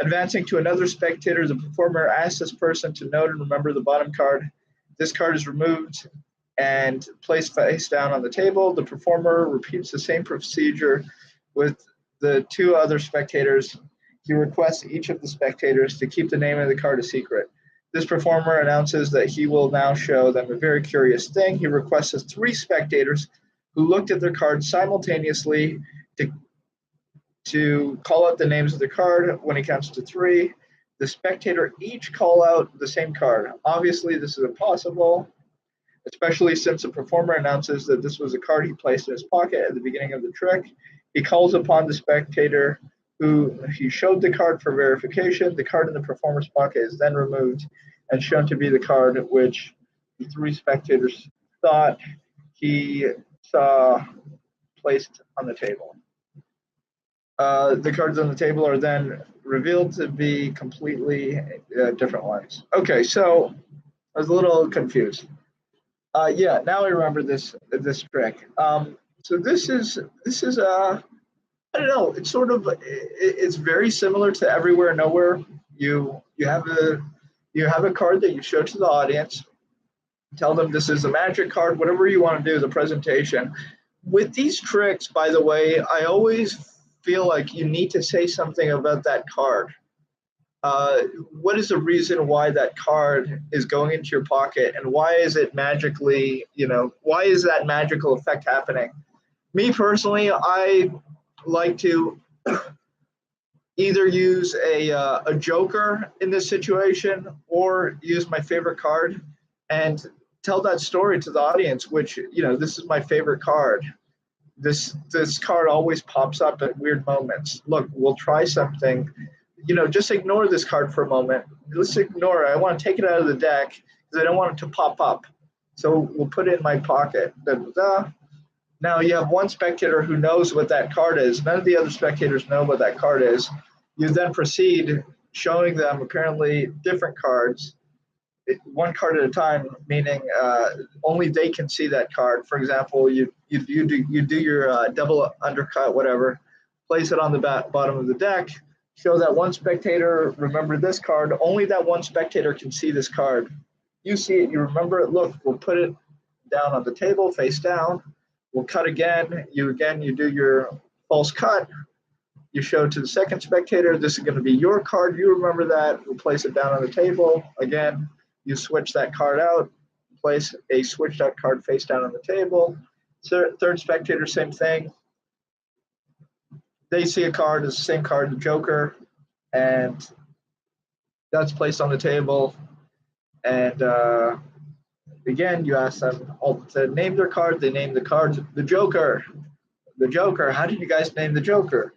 Advancing to another spectator, the performer asks this person to note and remember the bottom card. This card is removed and placed face down on the table. The performer repeats the same procedure with the two other spectators. He requests each of the spectators to keep the name of the card a secret. This performer announces that he will now show them a very curious thing. He requests 3 spectators who looked at their cards simultaneously to call out the names of the card. When he counts to 3, the spectator each call out the same card. Obviously, this is impossible, especially since the performer announces that this was a card he placed in his pocket at the beginning of the trick. He calls upon the spectator who he showed the card for verification. The card in the performer's pocket is then removed and shown to be the card which the 3 spectators thought he saw placed on the table. The cards on the table are then revealed to be completely different ones. Okay, so I was a little confused. Yeah, now I remember this trick. So this is I don't know. It's sort of it's very similar to Everywhere Nowhere. You have a card that you show to the audience. Tell them this is a magic card. Whatever you want to do, the presentation. With these tricks, by the way, I always feel like you need to say something about that card. What is the reason why that card is going into your pocket, and why is it magically, why is that magical effect happening? Me personally, I like to either use a joker in this situation or use my favorite card and tell that story to the audience, which, this is my favorite card. This card always pops up at weird moments. Look, we'll try something. Just ignore this card for a moment. Let's ignore it. I want to take it out of the deck because I don't want it to pop up. So we'll put it in my pocket. Now you have one spectator who knows what that card is. None of the other spectators know what that card is. You then proceed showing them apparently different cards, one card at a time, meaning only they can see that card. For example, you do your double undercut, whatever, place it on the bottom of the deck, show that one spectator, remember this card, only that one spectator can see this card. You see it, you remember it, look, we'll put it down on the table, face down, we'll cut again, you do your false cut, you show to the second spectator, this is going to be your card, you remember that, we'll place it down on the table, again, you switch that card out, place a switched out card face down on the table, third spectator, same thing, they see a card, it's the same card, the Joker, and that's placed on the table. And again, you ask them all to name their card. They name the card, the Joker. The Joker. How did you guys name the Joker?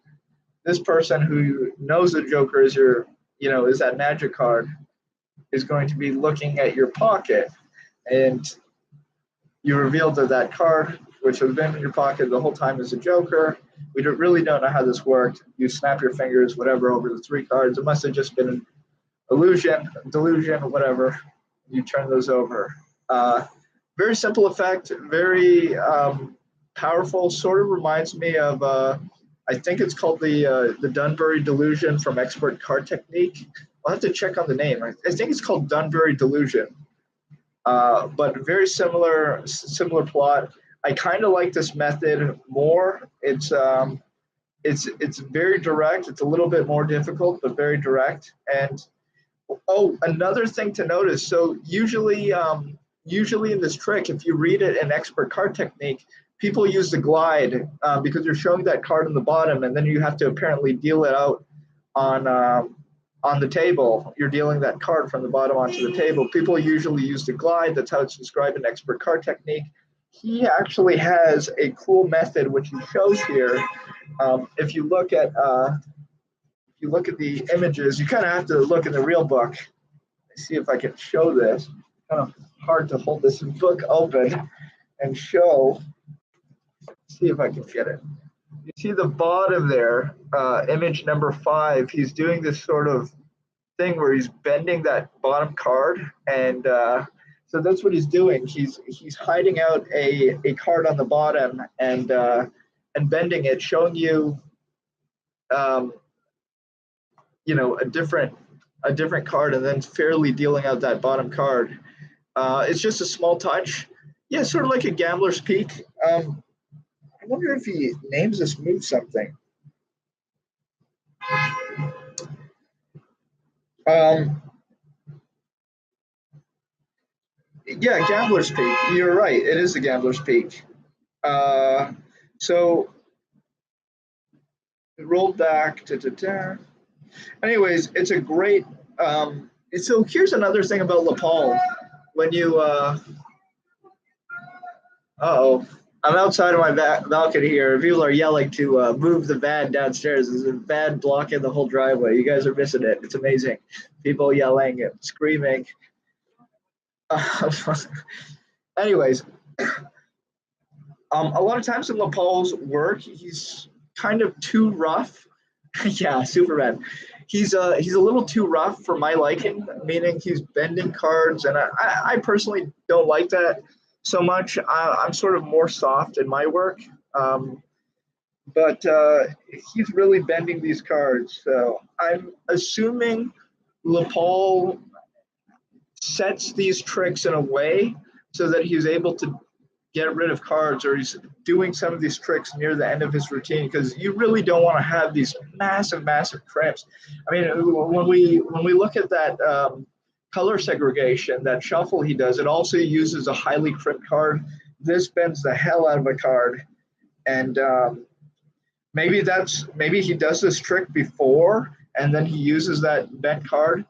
This person who knows the Joker is is that magic card, is going to be looking at your pocket, and you reveal that card, which has been in your pocket the whole time, is a Joker. We really don't know how this worked. You snap your fingers, whatever, over the 3 cards. It must have just been an illusion, delusion, whatever. You turn those over. Very simple effect, very powerful. Sort of reminds me of, I think it's called the Dunbury delusion from Expert Card Technique. I'll have to check on the name. I think it's called Dunbury delusion. But very similar plot. I kind of like this method more. It's very direct. It's a little bit more difficult, but very direct. And another thing to notice. So usually in this trick, if you read it in Expert Card Technique, people use the glide because you're showing that card on the bottom, and then you have to apparently deal it out on the table. You're dealing that card from the bottom onto the table. People usually use the glide. That's how it's described in Expert Card Technique. He actually has a cool method which he shows here. If you look at the images, you kind of have to look in the real book. Let's see if I can show this. Kind of hard to hold this book open and show. Let's see if I can get it. You see the bottom there, image number 5. He's doing this sort of thing where he's bending that bottom card, and so that's what he's doing. He's hiding out a card on the bottom and bending it, showing you a different card, and then fairly dealing out that bottom card. It's just a small touch. Yeah, sort of like a gambler's peak. I wonder if he names this move something. Um, yeah, gambler's peak. You're right. It is the gambler's peak. Uh, so roll back. Da, da, da. Anyways, it's a great. So here's another thing about LePaul. When you, oh, I'm outside of my balcony here. People are yelling to move the van downstairs. There's a van blocking the whole driveway. You guys are missing it. It's amazing. People yelling and screaming. Anyways, a lot of times in LePaul's work, he's kind of too rough. Yeah, Superman. He's a little too rough for my liking, meaning he's bending cards, and I personally don't like that so much. I'm sort of more soft in my work, um, but he's really bending these cards. So I'm assuming LePaul sets these tricks in a way so that he's able to get rid of cards, or he's doing some of these tricks near the end of his routine, because you really don't want to have these massive crimps. I mean, when we look at that color segregation, that shuffle he does, it also uses a highly crimped card. This bends the hell out of a card, and maybe he does this trick before, and then he uses that bent card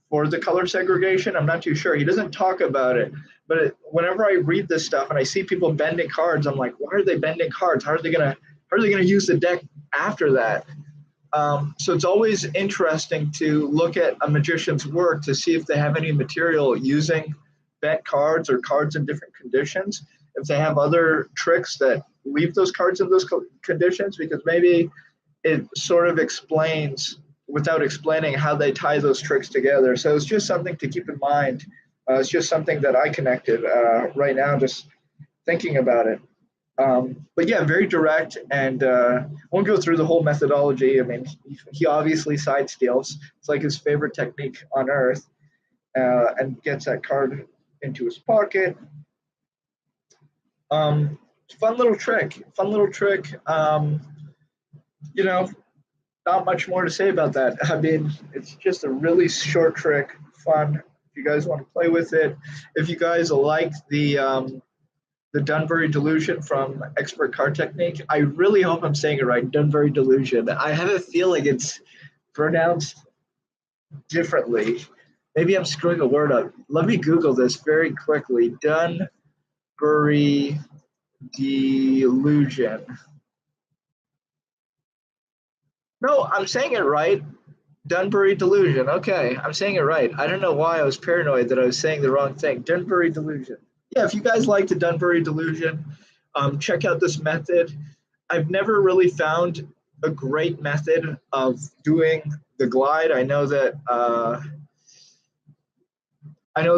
for the color segregation. I'm not too sure. He doesn't talk about it, but whenever I read this stuff and I see people bending cards, I'm like, why are they bending cards? How are they gonna use the deck after that? So it's always interesting to look at a magician's work to see if they have any material using bent cards or cards in different conditions. If they have other tricks that leave those cards in those conditions, because maybe it sort of explains without explaining how they tie those tricks together. So it's just something to keep in mind. It's just something that I connected right now, just thinking about it. But yeah, very direct, and won't go through the whole methodology. I mean, he obviously side steals. It's like his favorite technique on earth, and gets that card into his pocket. Um, Fun little trick. Fun little trick. You know, not much more to say about that. I mean, it's just a really short trick, fun. If you guys want to play with it, if you guys like the Dunbury Delusion from Expert Card Technique, I really hope I'm saying it right. Dunbury Delusion. I have a feeling it's pronounced differently. Maybe I'm screwing a word up. Let me Google this very quickly. Dunbury Delusion. No, I'm saying it right. Dunbury Delusion. Okay, I'm saying it right. I don't know why I was paranoid that I was saying the wrong thing. Dunbury Delusion. Yeah, if you guys like the Dunbury Delusion, check out this method. I've never really found a great method of doing the glide. I know that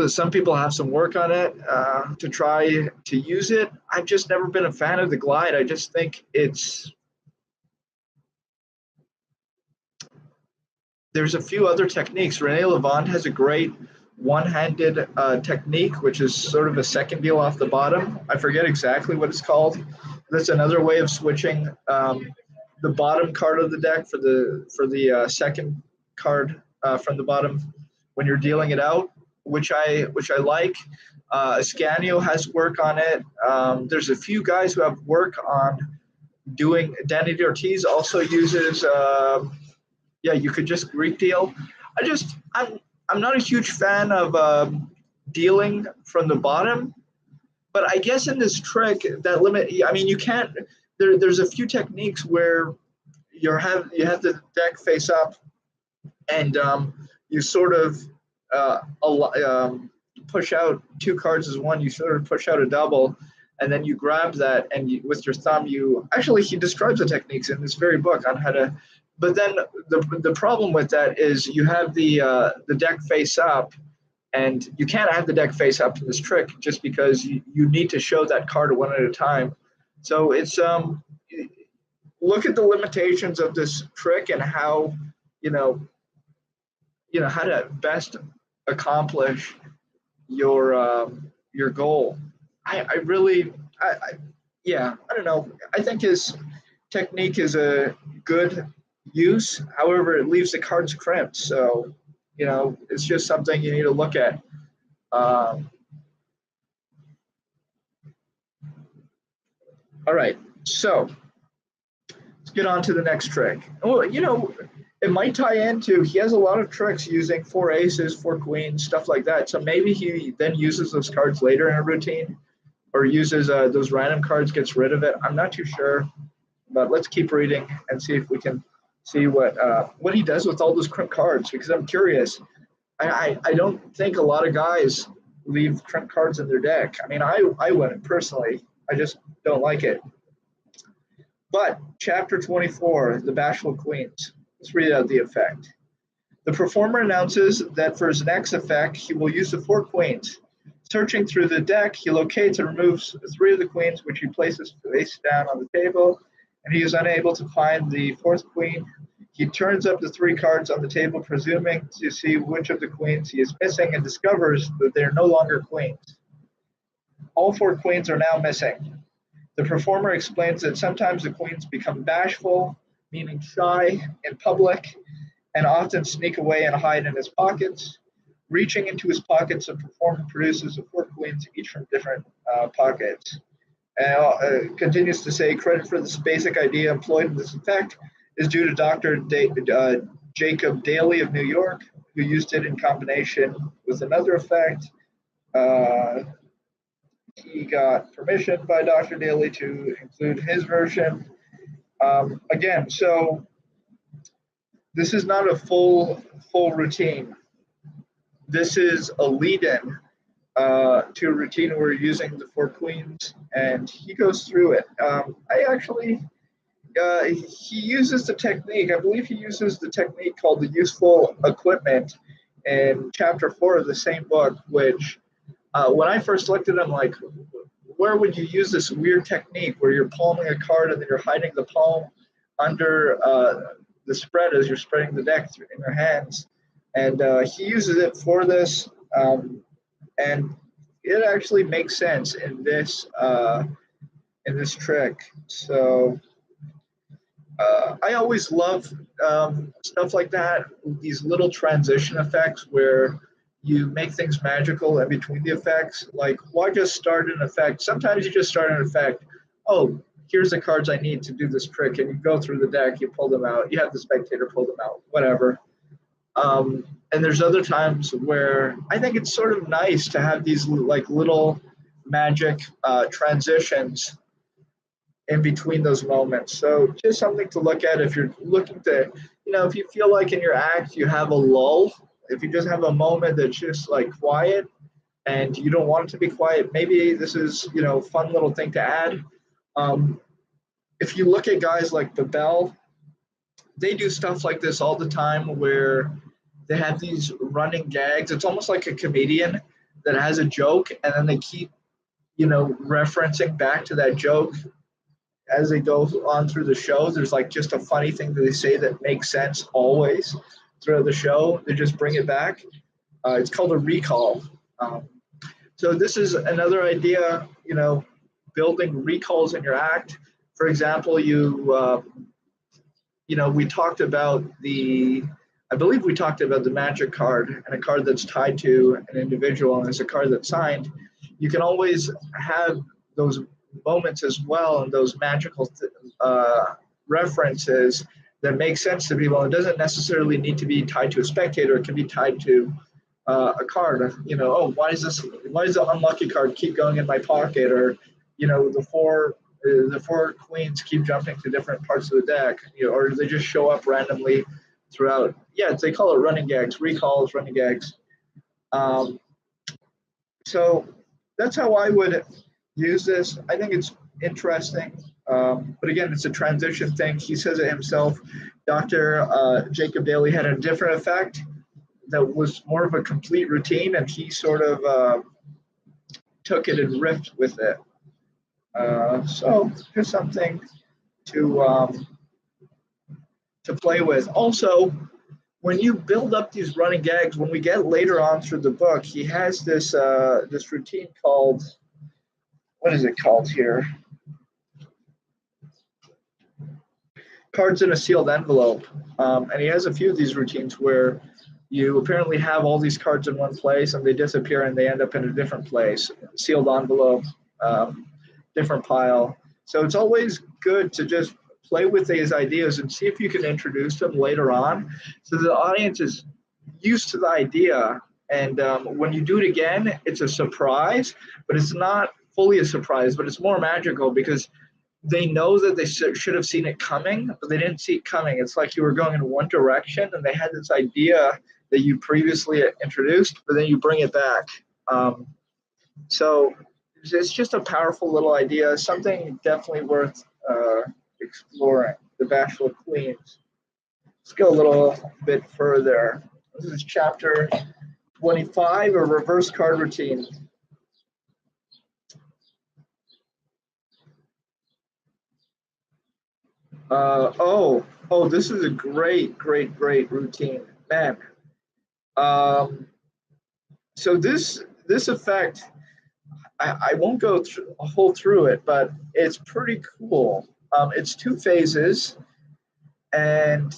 some people have some work on it to try to use it. I've just never been a fan of the glide. I just think there's a few other techniques. Rene Levant has a great one-handed technique, which is sort of a second deal off the bottom. I forget exactly what it's called. That's another way of switching the bottom card of the deck for the second card from the bottom when you're dealing it out, which I like. Ascanio has work on it. There's a few guys who have work on doing. Danny Ortiz also uses. Yeah, you could just Greek deal. I'm not a huge fan of dealing from the bottom, but I guess in this trick that limit. I mean, you can't. There's a few techniques where you have the deck face up, and you sort of push out two cards as one. You sort of push out a double, and then you grab that, and with your thumb, you actually he describes the techniques in this very book on how to. But then the problem with that is you have the deck face up, and you can't have the deck face up in this trick just because you need to show that card one at a time. So it's look at the limitations of this trick and how you know how to best accomplish your goal. I really, yeah, I don't know. I think his technique is a good use. However, it leaves the cards crimped. So, it's just something you need to look at. Um, all right. So let's get on to the next trick. Well, it might tie into he has a lot of tricks using four aces, four queens, stuff like that. So maybe he then uses those cards later in a routine or uses those random cards, gets rid of it. I'm not too sure, but let's keep reading and see if we can see what he does with all those crimp cards because I'm curious. I don't think a lot of guys leave crimp cards in their deck. I mean, I wouldn't personally. I just don't like it. But chapter 24, the Bashful Queens. Let's read out the effect. The performer announces that for his next effect, he will use the four queens. Searching through the deck, he locates and removes three of the queens, which he places face down on the table, and he is unable to find the fourth queen. He turns up the three cards on the table, presuming to see which of the queens he is missing, and discovers that they are no longer queens. All four queens are now missing. The performer explains that sometimes the queens become bashful, meaning shy, in public, and often sneak away and hide in his pockets. Reaching into his pockets, the performer produces the four queens, each from different pockets. And continues to say, credit for this basic idea employed in this effect is due to Dr. Jacob Daly of New York, who used it in combination with another effect. He got permission by Dr. Daly to include his version. Again, so this is not a full routine. This is a lead-in to a routine where we're using the four queens, and he goes through it. He uses the technique. I believe he uses the technique called the useful equipment in chapter 4 of the same book, which when I first looked at it, I'm like, where would you use this weird technique where you're palming a card and then you're hiding the palm under the spread as you're spreading the deck in your hands? And he uses it for this, and it actually makes sense in this trick. So I always love stuff like that, these little transition effects where you make things magical in between the effects. Like, why just start an effect? Sometimes you just start an effect. Oh, here's the cards I need to do this trick, and you go through the deck, you pull them out, you have the spectator pull them out, whatever. And there's other times where I think it's sort of nice to have these like little magic transitions in between those moments. So just something to look at if you're looking to, if you feel like in your act you have a lull, if you just have a moment that's just like quiet and you don't want it to be quiet, maybe this is, fun little thing to add. If you look at guys like the Bell, they do stuff like this all the time where they have these running gags. It's almost like a comedian that has a joke and then they keep, referencing back to that joke as they go on through the show. There's like just a funny thing that they say that makes sense always throughout the show. They just bring it back. It's called a recall. So this is another idea, building recalls in your act. For example, we talked about I believe we talked about the magic card and a card that's tied to an individual and it's a card that's signed. You can always have those moments as well and those magical references that make sense to people. It doesn't necessarily need to be tied to a spectator. It can be tied to a card. Why does the unlucky card keep going in my pocket? Or, the four queens keep jumping to different parts of the deck, or do they just show up randomly throughout? Yeah, they call it running gags, recalls, running gags. So that's how I would use this. I think it's interesting. But again, it's a transition thing. He says it himself. Dr. Jacob Daly had a different effect that was more of a complete routine, and he sort of took it and riffed with it. So here's something to play with. Also, when you build up these running gags, when we get later on through the book, he has this routine called what is it called here? Cards in a sealed envelope. And he has a few of these routines where you apparently have all these cards in one place and they disappear and they end up in a different place, sealed envelope, different pile. So it's always good to just play with these ideas and see if you can introduce them later on so the audience is used to the idea. And when you do it again, it's a surprise, but it's not fully a surprise, but it's more magical because they know that they should have seen it coming, but they didn't see it coming. It's like you were going in one direction and they had this idea that you previously introduced, but then you bring it back. So it's just a powerful little idea, something definitely worth exploring. The Bachelor Queens. Let's go a little bit further. This is chapter 25, a reverse card routine. This is a great routine, man. So this effect, I won't go through it, but it's pretty cool. It's 2 phases, and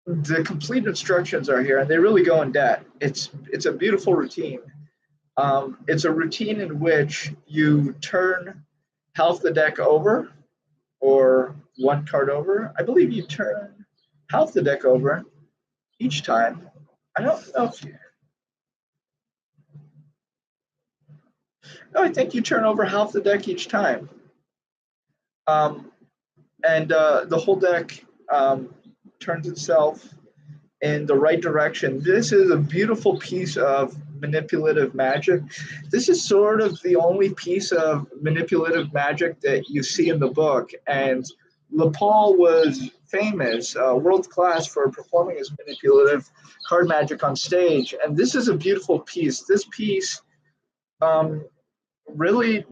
the complete instructions are here, and they really go in depth. It's a beautiful routine. It's a routine in which you turn half the deck over, or 1 card over. I believe you turn half the deck over each time. I don't know if you. No, I think you turn over half the deck each time. And the whole deck turns itself in the right direction. This is a beautiful piece of manipulative magic. This is sort of the only piece of manipulative magic that you see in the book. And LePaul was famous, world class for performing his manipulative card magic on stage. And this is a beautiful piece. This piece really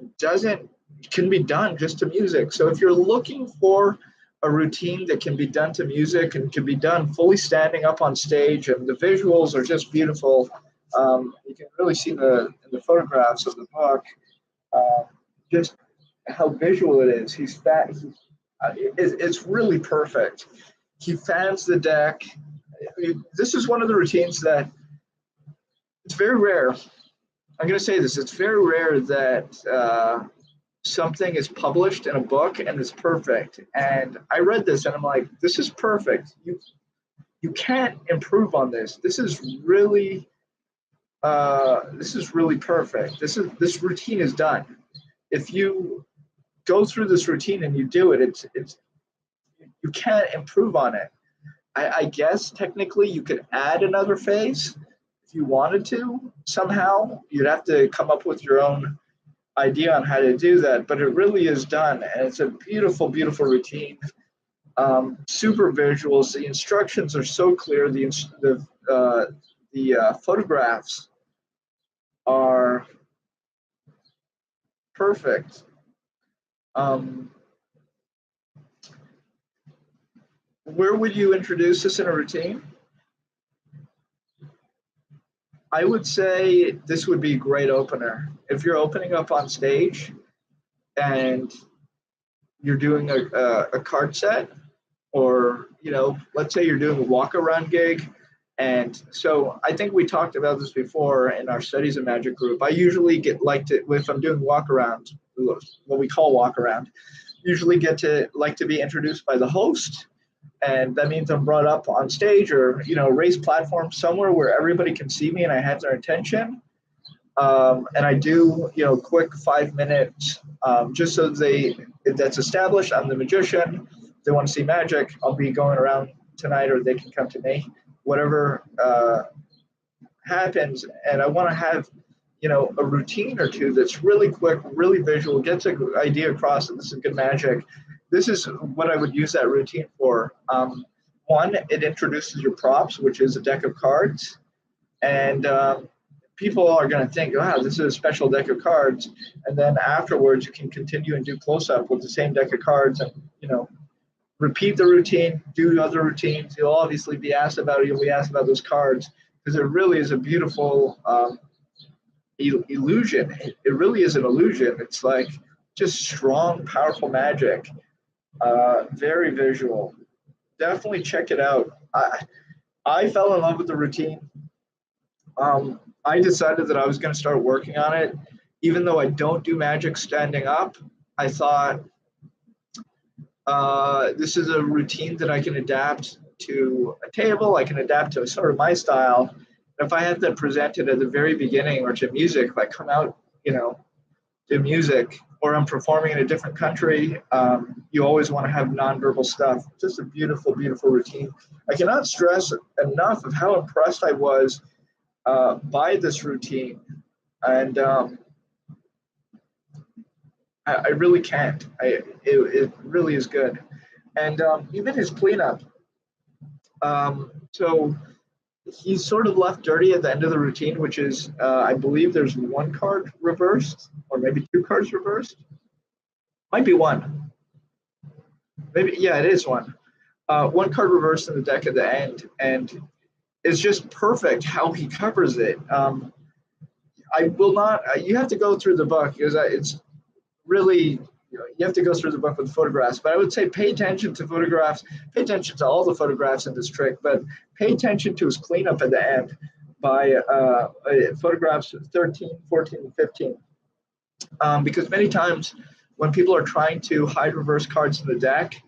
can be done just to music. So if you're looking for a routine that can be done to music and can be done fully standing up on stage, and the visuals are just beautiful. You can really see in the photographs of the book just how visual it is. It's really perfect. He fans the deck. This is one of the routines that it's very rare. I'm going to say this. It's very rare that something is published in a book and it's perfect. And I read this and I'm like, this is perfect. You can't improve on this. This is really perfect. This routine is done. If you go through this routine and you do it, it's you can't improve on it. I guess technically you could add another phase if you wanted to somehow. You'd have to come up with your own idea on how to do that, but it really is done, and it's a beautiful routine. Super visuals. The instructions are so clear. The photographs are perfect. Where would you introduce this in a routine? I would say this would be a great opener. If you're opening up on stage and you're doing a card set, or let's say you're doing a walk-around gig. And so I think we talked about this before in our Studies in Magic group. I usually if I'm doing walk-around, what we call walk-around, usually like to be introduced by the host. And that means I'm brought up on stage or, raised platform somewhere where everybody can see me and I have their attention. And I do, quick 5 minutes, just so that's established. I'm the magician. If they want to see magic, I'll be going around tonight, or they can come to me, whatever happens. And I want to have, a routine or two that's really quick, really visual, gets an idea across that this is good magic. This is what I would use that routine for. One, it introduces your props, which is a deck of cards. And people are going to think, wow, this is a special deck of cards. And then afterwards, you can continue and do close-up with the same deck of cards and, repeat the routine, do other routines. You'll obviously be asked about it. You'll be asked about those cards because it really is a beautiful illusion. It really is an illusion. It's like just strong, powerful magic. Very visual. Definitely check it out. I fell in love with the routine. I decided that I was going to start working on it. Even though I don't do magic standing up, I thought this is a routine that I can adapt to a table. I can adapt to sort of my style. If I had to present it at the very beginning or to music, like come out, to music, or I'm performing in a different country, you always want to have nonverbal stuff. Just a beautiful, beautiful routine. I cannot stress enough of how impressed I was by this routine, and I really can't. It really is good, and even his cleanup. So he's sort of left dirty at the end of the routine, which is I believe there's one card reversed, or maybe two cards reversed. Might be one. Maybe yeah, it is one. One card reversed in the deck at the end, and it's just perfect how he covers it. I will not. You have to go through the book because it's really you have to go through the book with photographs. But I would say pay attention to photographs. Pay attention to all the photographs in this trick, but pay attention to his cleanup at the end by photographs 13, 14, and 15. Because many times when people are trying to hide reverse cards in the deck,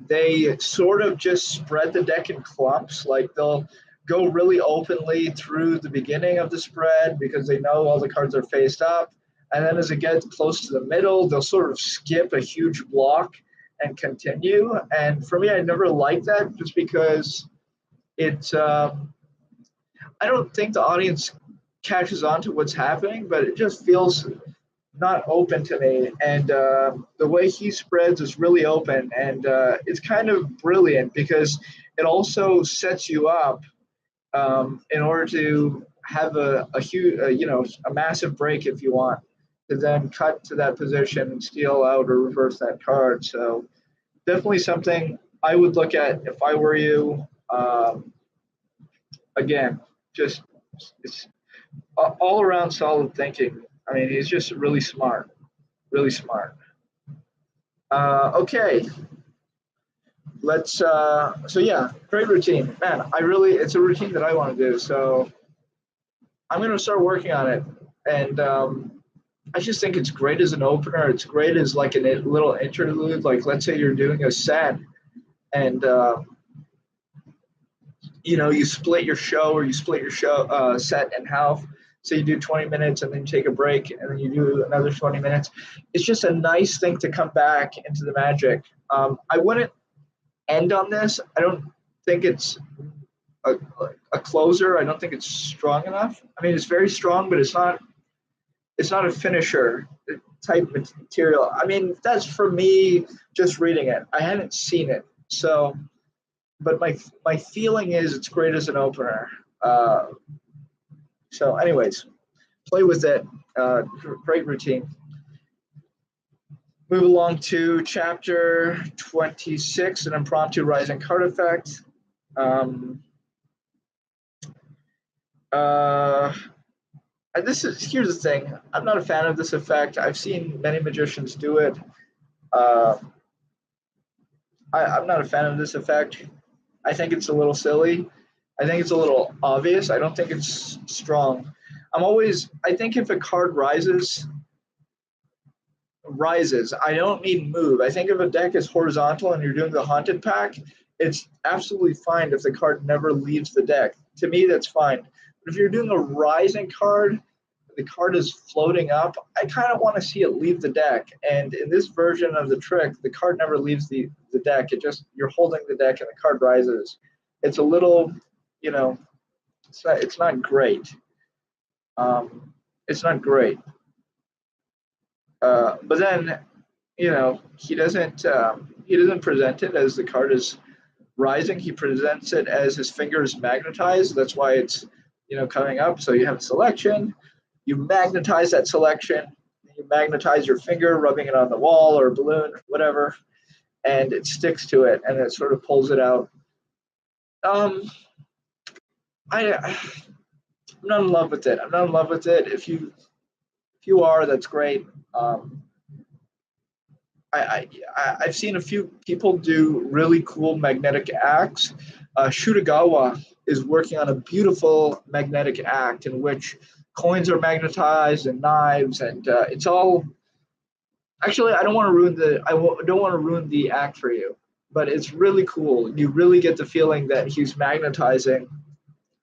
they sort of just spread the deck in clumps. Like they'll go really openly through the beginning of the spread because they know all the cards are faced up. And then as it gets close to the middle, they'll sort of skip a huge block and continue. And for me, I never liked that just because it's, I don't think the audience catches on to what's happening, but it just feels not open to me. And the way he spreads is really open. And it's kind of brilliant because it also sets you up in order to have a huge, a massive break if you want to then cut to that position and steal out or reverse that card. So definitely something I would look at if I were you. Again, just it's all around solid thinking. I mean, he's just really smart, really smart. Okay, let's. So yeah, great routine, man. It's a routine that I want to do. So I'm gonna start working on it, and I just think it's great as an opener. It's great as like a little interlude. Like let's say you're doing a set, and you split your show or you split your show set in half. So you do 20 minutes and then you take a break and then you do another 20 minutes. It's just a nice thing to come back into the magic. I wouldn't end on this. I don't think it's a closer. I don't think it's strong enough. I mean, it's very strong, but it's not a finisher type material. I mean, that's for me just reading it. I hadn't seen it. So, but my feeling is it's great as an opener. So anyways, play with it. Great routine. Move along to chapter 26, an impromptu rising card effect. Here's the thing. I'm not a fan of this effect. I've seen many magicians do it. I'm not a fan of this effect. I think it's a little silly. I think it's a little obvious. I don't think it's strong. I think if a card rises, I don't mean move. I think if a deck is horizontal and you're doing the haunted pack, it's absolutely fine if the card never leaves the deck. To me, that's fine. But if you're doing a rising card, the card is floating up, I kind of want to see it leave the deck. And in this version of the trick, the card never leaves the deck. You're holding the deck and the card rises. It's a little, it's not great. It's not great. But then, he doesn't present it as the card is rising. He presents it as his finger is magnetized. That's why it's coming up. So you have a selection. You magnetize that selection. You magnetize your finger, rubbing it on the wall or a balloon, whatever, and it sticks to it, and it sort of pulls it out. I I'm not in love with it. I'm not in love with it. If you are, that's great. Um, I've seen a few people do really cool magnetic acts. Shutagawa is working on a beautiful magnetic act in which coins are magnetized and knives, and it's all. Actually, I don't want to ruin don't want to ruin the act for you, but it's really cool. You really get the feeling that he's magnetizing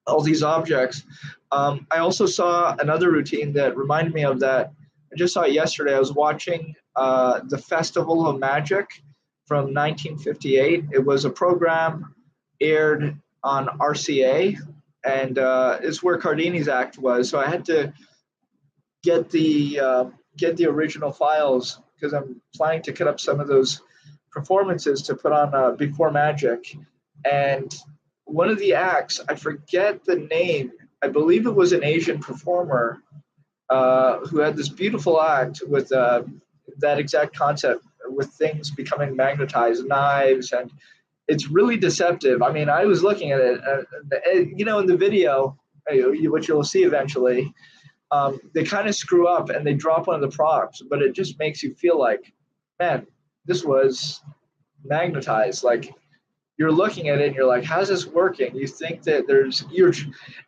all these objects. I also saw another routine that reminded me of that. I just saw it yesterday. I was watching the Festival of Magic from 1958. It was a program aired on RCA, and it's where Cardini's act was. So I had to get the original files because I'm planning to cut up some of those performances to put on Before Magic. And one of the acts, I forget the name. I believe it was an Asian performer who had this beautiful act with that exact concept, with things becoming magnetized, knives, and it's really deceptive. I mean, I was looking at it, in the video, which you'll see eventually. They kind of screw up and they drop one of the props, but it just makes you feel like, man, this was magnetized. Like you're looking at it and you're like, how's this working? You think that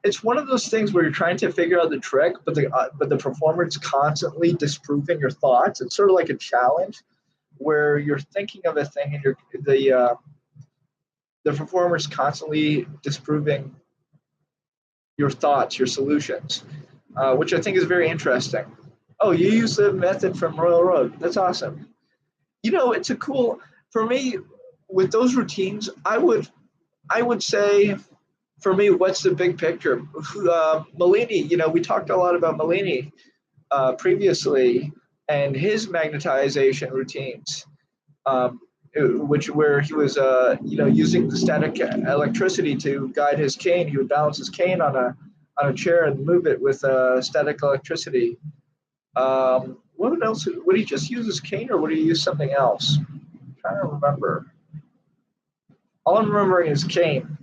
it's one of those things where you're trying to figure out the trick, but the performer's constantly disproving your thoughts. It's sort of like a challenge where you're thinking of a thing and the performer's constantly disproving your thoughts, your solutions, which I think is very interesting. Oh, you use the method from Royal Road. That's awesome. It's a cool for me with those routines. I would say for me, what's the big picture? Malini, we talked a lot about Malini previously and his magnetization routines, um, where he was, using the static electricity to guide his cane. He would balance his cane on a chair and move it with static electricity. What else? Would he just use his cane, or would he use something else? I'm trying to remember. All I'm remembering is cane.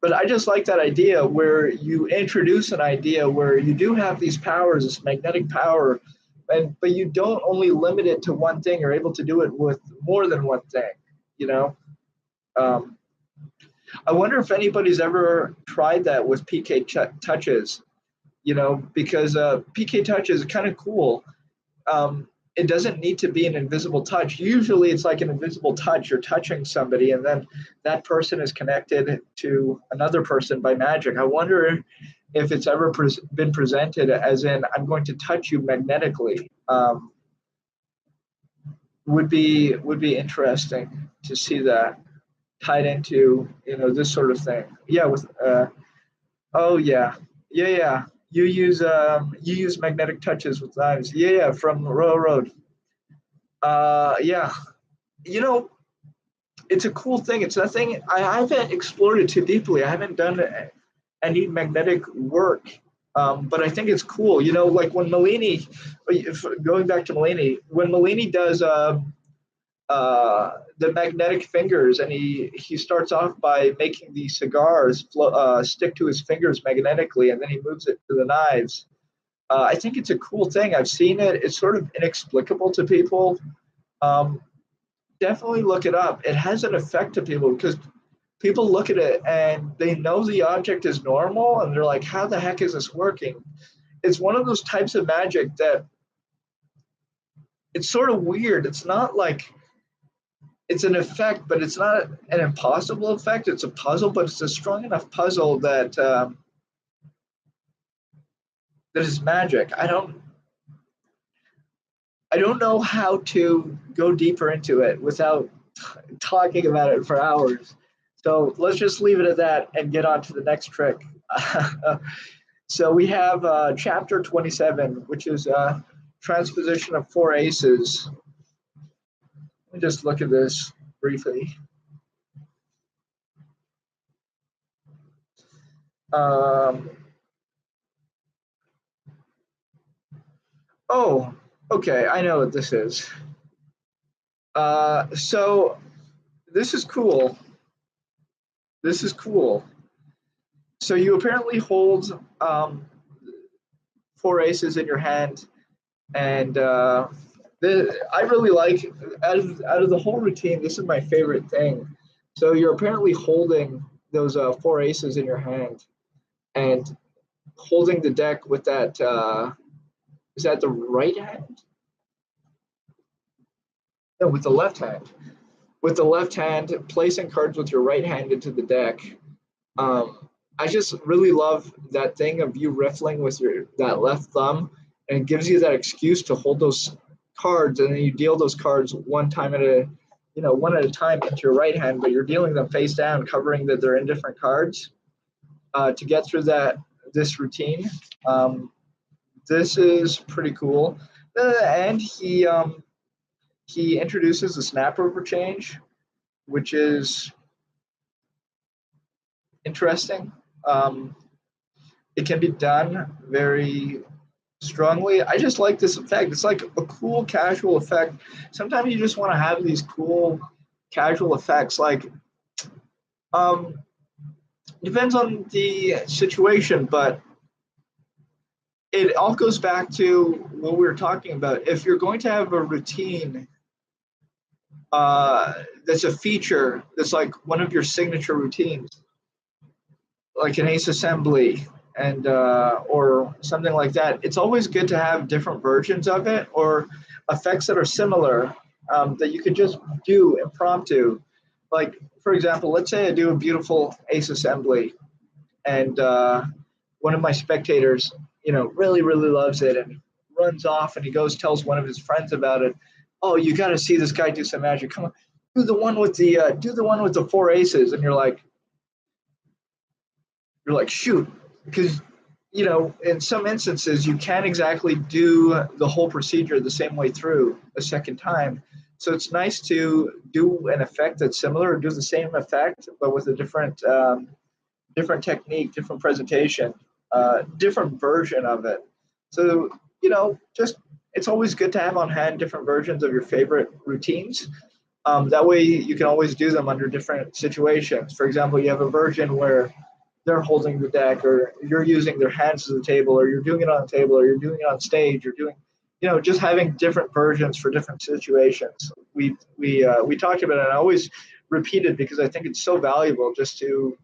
But I just like that idea where you introduce an idea where you do have these powers, this magnetic power, but you don't only limit it to one thing. You're able to do it with more than one thing. You know, um, I wonder if anybody's ever tried that with PK touches. Because PK touch is kind of cool. It doesn't need to be an invisible touch. Usually it's like an invisible touch. You're touching somebody and then that person is connected to another person by magic. I wonder if it's ever been presented as in, I'm going to touch you magnetically. Would be interesting to see that tied into, this sort of thing. Yeah, with oh yeah. Yeah, yeah. You use magnetic touches with knives. Yeah, yeah, from Royal Road. Yeah, you know, it's a cool thing. It's nothing. I haven't explored it too deeply. I haven't done any magnetic work, but I think it's cool. Like when Malini, going back to Malini, when Malini does the magnetic fingers, and he starts off by making the cigars stick to his fingers magnetically, and then he moves it to the knives. I think it's a cool thing. I've seen it. It's sort of inexplicable to people. Um, Definitely look it up. It has an effect to people because people look at it and they know the object is normal and they're like, how the heck is this working? It's one of those types of magic that it's sort of weird. It's not like it's an effect, but it's not an impossible effect. It's a puzzle, but it's a strong enough puzzle that is magic. I don't know how to go deeper into it without talking about it for hours. So let's just leave it at that and get on to the next trick. So we have chapter 27, which is transposition of four aces. Let me just look at this briefly. Oh, okay, I know what this is. So this is cool. This is cool. So you apparently hold 4 aces in your hand, and I really like out of the whole routine. This is my favorite thing. So you're apparently holding those 4 aces in your hand and holding the deck with that. Is that the right hand? No, with the left hand. With the left hand, placing cards with your right hand into the deck. I just really love that thing of you riffling with that left thumb, and it gives you that excuse to hold those cards, and then you deal those cards one at a time into your right hand, but you're dealing them face down, covering that they're in different cards to get through this routine. This is pretty cool. And he introduces the snap over change, which is interesting. It can be done very strongly. I just like this effect. It's like a cool casual effect. Sometimes you just want to have these cool casual effects. Like, depends on the situation, but it all goes back to what we were talking about. If you're going to have a routine that's a feature that's like one of your signature routines, like an ace assembly and or something like that, it's always good to have different versions of it or effects that are similar that you could just do impromptu. Like, for example, let's say I do a beautiful ace assembly and one of my spectators, really, really loves it and runs off and he goes tells one of his friends about it. Oh, you got to see this guy do some magic. Come on, do the one with the 4 aces. And you're like, shoot, because in some instances you can't exactly do the whole procedure the same way through a second time. So it's nice to do an effect that's similar, or do the same effect but with a different technique, different presentation, different version of it. So just it's always good to have on hand different versions of your favorite routines. That way you can always do them under different situations. For example, you have a version where they're holding the deck, or you're using their hands as a table, or you're doing it on a table, or you're doing it on stage, or doing, just having different versions for different situations. We talked about it, and I always repeat it because I think it's so valuable just to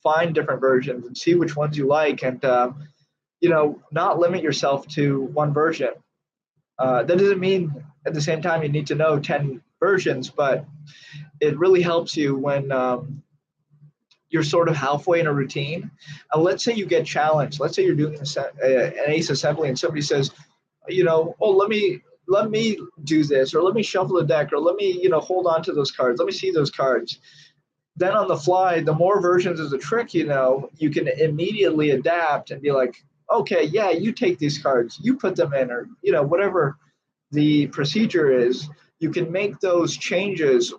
find different versions and see which ones you like, and not limit yourself to one version. That doesn't mean at the same time you need to know 10 versions, but it really helps you when you're sort of halfway in a routine. Let's say you get challenged. Let's say you're doing an ace assembly and somebody says, oh, let me do this, or let me shuffle the deck, or let me, hold on to those cards. Let me see those cards. Then on the fly, the more versions of the trick, you can immediately adapt and be like, okay, yeah, you take these cards, you put them in, or, whatever the procedure is, you can make those changes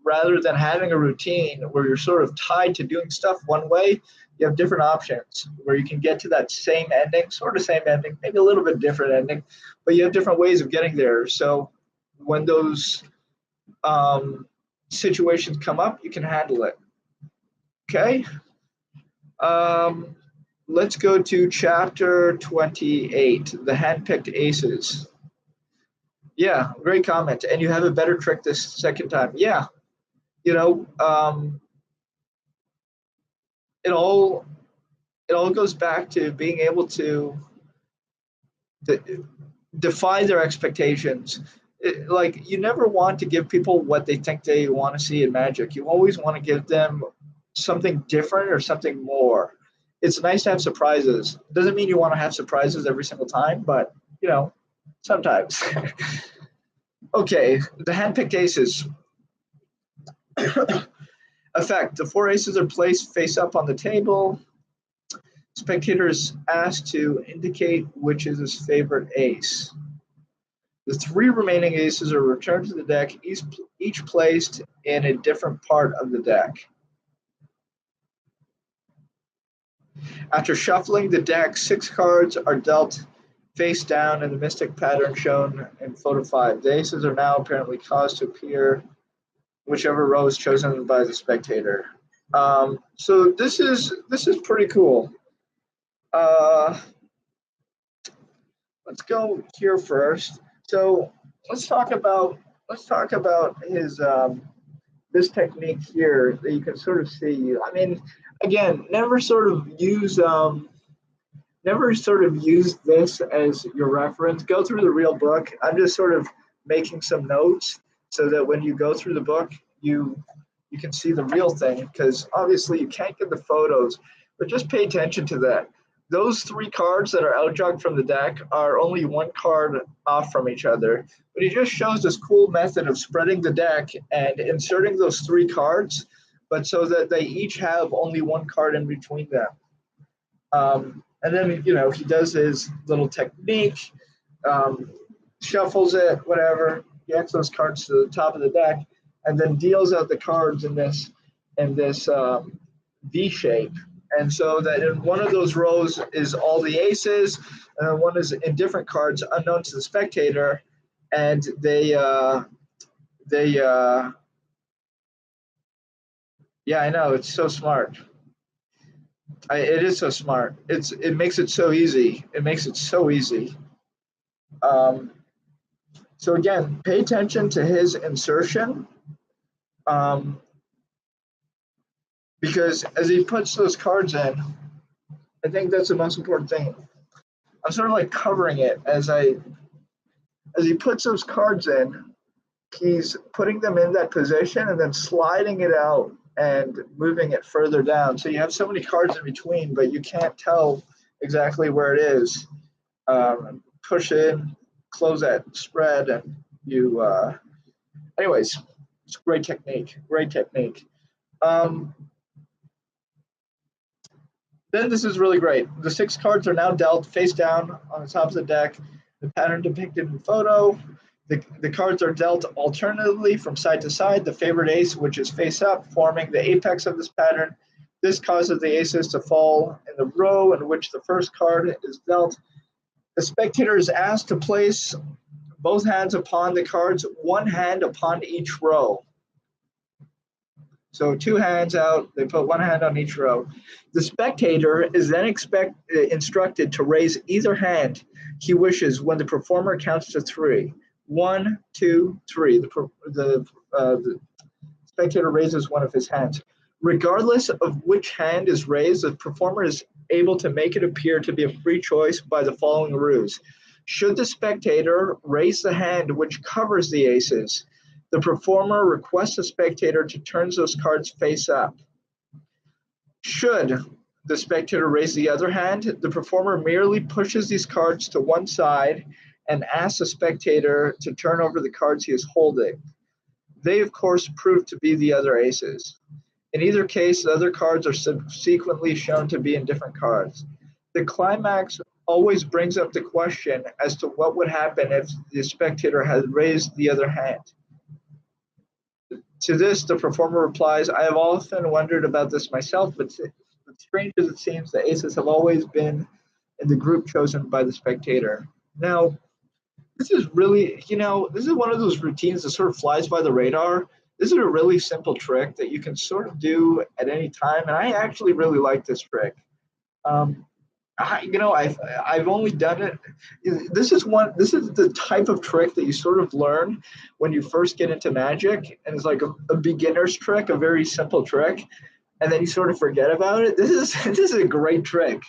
rather than having a routine where you're sort of tied to doing stuff one way. You have different options where you can get to that same ending, sort of same ending, maybe a little bit different ending, but you have different ways of getting there. So when those situations come up, you can handle it. Okay. Let's go to chapter 28, the handpicked aces. Yeah, great comment. And you have a better trick this second time. Yeah. It all goes back to being able to defy their expectations. Like, you never want to give people what they think they want to see in magic. You always want to give them something different or something more. It's nice to have surprises. Doesn't mean you want to have surprises every single time, but sometimes. Okay, the handpicked aces. Effect: the 4 aces are placed face up on the table. Spectator is asked to indicate which is his favorite ace. The 3 remaining aces are returned to the deck, each placed in a different part of the deck. After shuffling the deck, 6 cards are dealt face down in the mystic pattern shown in photo 5. The aces are now apparently caused to appear whichever row is chosen by the spectator. So this is pretty cool. let's go here first. So let's talk about his this technique here that you can sort of see. I mean, again, never sort of use this as your reference. Go through the real book. I'm just sort of making some notes so that when you go through the book, you can see the real thing, because obviously you can't get the photos, but just pay attention to that. Those three cards that are outjogged from the deck are only one card off from each other. But he just shows this cool method of spreading the deck and inserting those three cards, but so that they each have only one card in between them. And then, he does his little technique, um, shuffles it, whatever, gets those cards to the top of the deck, and then deals out the cards in this V shape. And so that in one of those rows is all the aces, and one is in different cards unknown to the spectator, and yeah, I know, it's so smart. It is so smart. It makes it so easy. It makes it so easy. Um, so again, pay attention to his insertion, um, because as he puts those cards in, I think that's the most important thing. I'm sort of like covering it as he puts those cards in. He's putting them in that position and then sliding it out and moving it further down. So you have so many cards in between, but you can't tell exactly where it is. Push in, close that spread, and you. Anyways, it's great technique. Great technique. Then this is really great. The 6 cards are now dealt face down on the top of the deck. The pattern depicted in photo. The cards are dealt alternately from side to side. The favored ace, which is face up, forming the apex of this pattern. This causes the aces to fall in the row in which the first card is dealt. The spectator is asked to place both hands upon the cards, one hand upon each row. So 2 hands out, they put 1 hand on each row. The spectator is then instructed to raise either hand he wishes when the performer counts to 3. 1, 2, 3. The spectator raises one of his hands. Regardless of which hand is raised, the performer is able to make it appear to be a free choice by the following ruse. Should the spectator raise the hand which covers the aces, the performer requests the spectator to turn those cards face up. Should the spectator raise the other hand, the performer merely pushes these cards to one side and asks the spectator to turn over the cards he is holding. They, of course, prove to be the other aces. In either case, the other cards are subsequently shown to be in different cards. The climax always brings up the question as to what would happen if the spectator had raised the other hand. To this, the performer replies, I have often wondered about this myself, but strange as it seems, the aces have always been in the group chosen by the spectator. Now, this is really, this is one of those routines that sort of flies by the radar. This is a really simple trick that you can sort of do at any time, and I actually really like this trick. I've only done it. This is the type of trick that you sort of learn when you first get into Magic, and it's like a beginner's trick, a very simple trick, and then you sort of forget about it. This is a great trick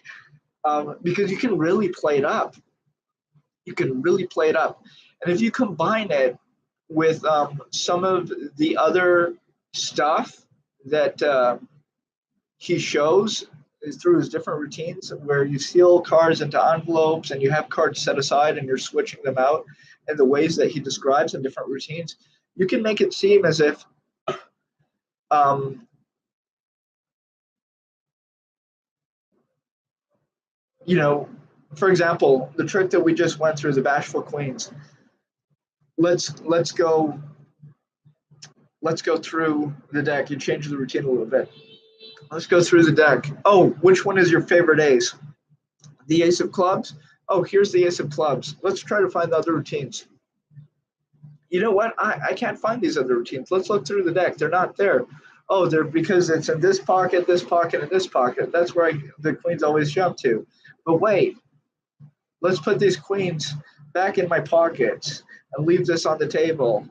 because you can really play it up. You can really play it up, and if you combine it with some of the other stuff that he shows through his different routines, where you seal cards into envelopes and you have cards set aside and you're switching them out in the ways that he describes in different routines, you can make it seem as if for example, the trick that we just went through, the Bashful Queens. Let's go through the deck. You change the routine a little bit. Let's go through the deck. Oh, which one is your favorite ace? The ace of clubs? Oh, here's the ace of clubs. Let's try to find the other routines. You know what? I can't find these other routines. Let's look through the deck. They're not there. Oh, they're because it's in this pocket, and this pocket. That's where the queens always jump to. But wait, let's put these queens back in my pockets and leave this on the table.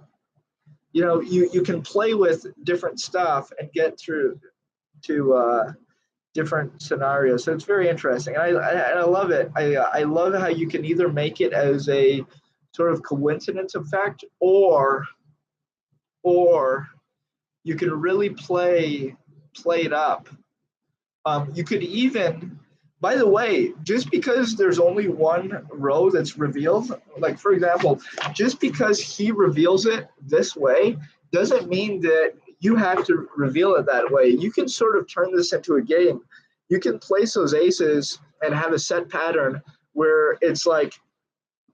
You know, you can play with different stuff and get through to different scenarios. So it's very interesting. I love it. I love how you can either make it as a sort of coincidence effect, or you can really play it up. You could even, by the way, just because there's only one row that's revealed, like for example, just because he reveals it this way doesn't mean that you have to reveal it that way. You can sort of turn this into a game. You can place those aces and have a set pattern where it's like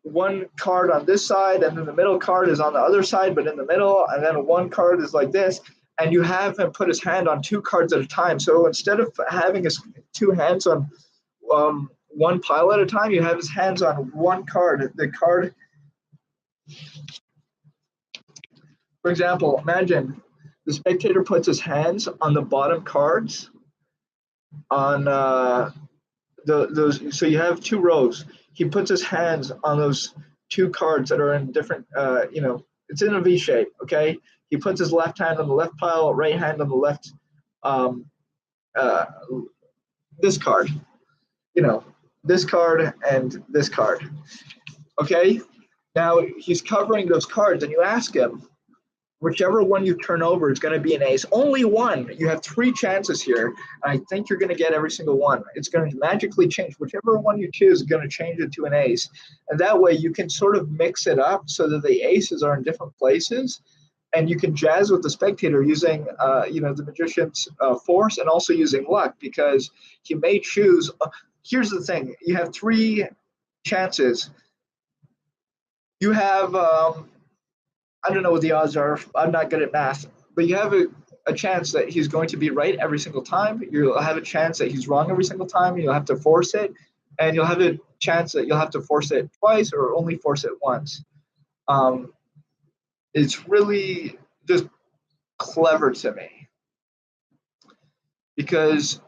one card on this side and then the middle card is on the other side but in the middle, and then one card is like this, and you have him put his hand on two cards at a time. So instead of having his two hands on one pile at a time, you have his hands on one card. The card, for example, imagine the spectator puts his hands on the bottom cards on those. So you have two rows. He puts his hands on those two cards that are in different, it's in a V shape, okay? He puts his left hand on the left pile, right hand on the left, this card, this card and this card, okay? Now he's covering those cards, and you ask him, whichever one you turn over is going to be an ace. Only one. You have three chances here. I think you're going to get every single one. It's going to magically change. Whichever one you choose is going to change it to an ace. And that way you can sort of mix it up so that the aces are in different places. And you can jazz with the spectator using, the magician's force, and also using luck, because he may choose. Here's the thing. You have three chances. You have I don't know what the odds are. I'm not good at math, but you have a chance that he's going to be right every single time. You'll have a chance that he's wrong every single time. You'll have to force it, and you'll have a chance that you'll have to force it twice or only force it once. It's really just clever to me, because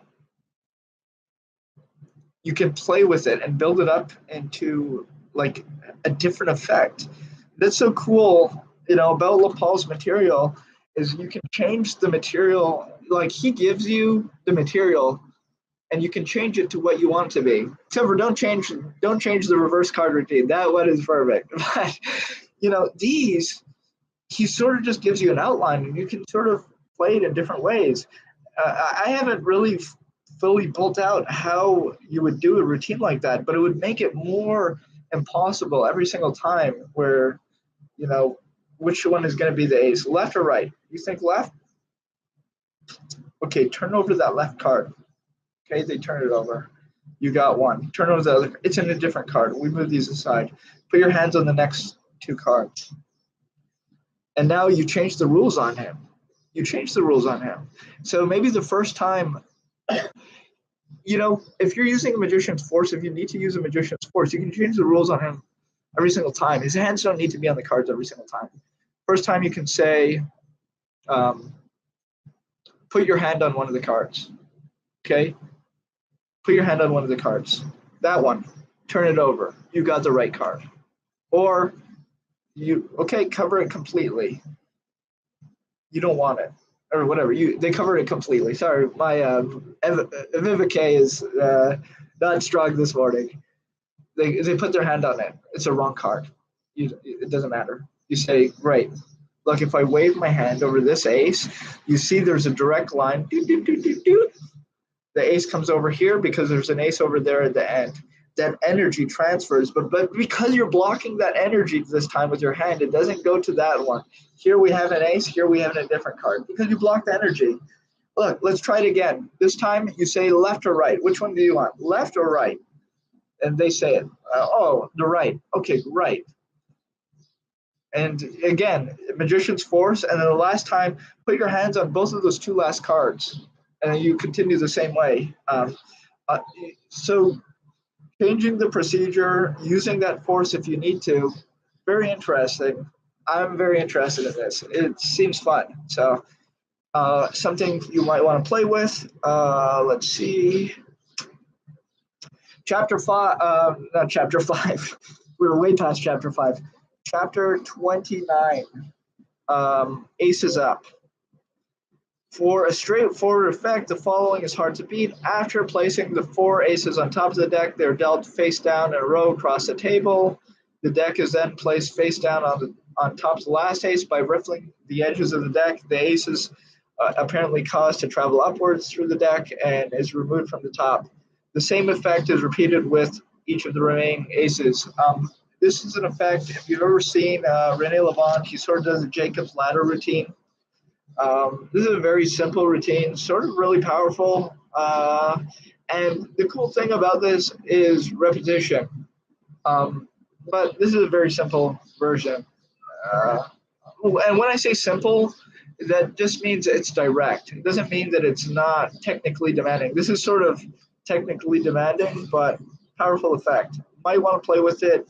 you can play with it and build it up into like a different effect. That's so cool. About LePaul's material is you can change the material. Like, he gives you the material and you can change it to what you want it to be. Except for don't change the reverse card routine. That one is perfect. But these, he sort of just gives you an outline and you can sort of play it in different ways. I haven't really fully built out how you would do a routine like that, but it would make it more impossible every single time where, which one is going to be the ace, left or right? You think left? Okay, turn over that left card. Okay, they turn it over. You got one. Turn over the other. It's in a different card. We move these aside. Put your hands on the next two cards. And now you change the rules on him. So maybe the first time, if you're using a magician's force, if you need to use a magician's force, you can change the rules on him every single time. His hands don't need to be on the cards every single time. First time you can say, put your hand on one of the cards. Okay? Put your hand on one of the cards. That one. Turn it over. You got the right card. Or cover it completely. You don't want it. Or whatever. They cover it completely. Sorry, my Vivica is not strong this morning. They put their hand on it. It's a wrong card. It doesn't matter. You say, great. Look, if I wave my hand over this ace, you see there's a direct line. Doo, doo, doo, doo, doo. The ace comes over here because there's an ace over there at the end. That energy transfers, but because you're blocking that energy this time with your hand, it doesn't go to that one. Here we have an ace, here we have a different card because you blocked the energy. Look, let's try it again. This time you say left or right. Which one do you want, left or right? And they say it. The right. Okay, right. And again, magician's force. And then the last time, put your hands on both of those two last cards. And then you continue the same way. So changing the procedure, using that force if you need to, very interesting. I'm very interested in this. It seems fun. So something you might want to play with. Let's see. chapter 5, not chapter 5. We were way past chapter 5. Chapter 29, aces up. For a straightforward effect, the following is hard to beat. After placing the 4 aces on top of the deck, they're dealt face down in a row across the table. The deck is then placed face down on top of the last ace. By riffling the edges of the deck, the aces apparently cause to travel upwards through the deck and is removed from the top. The same effect is repeated with each of the remaining aces. This is an effect, if you've ever seen Rene Levant, he sort of does a Jacob's Ladder routine. This is a very simple routine, sort of really powerful. And the cool thing about this is repetition. But this is a very simple version. And when I say simple, that just means it's direct. It doesn't mean that it's not technically demanding. This is sort of technically demanding, but powerful effect. You might want to play with it.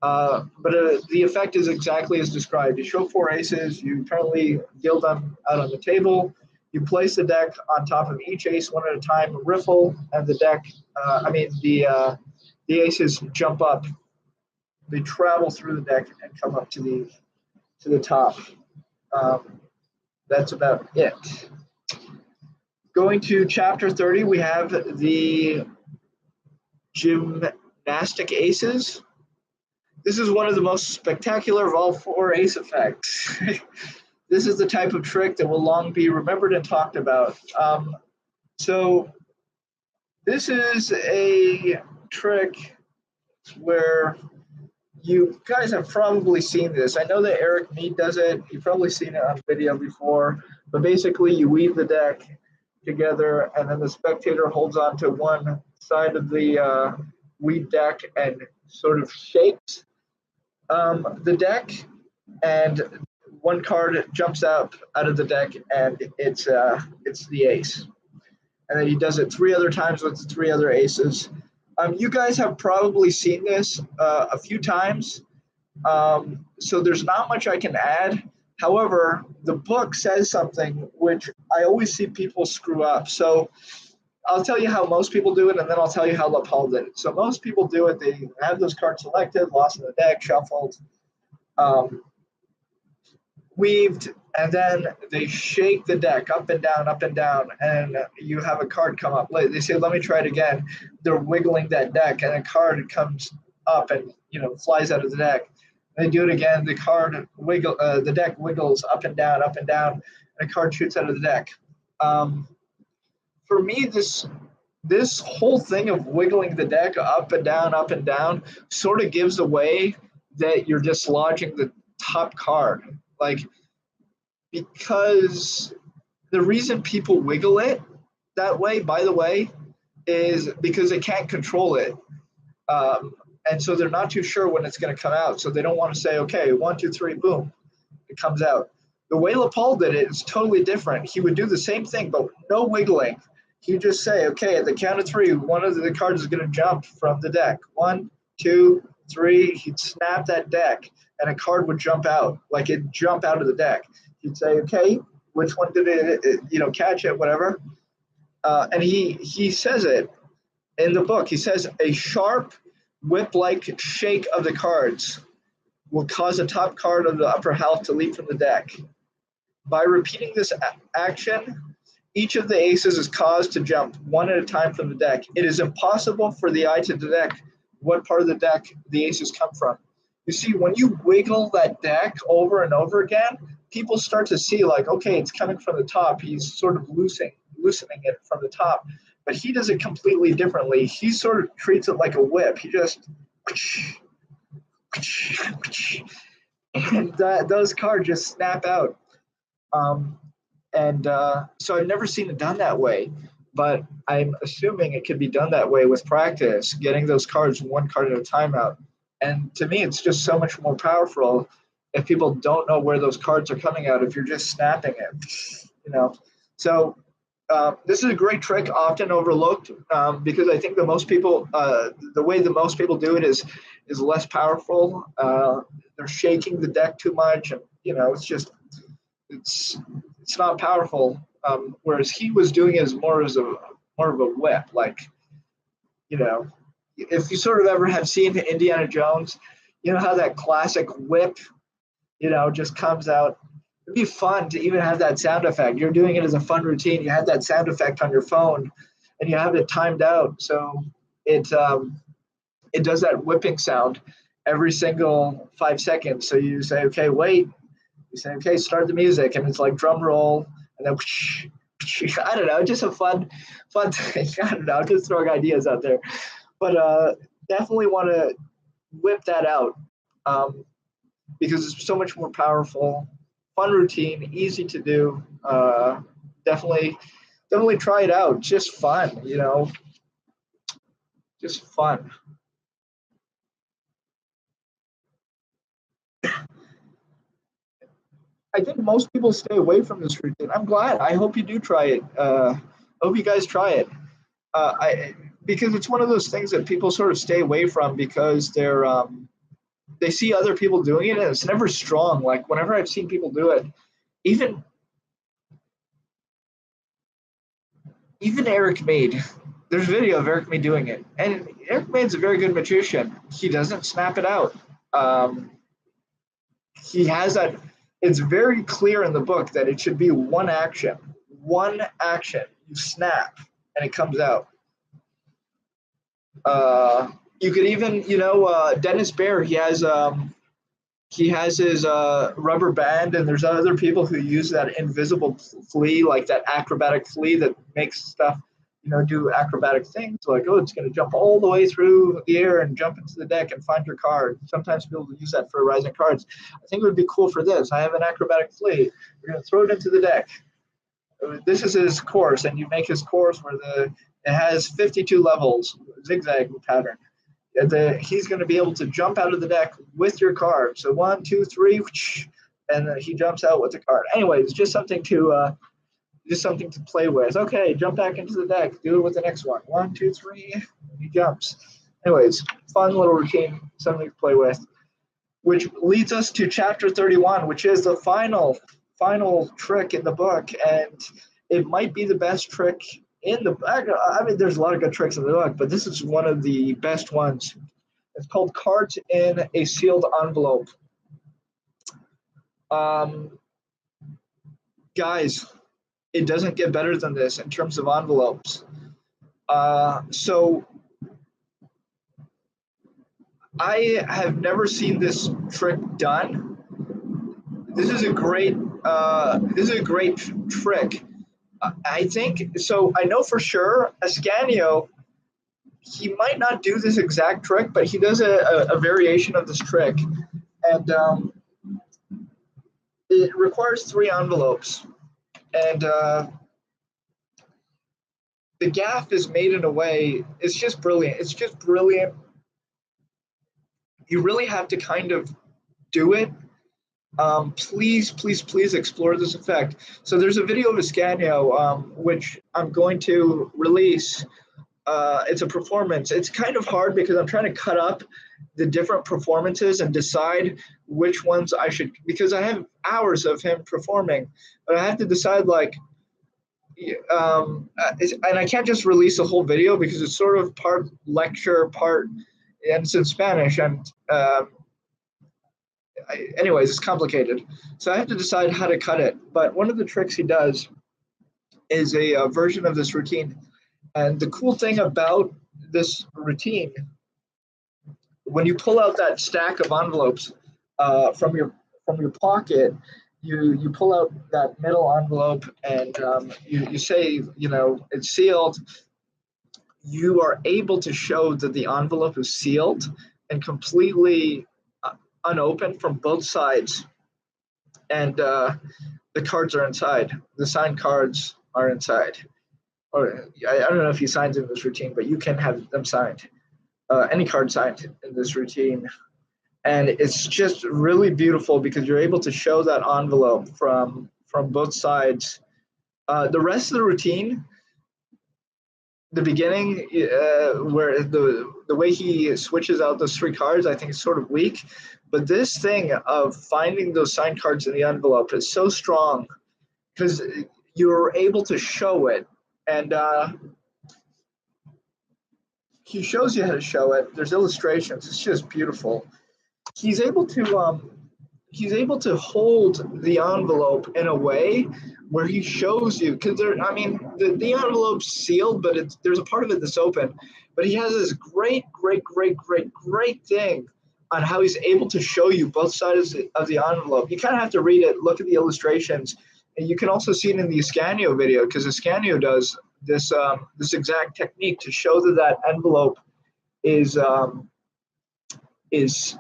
But the effect is exactly as described. You show 4 aces, you apparently deal them out on the table, you place the deck on top of each ace one at a time, riffle, and the deck, the aces jump up. They travel through the deck and come up to the top. That's about it. Going to chapter 30, we have the gymnastic aces. This is one of the most spectacular of all 4 ace effects. This is the type of trick that will long be remembered and talked about. So this is a trick where you guys have probably seen this. I know that Eric Mead does it. You've probably seen it on video before. But basically, you weave the deck together, and then the spectator holds on to one side of the weave deck and sort of shakes the deck, and one card jumps out of the deck, and it's the ace. And then he does it 3 other times with 3 other aces. You guys have probably seen this a few times, so there's not much I can add. However, the book says something which I always see people screw up. So I'll tell you how most people do it, and then I'll tell you how LePaul did it. So most people do it. They have those cards selected, lost in the deck, shuffled, weaved, and then they shake the deck up and down, and you have a card come up. They say, let me try it again. They're wiggling that deck, and a card comes up and flies out of the deck. They do it again. The deck wiggles up and down, and a card shoots out of the deck. For me, this whole thing of wiggling the deck up and down sort of gives away that you're dislodging the top card. Because the reason people wiggle it that way, by the way, is because they can't control it. And so they're not too sure when it's going to come out. So they don't want to say, okay, 1, 2, 3, boom, it comes out. The way LePaul did it is totally different. He would do the same thing, but no wiggling. He'd just say, okay, at the count of 3, one of the cards is going to jump from the deck. 1, 2, 3. He'd snap that deck, and a card would jump out, like it'd jump out of the deck. He'd say, okay, which one did it catch it, whatever. And he says it in the book. He says a sharp whip-like shake of the cards will cause the top card of the upper half to leap from the deck. By repeating this action, each of the aces is caused to jump one at a time from the deck. It is impossible for the eye to detect what part of the deck the aces come from. You see, when you wiggle that deck over and over again, people start to see okay, it's coming from the top. He's sort of loosening it from the top. But he does it completely differently. He sort of treats it like a whip. He just, and those cards just snap out. So I've never seen it done that way, but I'm assuming it can be done that way with practice, getting those cards one card at a time out. And to me, it's just so much more powerful if people don't know where those cards are coming out, if you're just snapping it, So this is a great trick, often overlooked, because I think the way that most people do it is less powerful. They're shaking the deck too much, and it's not powerful. Whereas he was doing it as more of a whip, if you sort of ever have seen Indiana Jones, you know how that classic whip, just comes out. It'd be fun to even have that sound effect. You're doing it as a fun routine. You have that sound effect on your phone, and you have it timed out, so it does that whipping sound every single 5 seconds. So you say, okay, wait. You say, okay, start the music, and it's like drum roll, and then whoosh, whoosh. I don't know, just a fun thing. I don't know, just throwing ideas out there, but definitely want to whip that out, because it's so much more powerful, fun routine, easy to do. Definitely, definitely try it out. Just fun, just fun. I think most people stay away from this routine. I'm glad. I hope you do try it. I hope you guys try it. I Because it's one of those things that people sort of stay away from because they see other people doing it, and it's never strong. Like whenever I've seen people do it, even Eric Mead. There's a video of Eric Mead doing it, and Eric Mead's a very good magician. He doesn't snap it out. Um, he has that. It's very clear in the book that it should be one action. One action. You snap, and it comes out. You could even, Dennis Bear. He has his rubber band, and there's other people who use that invisible flea, like that acrobatic flea that makes stuff, do acrobatic things. Like, oh, it's going to jump all the way through the air and jump into the deck and find your card. Sometimes people use that for rising cards. I think it would be cool for this. I have an acrobatic flea. We're going to throw it into the deck. This is his course, and you make his course where it has 52 levels, zigzag pattern. He's going to be able to jump out of the deck with your card. So 1, 2, 3, and he jumps out with the card. Anyways, just something to play with. Okay, jump back into the deck. Do it with the next one. 1, 2, 3. And he jumps. Anyways, fun little routine, something to play with. Which leads us to chapter 31, which is the final trick in the book, and it might be the best trick in the book. I mean, there's a lot of good tricks in the book, but this is one of the best ones. It's called Cards in a Sealed Envelope. Guys, it doesn't get better than this in terms of envelopes. So I have never seen this trick done. This is a great trick. I think so. I know for sure Ascanio, he might not do this exact trick, but he does a variation of this trick, and it requires 3 envelopes, and the gaff is made in a way. It's just brilliant. It's just brilliant. You really have to kind of do it. Please explore this effect. So there's a video of Ascanio, which I'm going to release. It's a performance. It's kind of hard because I'm trying to cut up the different performances and decide which ones I should, because I have hours of him performing, but I have to decide and I can't just release a whole video because it's sort of part lecture, and it's in Spanish, and anyways, it's complicated. So I have to decide how to cut it. But one of the tricks he does is a version of this routine. And the cool thing about this routine, when you pull out that stack of envelopes from your pocket, you pull out that middle envelope, and you say, it's sealed. You are able to show that the envelope is sealed and completely unopened from both sides, and the cards are inside. The signed cards are inside. Or I don't know if he signs in this routine, but you can have them signed. Any card signed in this routine, and it's just really beautiful because you're able to show that envelope from both sides. The rest of the routine, the beginning, where the way he switches out those 3 cards, I think is sort of weak. But this thing of finding those signed cards in the envelope is so strong because you're able to show it. And he shows you how to show it. There's illustrations. It's just beautiful. He's able to he's able to hold the envelope in a way where he shows you, because there, I mean, the envelope's sealed, but there's a part of it that's open. But he has this great thing on how he's able to show you both sides of the envelope. You kind of have to read it, look at the illustrations, and you can also see it in the Scanio video, because the Scanio does this exact technique to show that that envelope is is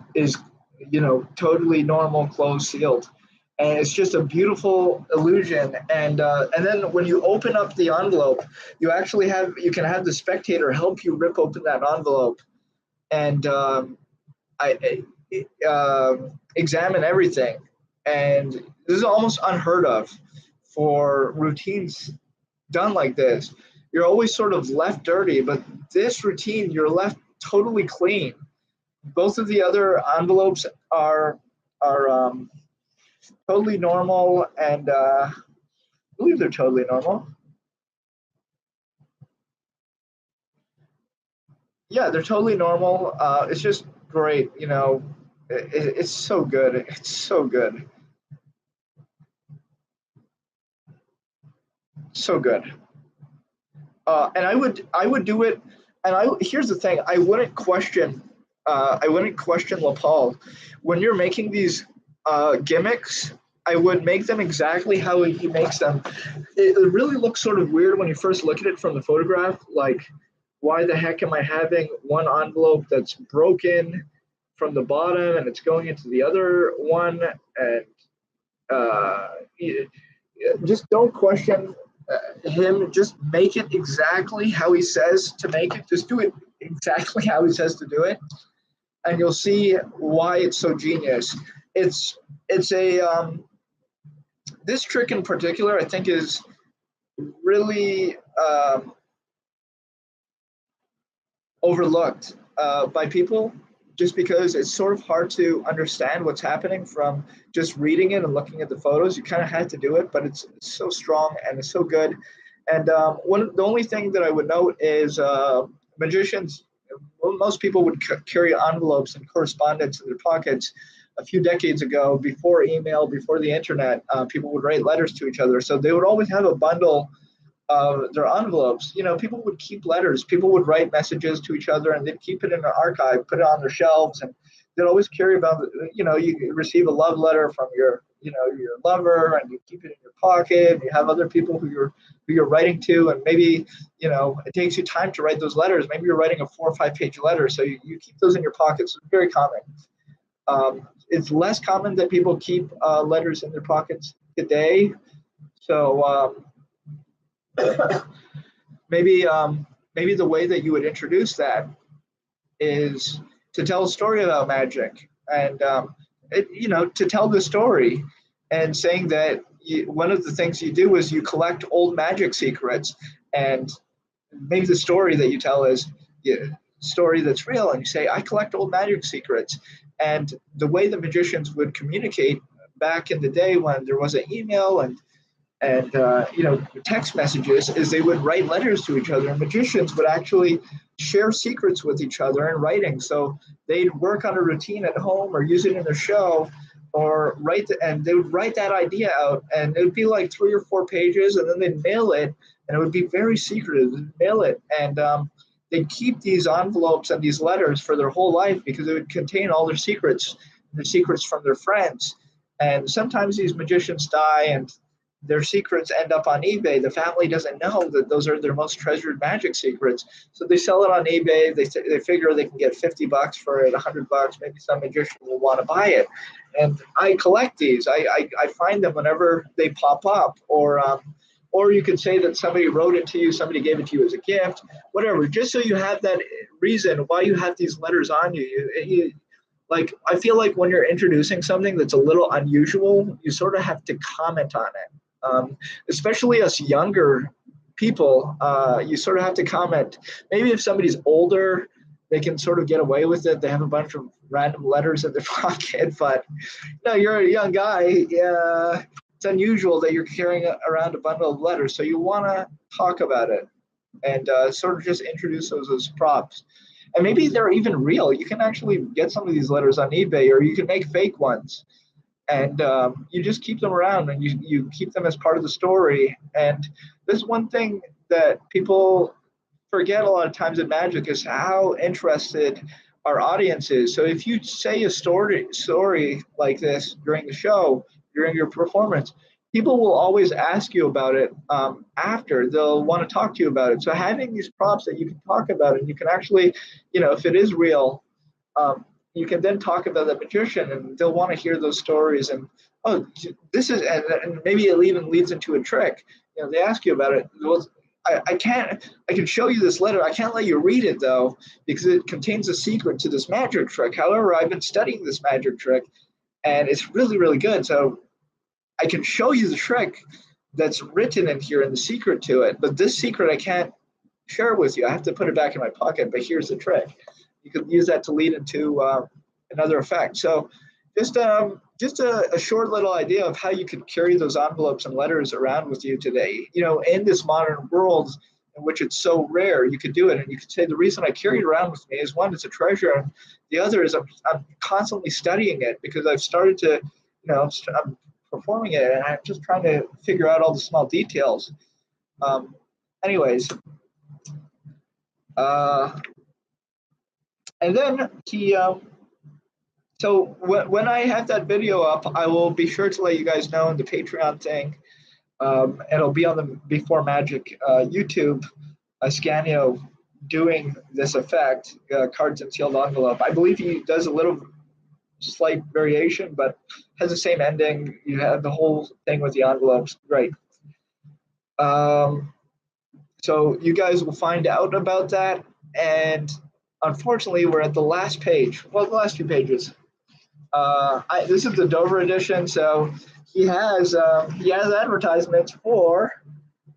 totally normal, closed, sealed, and it's just a beautiful illusion. And then when you open up the envelope, you can have the spectator help you rip open that envelope and examine everything. And this is almost unheard of for routines done like this. You're always sort of left dirty, but this routine, you're left totally clean. Both of the other envelopes are totally normal, and I believe they're totally normal. Yeah, they're totally normal. It's just great, it's so good. It's so good. So good. And I would do it. And here's the thing: I wouldn't question LePaul when you're making these gimmicks. I would make them exactly how he makes them. It really looks sort of weird when you first look at it from the photograph. Like, why the heck am I having one envelope that's broken from the bottom and it's going into the other one? And uh, just don't question him. Just make it exactly how he says to make it. Just do it exactly how he says to do it, and you'll see why it's so genius. It's a this trick in particular, I think, is really overlooked by people, just because it's sort of hard to understand what's happening from just reading it and looking at the photos. You kind of had to do it, but it's so strong and it's so good. And the only thing that I would note is magicians. Most people would carry envelopes and correspondence in their pockets. A few decades ago, before email, before the internet, people would write letters to each other. So they would always have a bundle their envelopes. People would keep letters. People would write messages to each other, and they'd keep it in their archive, put it on their shelves, and they'd always carry about. You receive a love letter from your lover, and you keep it in your pocket. You have other people who you're writing to, and maybe it takes you time to write those letters. Maybe you're writing a 4 or 5 page letter, so you keep those in your pockets. It's very common. It's less common that people keep letters in their pockets today. So maybe the way that you would introduce that is to tell a story about magic, and to tell the story, and saying that one of the things you do is you collect old magic secrets, and maybe the story that you tell is a story that's real, and you say, I collect old magic secrets. And the way the magicians would communicate back in the day when there wasn't email and text messages, is they would write letters to each other, and magicians would actually share secrets with each other in writing. So they'd work on a routine at home or use it in their show, or and they would write that idea out, and it would be like 3 or 4 pages, and then they'd mail it, and it would be very secretive. They'd mail it, and they'd keep these envelopes and these letters for their whole life, because it would contain all their secrets from their friends. And sometimes these magicians die, and their secrets end up on eBay. The family doesn't know that those are their most treasured magic secrets, so they sell it on eBay. They figure they can get $50 for it, $100. Maybe some magician will want to buy it, and I collect these. I find them whenever they pop up, or you could say that somebody wrote it to you, somebody gave it to you as a gift, whatever. Just so you have that reason why you have these letters on you. Like, I feel like when you're introducing something that's a little unusual, you sort of have to comment on it. Especially us younger people, you sort of have to comment. Maybe if somebody's older, they can sort of get away with it. They have a bunch of random letters in their pocket, but you're a young guy. It's unusual that you're carrying around a bundle of letters, so you want to talk about it. and sort of just introduce those as props. And maybe they're even real. You can actually get some of these letters on eBay, or you can make fake ones, and you just keep them around, and you keep them as part of the story. And this one thing that people forget a lot of times in magic is how interested our audience is. So if you say a story like this during the show, during your performance, people will always ask you about it after. They'll want to talk to you about it. So having these props that you can talk about, and you can actually, if it is real, you can then talk about the magician, and they'll want to hear those stories. And oh, this is, and maybe it even leads into a trick. They ask you about it. Well, I can't. I can show you this letter. I can't let you read it though, because it contains a secret to this magic trick. However, I've been studying this magic trick, and it's really, really good. So I can show you the trick that's written in here and the secret to it. But this secret I can't share with you. I have to put it back in my pocket. But here's the trick. You can use that to lead into another effect. So just a short little idea of how you could carry those envelopes and letters around with you today. In this modern world in which it's so rare, you could do it. And you could say the reason I carry it around with me is, one, it's a treasure. And the other is I'm constantly studying it, because I've started to, I'm performing it, and I'm just trying to figure out all the small details. Anyways, and then so when I have that video up, I will be sure to let you guys know in the Patreon thing. And it'll be on the Before Magic YouTube, Scanio doing this effect, cards and sealed envelope. I believe he does a little slight variation, but has the same ending. You have the whole thing with the envelopes. Great. So you guys will find out about that. And unfortunately, we're at the last page. Well, the last few pages. This is the Dover edition, so he has advertisements for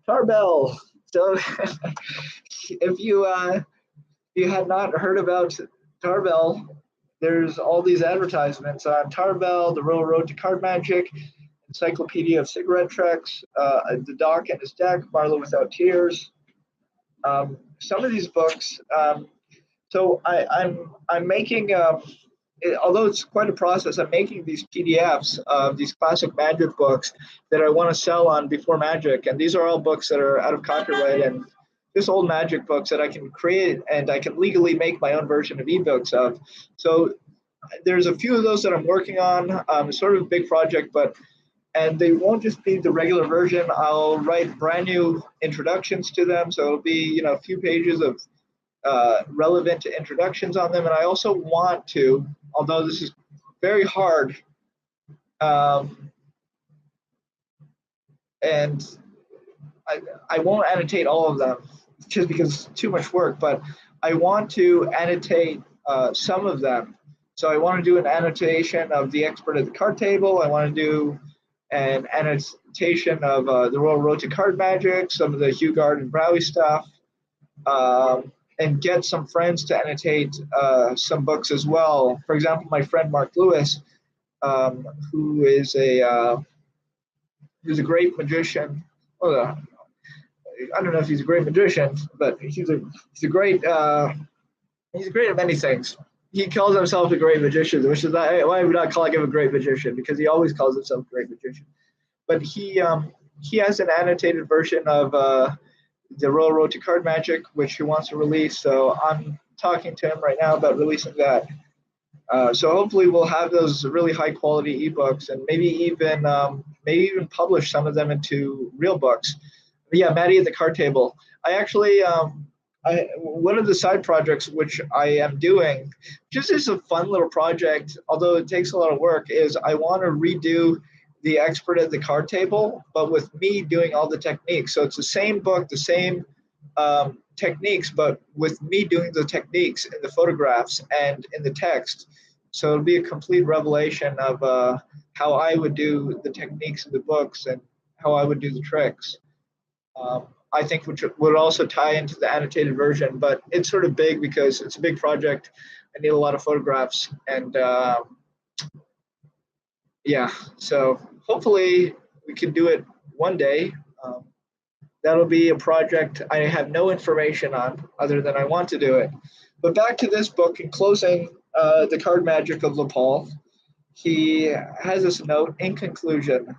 Tarbell. So if you had not heard about Tarbell, there's all these advertisements on Tarbell, The Real Road to Card Magic, Encyclopedia of Cigarette Tricks, The Doc and His Deck, Marlowe Without Tears. Some of these books. So I'm making. Although it's quite a process, I'm making these PDFs of these classic magic books that I want to sell on Before Magic. And these are all books that are out of copyright and just old magic books that I can create, and I can legally make my own version of ebooks of. So there's a few of those that I'm working on. Sort of a big project, and they won't just be the regular version. I'll write brand new introductions to them. So it'll be, a few pages of relevant introductions on them. And I also want to, although this is very hard, and I won't annotate all of them just because it's too much work, but I want to annotate some of them. So I want to do an annotation of The Expert at the Card Table. I want to do an annotation of The Royal Road to Card Magic, some of the Hugard and Browie stuff, and get some friends to annotate some books as well. For example, my friend Mark Lewis, who is who's a great magician. Well, I don't know if he's a great magician, but he's great at many things. He calls himself a great magician, which is why I'm not calling him a great magician, because he always calls himself a great magician. But he has an annotated version of The Royal Road to Card Magic, which he wants to release. So I'm talking to him right now about releasing that. So hopefully we'll have those really high quality ebooks, and maybe even publish some of them into real books. But yeah, Maddie at the Card Table. I actually one of the side projects which I am doing, just as a fun little project, although it takes a lot of work, is I want to redo The Expert at the Card Table, but with me doing all the techniques. So it's the same book, the same techniques, but with me doing the techniques in the photographs and in the text. So it'll be a complete revelation of how I would do the techniques in the books and how I would do the tricks. I think which would also tie into the annotated version, but it's sort of big because it's a big project. I need a lot of photographs, and yeah, so hopefully we can do it one day. That'll be a project I have no information on other than I want to do it. But back to this book, in closing, The Card Magic of LePaul, he has this note in conclusion: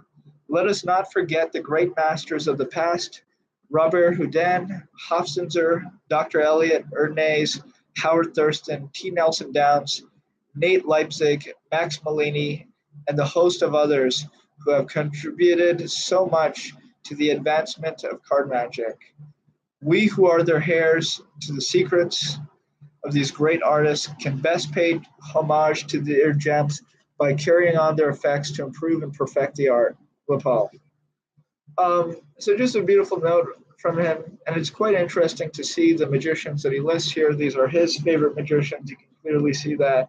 let us not forget the great masters of the past: Robert Houdin, Hofstadter, Dr. Eliot, Ernest, Howard Thurston, T. Nelson Downs, Nate Leipzig, Max Malini, and the host of others who have contributed so much to the advancement of card magic. We who are their heirs to the secrets of these great artists can best pay homage to their gems by carrying on their effects to improve and perfect the art. LePaul. So just a beautiful note from him, and it's quite interesting to see the magicians that he lists here. These are his favorite magicians. You can clearly see that,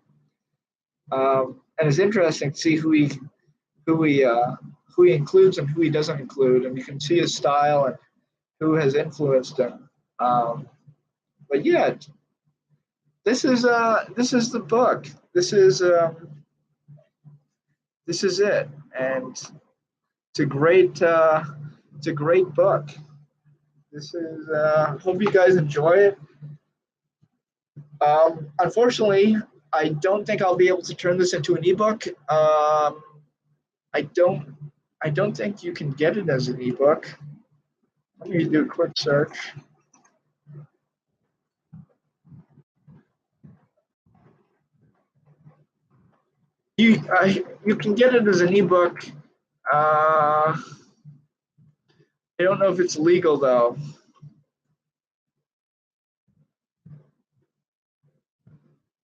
and it's interesting to see who he includes and who he doesn't include, and you can see his style and who has influenced him. But yeah, this is the book. This is it, and it's a great book. This is hope you guys enjoy it. Unfortunately, I don't think I'll be able to turn this into an ebook. I don't think you can get it as an ebook. Let me do a quick search. You can get it as an ebook. I don't know if it's legal though.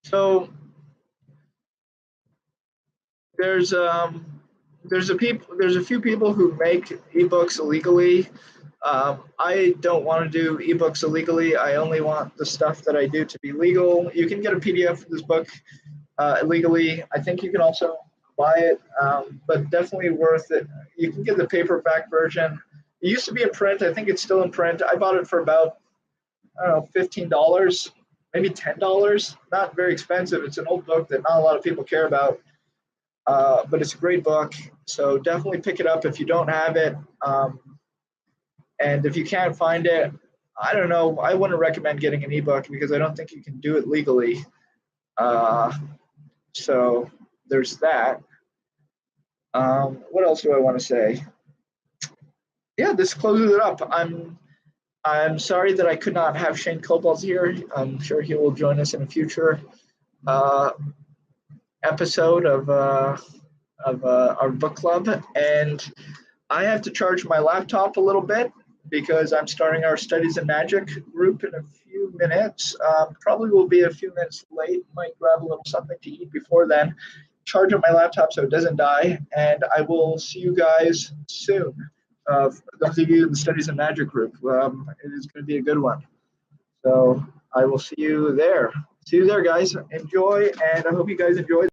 So there's a few people who make ebooks illegally. I don't want to do ebooks illegally. I only want the stuff that I do to be legal. You can get a PDF of this book illegally. I think you can also buy it, but definitely worth it. You can get the paperback version. It used to be in print. I think it's still in print. I bought it for about, I don't know, $15, maybe $10. Not very expensive. It's an old book that not a lot of people care about, but it's a great book. So definitely pick it up if you don't have it. And if you can't find it, I don't know. I wouldn't recommend getting an ebook because I don't think you can do it legally. So there's that. What else do I want to say? Yeah, this closes it up. I'm sorry that I could not have Shane Cobalt here. I'm sure he will join us in a future episode of our book club. And I have to charge my laptop a little bit because I'm starting our Studies in Magic group in a few minutes. Probably will be a few minutes late. Might grab a little something to eat before then. Charge up my laptop so it doesn't die. And I will see you guys soon. Those of you in the Studies in Magic group, it is going to be a good one. So I will see you there. See you there, guys. Enjoy, and I hope you guys enjoy